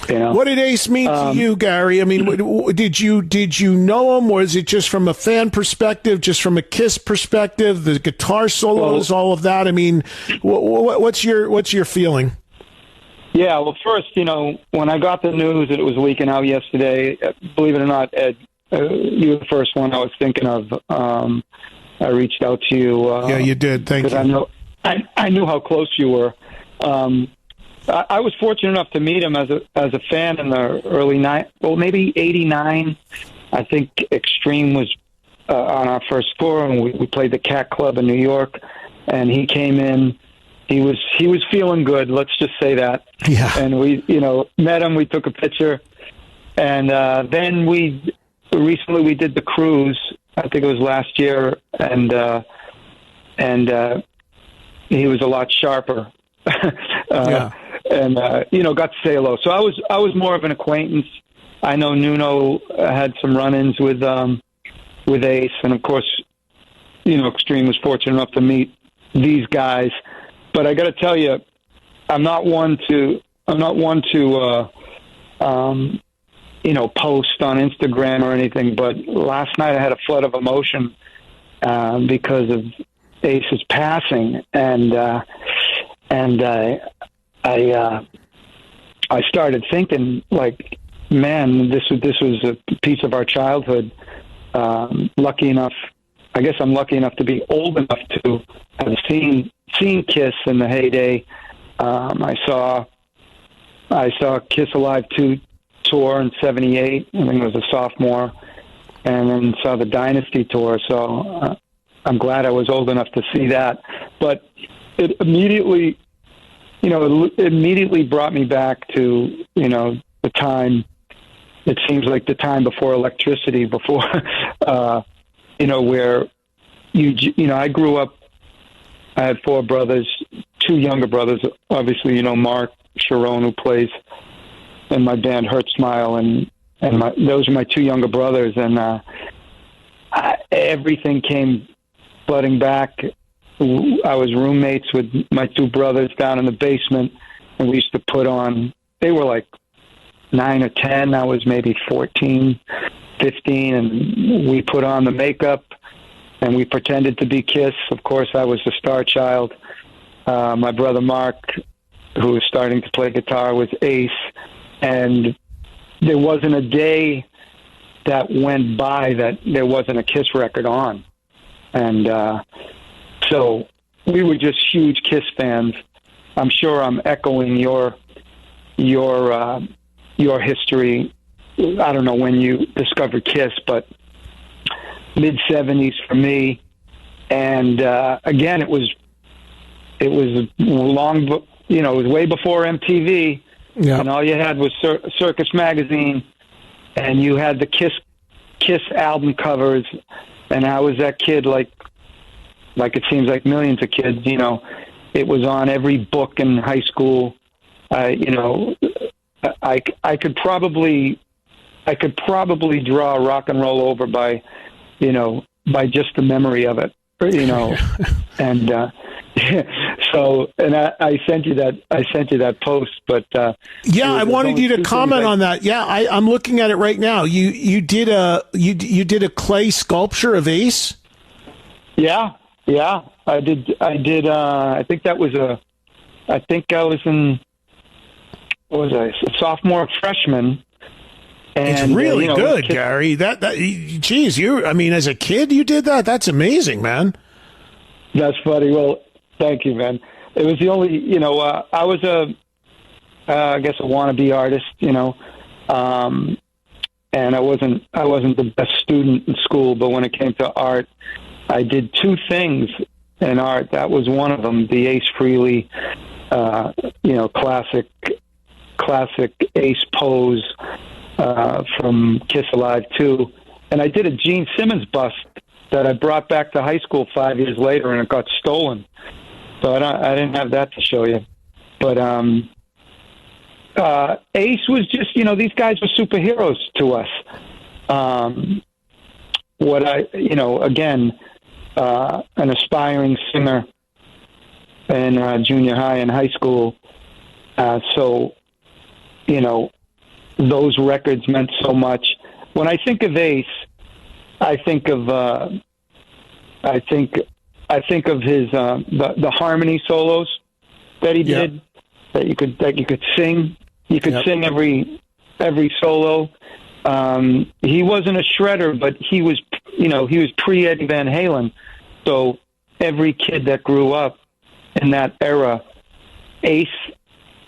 You know? What did Ace mean to you, Gary? I mean, did you know him, or is it just from a fan perspective, just from a Kiss perspective, the guitar solos, all of that? I mean, what's your feeling? Yeah, well, first, you know, when I got the news that it was leaking out yesterday, believe it or not, Ed, you were the first one I was thinking of. I reached out to you. Yeah, you did. Thank you. I knew how close you were. I was fortunate enough to meet him as a fan in the early maybe 89. I think Extreme was on our first tour, and we played the Cat Club in New York, and he came in. He was feeling good. Let's just say that. Yeah. And we, you know, met him. We took a picture, and then recently we did the cruise. I think it was last year, and he was a lot sharper. Yeah. And you know, got to say hello. So I was more of an acquaintance. I know Nuno had some run-ins with Ace, and of course, you know, Extreme was fortunate enough to meet these guys. But I got to tell you, I'm not one to you know, post on Instagram or anything. But last night I had a flood of emotion because of Ace's passing, and I started thinking, like, man, this was a piece of our childhood, lucky enough. I guess I'm lucky enough to be old enough to have seen Kiss in the heyday. I saw Kiss Alive 2 tour in '78. I think I was a sophomore, and then saw the Dynasty tour. So I'm glad I was old enough to see that. But it immediately, brought me back to, the time. It seems like the time before electricity, before, where I grew up. I had 4 brothers, 2 younger brothers. Obviously, Mark Sharon, who plays in my band Hurt Smile, and those are my 2 younger brothers. And everything came flooding back. I was roommates with my 2 brothers down in the basement, and we used to put on. They were like 9 or 10. I was maybe 14, 15, and we put on the makeup. And we pretended to be Kiss. Of course, I was the star child. My brother Mark, who was starting to play guitar, was Ace. And there wasn't a day that went by that there wasn't a Kiss record on. And so we were just huge Kiss fans. I'm sure I'm echoing your history. I don't know when you discovered Kiss, but mid-'70s for me, and again, it was long, it was way before MTV, and all you had was Circus Magazine, and you had the Kiss album covers, and I was that kid, like it seems like millions of kids, it was on every book in high school. I could probably draw Rock and Roll Over by just the memory of it, and so, and I sent you that post, but I wanted you to comment on that. Yeah, I'm looking at it right now. You did a clay sculpture of Ace. Yeah, I did. I think that was I think I was in. What was I? A sophomore, or freshman. And, it's really good, Gary. Geez, as a kid, you did that? That's amazing, man. That's funny. Well, thank you, man. It was the only, I was I guess a wannabe artist, and I wasn't the best student in school, but when it came to art, I did 2 things in art. That was one of them, the Ace Frehley, classic Ace pose, from Kiss Alive 2. And I did a Gene Simmons bust that I brought back to high school 5 years later, and it got stolen. So I didn't have that to show you. But Ace was just, these guys were superheroes to us. An aspiring singer in junior high and high school. Those records meant so much. When I think of Ace, I think of his the harmony solos that he did, that you could sing. You could sing every solo. He wasn't a shredder, but he was pre Eddie Van Halen. So every kid that grew up in that era, Ace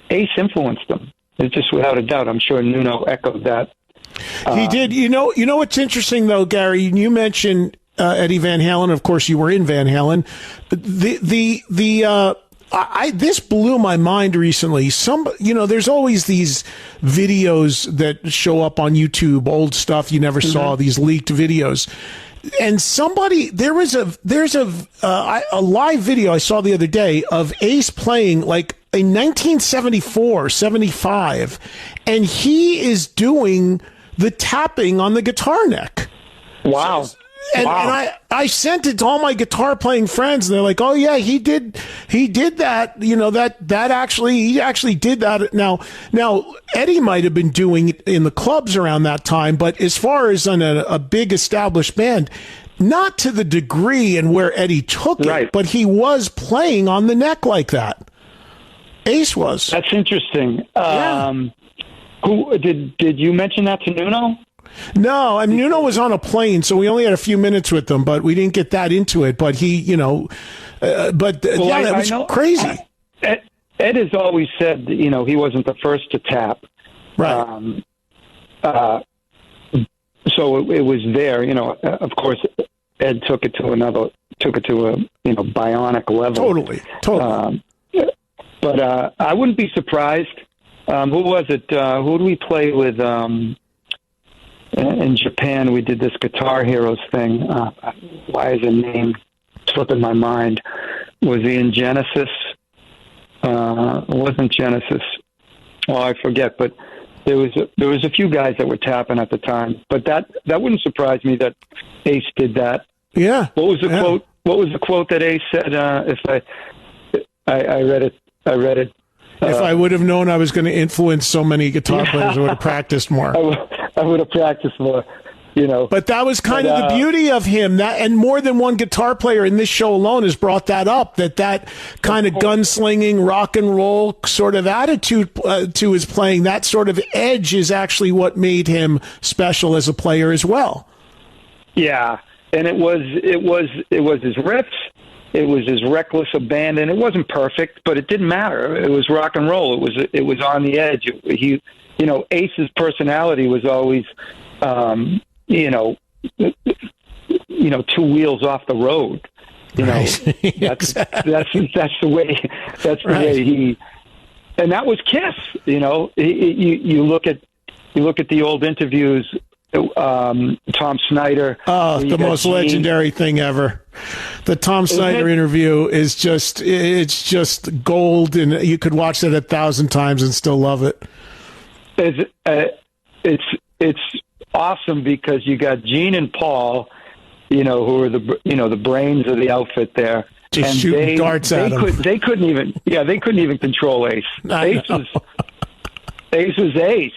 influenced them. It's just without a doubt. I'm sure Nuno echoed that. He did. You know what's interesting though, Gary? You mentioned Eddie Van Halen. Of course, you were in Van Halen. This blew my mind recently. There's always these videos that show up on YouTube, old stuff you never saw. These leaked videos. And there's a live video I saw the other day of Ace playing like in 1974, 75, and he is doing the tapping on the guitar neck. Wow. And I sent it to all my guitar playing friends, and they're like, "Oh yeah, he did that. He actually did that." Now Eddie might have been doing it in the clubs around that time, but as far as on a big established band, not to the degree and where Eddie took it, but he was playing on the neck like that. Ace was. That's interesting. Who did you mention that to Nuno? No, I mean, Nuno was on a plane, so we only had a few minutes with them, but we didn't get that into it. But he, that was crazy. Ed has always said, he wasn't the first to tap. Right. So it was there, of course, Ed took it to a bionic level. Totally. But I wouldn't be surprised. Who was it? Who did we play with in Japan? We did this Guitar Heroes thing. Why is the name slipping my mind? Was he in Genesis? It wasn't Genesis. Oh, I forget. But there was a few guys that were tapping at the time. But that wouldn't surprise me that Ace did that. Yeah. What was the quote? What was the quote that Ace said? If I read it. If I would have known I was going to influence so many guitar players, I would have practiced more. I would have practiced more, But that was kind of the beauty of him. And more than one guitar player in this show alone has brought that up, that kind of gunslinging, rock and roll sort of attitude to his playing, that sort of edge is actually what made him special as a player as well. Yeah, and it was his riffs. It was his reckless abandon. It wasn't perfect, but it didn't matter. It was rock and roll. It was on the edge. Ace's personality was always, 2 wheels off the road. That's the way he. And that was Kiss. You look at the old interviews. Tom Snyder. Oh, the most legendary thing ever. The Tom Snyder interview is just gold, and you could watch that 1,000 times and still love it. It's awesome because you got Gene and Paul, who are the brains of the outfit there. Just shooting darts at them. They couldn't even control Ace. Ace was Ace,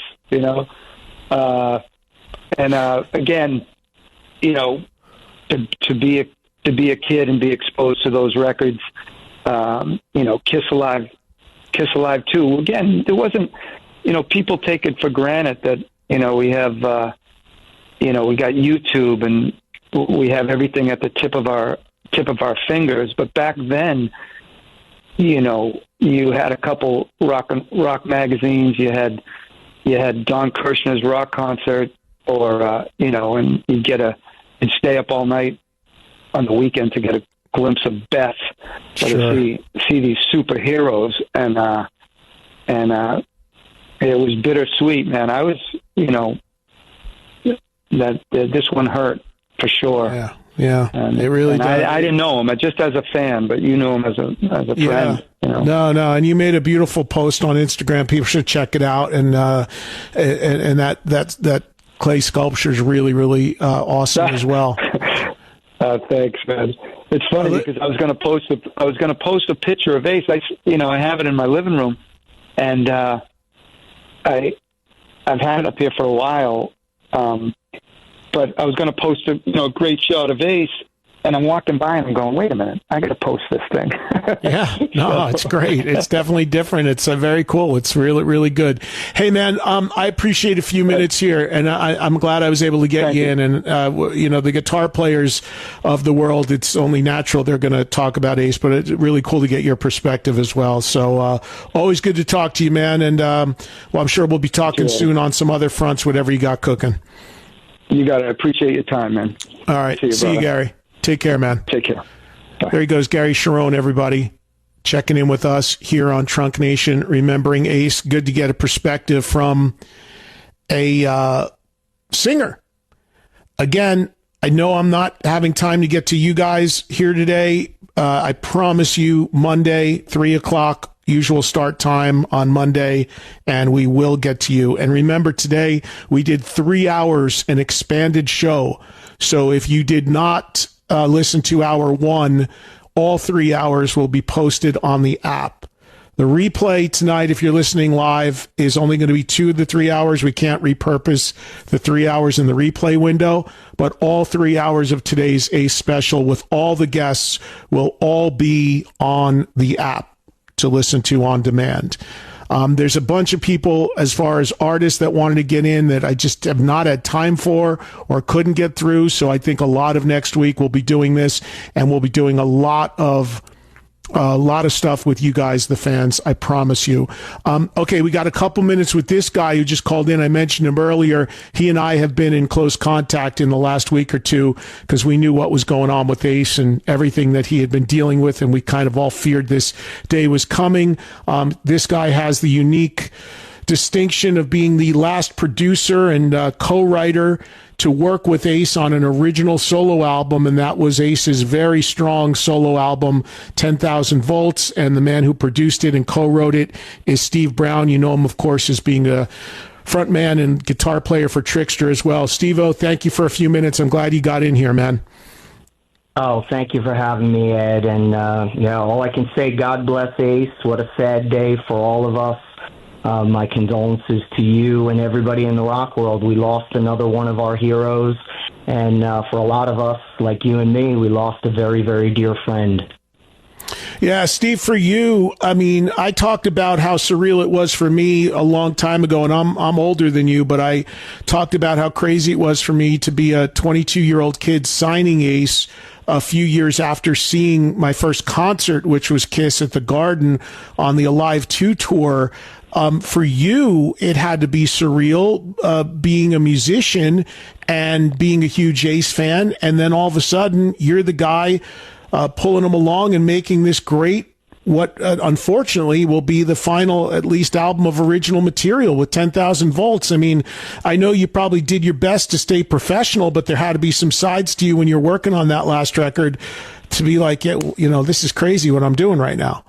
And again, to be a kid and be exposed to those records, Kiss Alive 2. Again, there wasn't, people take it for granted that we have, we got YouTube and we have everything at the tip of our fingers. But back then, you had a couple rock magazines. You had Don Kirshner's rock concert. Or and you'd stay up all night on the weekend to get a glimpse of Beth, to see these superheroes, and it was bittersweet, man. I was, that this one hurt for sure. Yeah, it really does. I didn't know him just as a fan, but you knew him as a friend. No, and you made a beautiful post on Instagram. People should check it out, and that clay sculpture is really, really awesome as well. Thanks, man. It's funny because I was going to post a picture of Ace. I have it in my living room, and I've had it up here for a while. But I was going to post a great shot of Ace, and I'm walking by and I'm going, wait a minute, I got to post this thing. It's great. It's definitely different. It's very cool. It's really, really good. Hey, man, I appreciate a few minutes here, and I'm glad I was able to get you in. And, the guitar players of the world, it's only natural they're going to talk about Ace, but it's really cool to get your perspective as well. So always good to talk to you, man. And, I'm sure we'll be talking soon on some other fronts, whatever you got cooking. You got to appreciate your time, man. All right. See you, Gary. Take care, man. Take care. Bye. There he goes, Gary Cherone, everybody, checking in with us here on Trunk Nation, remembering Ace. Good to get a perspective from a singer. Again, I know I'm not having time to get to you guys here today. I promise you Monday, 3 o'clock, usual start time on Monday, and we will get to you. And remember, today we did 3 hours, an expanded show. So if you did not listen to hour 1, all 3 hours will be posted on the app. The replay tonight, if you're listening live, is only going to be 2 of the 3 hours. We can't repurpose the 3 hours in the replay window, but all 3 hours of today's Ace special with all the guests will all be on the app to listen to on demand. There's a bunch of people as far as artists that wanted to get in that I just have not had time for or couldn't get through. So I think a lot of next week we'll be doing this, and we'll be doing a lot of stuff with you guys, the fans, I promise you. Okay, we got a couple minutes with this guy who just called in. I mentioned him earlier. He and I have been in close contact in the last week or two because we knew what was going on with Ace and everything that he had been dealing with, and we kind of all feared this day was coming. This guy has the unique distinction of being the last producer and co-writer to work with Ace on an original solo album, and that was Ace's very strong solo album, 10,000 Volts, and the man who produced it and co-wrote it is Steve Brown. You know him, of course, as being a frontman and guitar player for Trixter as well. Steve-O, thank you for a few minutes. I'm glad you got in here, man. Oh, thank you for having me, Ed. And, all I can say, God bless Ace. What a sad day for all of us. My condolences to you and everybody in the rock world. We lost another one of our heroes, and for a lot of us, like you and me, we lost a very, very dear friend. Yeah, Steve, for you, I mean, I talked about how surreal it was for me a long time ago, and I'm older than you, but I talked about how crazy it was for me to be a 22-year-old kid signing Ace a few years after seeing my first concert, which was Kiss at the Garden on the Alive 2 tour. For you, it had to be surreal, being a musician and being a huge Ace fan. And then all of a sudden you're the guy, pulling them along and making this great, what unfortunately will be the final, at least, album of original material with 10,000 Volts. I mean, I know you probably did your best to stay professional, but there had to be some sides to you when you're working on that last record to be like, yeah, this is crazy what I'm doing right now.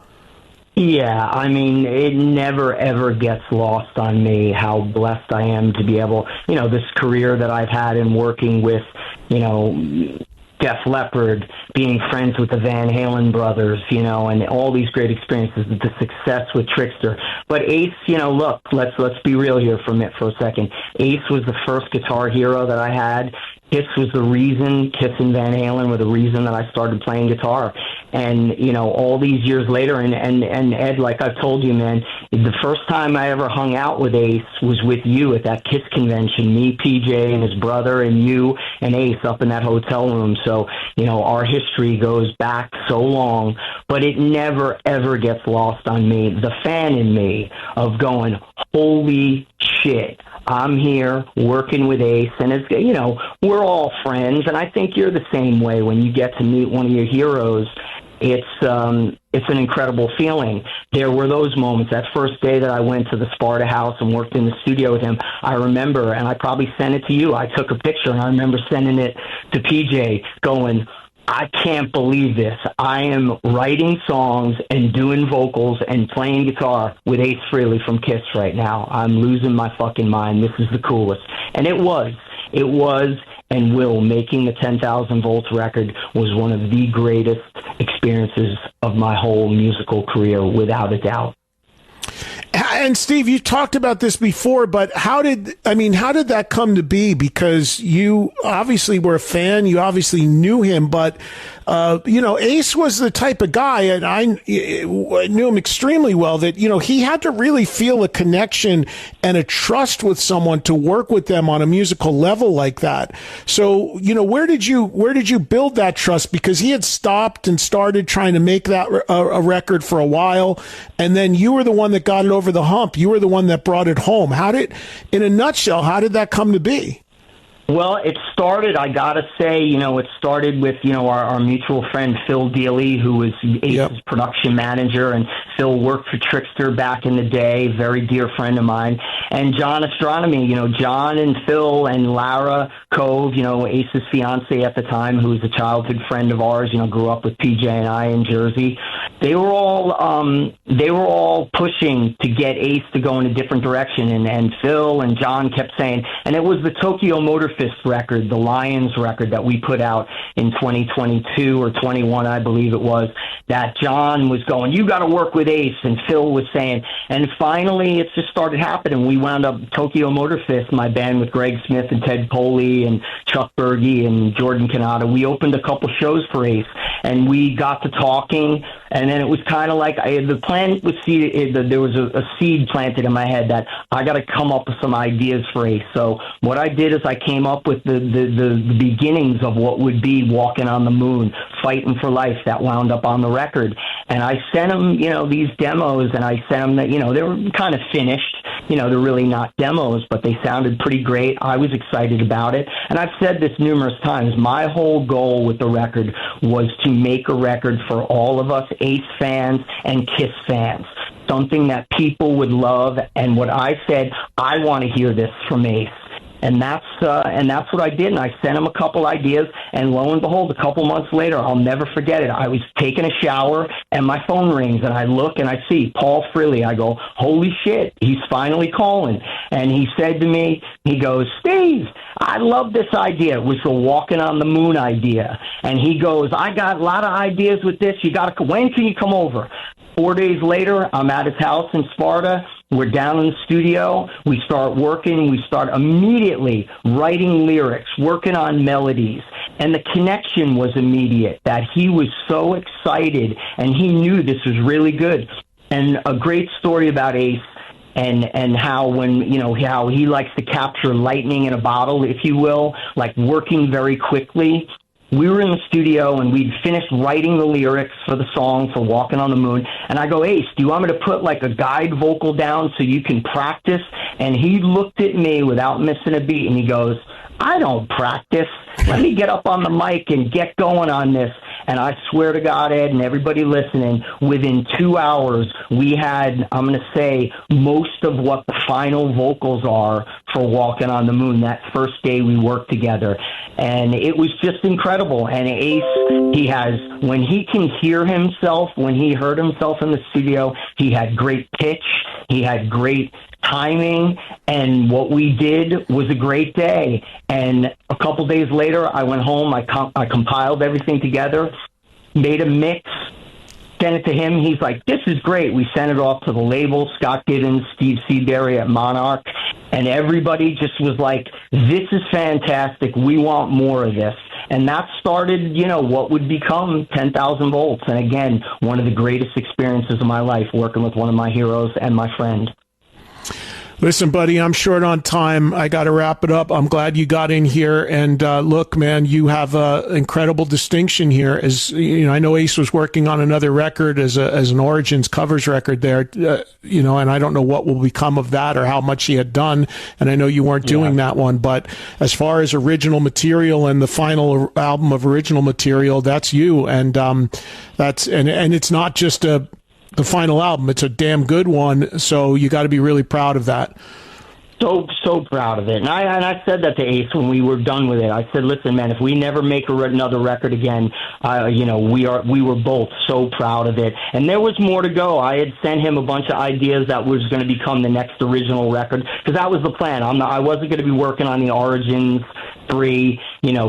Yeah, I mean, it never, ever gets lost on me how blessed I am to be able, this career that I've had in working with, Def Leppard, being friends with the Van Halen brothers, and all these great experiences, the success with Trixter. But Ace, look, let's be real here for a second. Ace was the first guitar hero that I had. Kiss was the reason, Kiss and Van Halen were the reason that I started playing guitar. And, all these years later, and Ed, like I've told you, man, the first time I ever hung out with Ace was with you at that Kiss convention, me, PJ, and his brother, and you and Ace up in that hotel room. So, our history goes back so long, but it never, ever gets lost on me. The fan in me of going, holy shit, I'm here working with Ace, and it's, we're all friends, and I think you're the same way when you get to meet one of your heroes. It's an incredible feeling. There were those moments. That first day that I went to the Sparta House and worked in the studio with him, I remember, and I probably sent it to you. I took a picture, and I remember sending it to PJ going, I can't believe this. I am writing songs and doing vocals and playing guitar with Ace Frehley from Kiss right now. I'm losing my fucking mind. This is the coolest. And it was and will. Making the 10,000 Volts record was one of the greatest experiences of my whole musical career, without a doubt. And Steve, you talked about this before, but how did that come to be? Because you obviously were a fan, you obviously knew him, but Ace was the type of guy, and I knew him extremely well, that he had to really feel a connection and a trust with someone to work with them on a musical level like that. So where did you build that trust? Because he had stopped and started trying to make that a record for a while, and then you were the one that got it over the hump. You were the one that brought it home. In a nutshell, how did that come to be? Well, it started, I gotta say, it started with, our mutual friend Phil Dealey, who was Ace's production manager, and Phil worked for Trixter back in the day, very dear friend of mine, and John Astronomy, John and Phil and Lara Cove, Ace's fiance at the time, who was a childhood friend of ours, grew up with PJ and I in Jersey. They were all pushing to get Ace to go in a different direction, and Phil and John kept saying, and it was the Tokyo Motor Fist record, the Lions record that we put out in 2022 or 21, I believe it was, that John was going, you got to work with Ace, and Phil was saying, and finally it just started happening. We wound up Tokyo Motor Fist, my band with Greg Smith and Ted Poley and Chuck Berge and Jordan Kanata. We opened a couple shows for Ace, and we got to talking. And then it was kind of like the plan was there was a seed planted in my head that I got to come up with some ideas for Ace. So what I did is I came up with the beginnings of what would be Walking on the Moon, Fighting for Life, that wound up on the record. And I sent him, these demos, and I sent them that, they were kind of finished. They're really not demos, but they sounded pretty great. I was excited about it. And I've said this numerous times. My whole goal with the record was to make a record for all of us Ace fans and Kiss fans, something that people would love. And what I said, I want to hear this from Ace. And that's what I did. And I sent him a couple ideas, and lo and behold, a couple months later, I'll never forget it. I was taking a shower, and my phone rings, and I look, and I see Paul Frehley. I go, holy shit, he's finally calling. And he said to me, he goes, Steve, I love this idea. It was the Walking on the Moon idea. And he goes, I got a lot of ideas with this. When can you come over? 4 days later, I'm at his house in Sparta. We're down in the studio. We start working. We start immediately writing lyrics, working on melodies. And the connection was immediate, that he was so excited, and he knew this was really good. And a great story about Ace, and how how he likes to capture lightning in a bottle, if you will, like working very quickly. We were in the studio, and we'd finished writing the lyrics for the song for Walking on the Moon. And I go, Ace, do you want me to put like a guide vocal down so you can practice? And he looked at me without missing a beat, and he goes, I don't practice. Let me get up on the mic and get going on this. And I swear to God, Ed, and everybody listening, within 2 hours, we had, I'm going to say, most of what the final vocals are for Walking on the Moon that first day we worked together. And it was just incredible. And Ace, when he can hear himself, when he heard himself in the studio, he had great pitch, he had great timing, and what we did was a great day. And a couple days later, I went home, I compiled everything together, made a mix, sent it to him. He's like, this is great. We sent it off to the label, Scott Giddens, Steve Seaberry at Monarch, and everybody just was like, this is fantastic. We want more of this. And that started, what would become 10,000 Volts. And again, one of the greatest experiences of my life, working with one of my heroes and my friend. Listen, buddy, I'm short on time. I got to wrap it up. I'm glad you got in here. And look, man, you have an incredible distinction here. As I know Ace was working on another record as an Origins covers record there, and I don't know what will become of that or how much he had done. And I know you weren't doing that one. But as far as original material and the final album of original material, that's you. And and it's not just the final album. It's a damn good one, so you got to be really proud of that. So proud of it. And I said that to Ace when we were done with it. I said, listen, man, if we never make another record again, we were both so proud of it. And there was more to go. I had sent him a bunch of ideas that was going to become the next original record, because that was the plan. I wasn't going to be working on the Origins 3,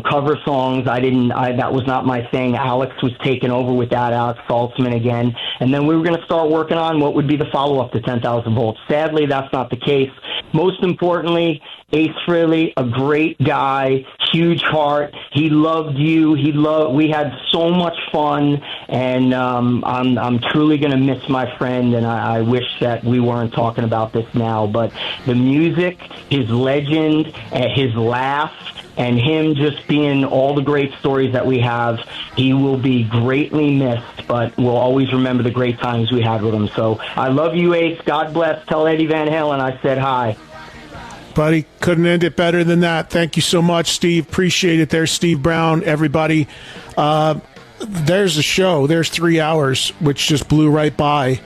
cover songs. That was not my thing. Alex was taking over with that, Alex Saltzman again. And then we were going to start working on what would be the follow-up to 10,000 Volts. Sadly, that's not the case. Most importantly, Ace Frehley, a great guy, huge heart. He loved you. We had so much fun, and I'm truly going to miss my friend, and I wish that we weren't talking about this now. But the music, his legend, his laugh, and him just being all the great stories that we have, he will be greatly missed, but we'll always remember the great times we had with him. So I love you, Ace. God bless. Tell Eddie Van Halen I said hi. Buddy, couldn't end it better than that. Thank you so much, Steve. Appreciate it. There's Steve Brown, everybody. There's a show. There's 3 hours, which just blew right by.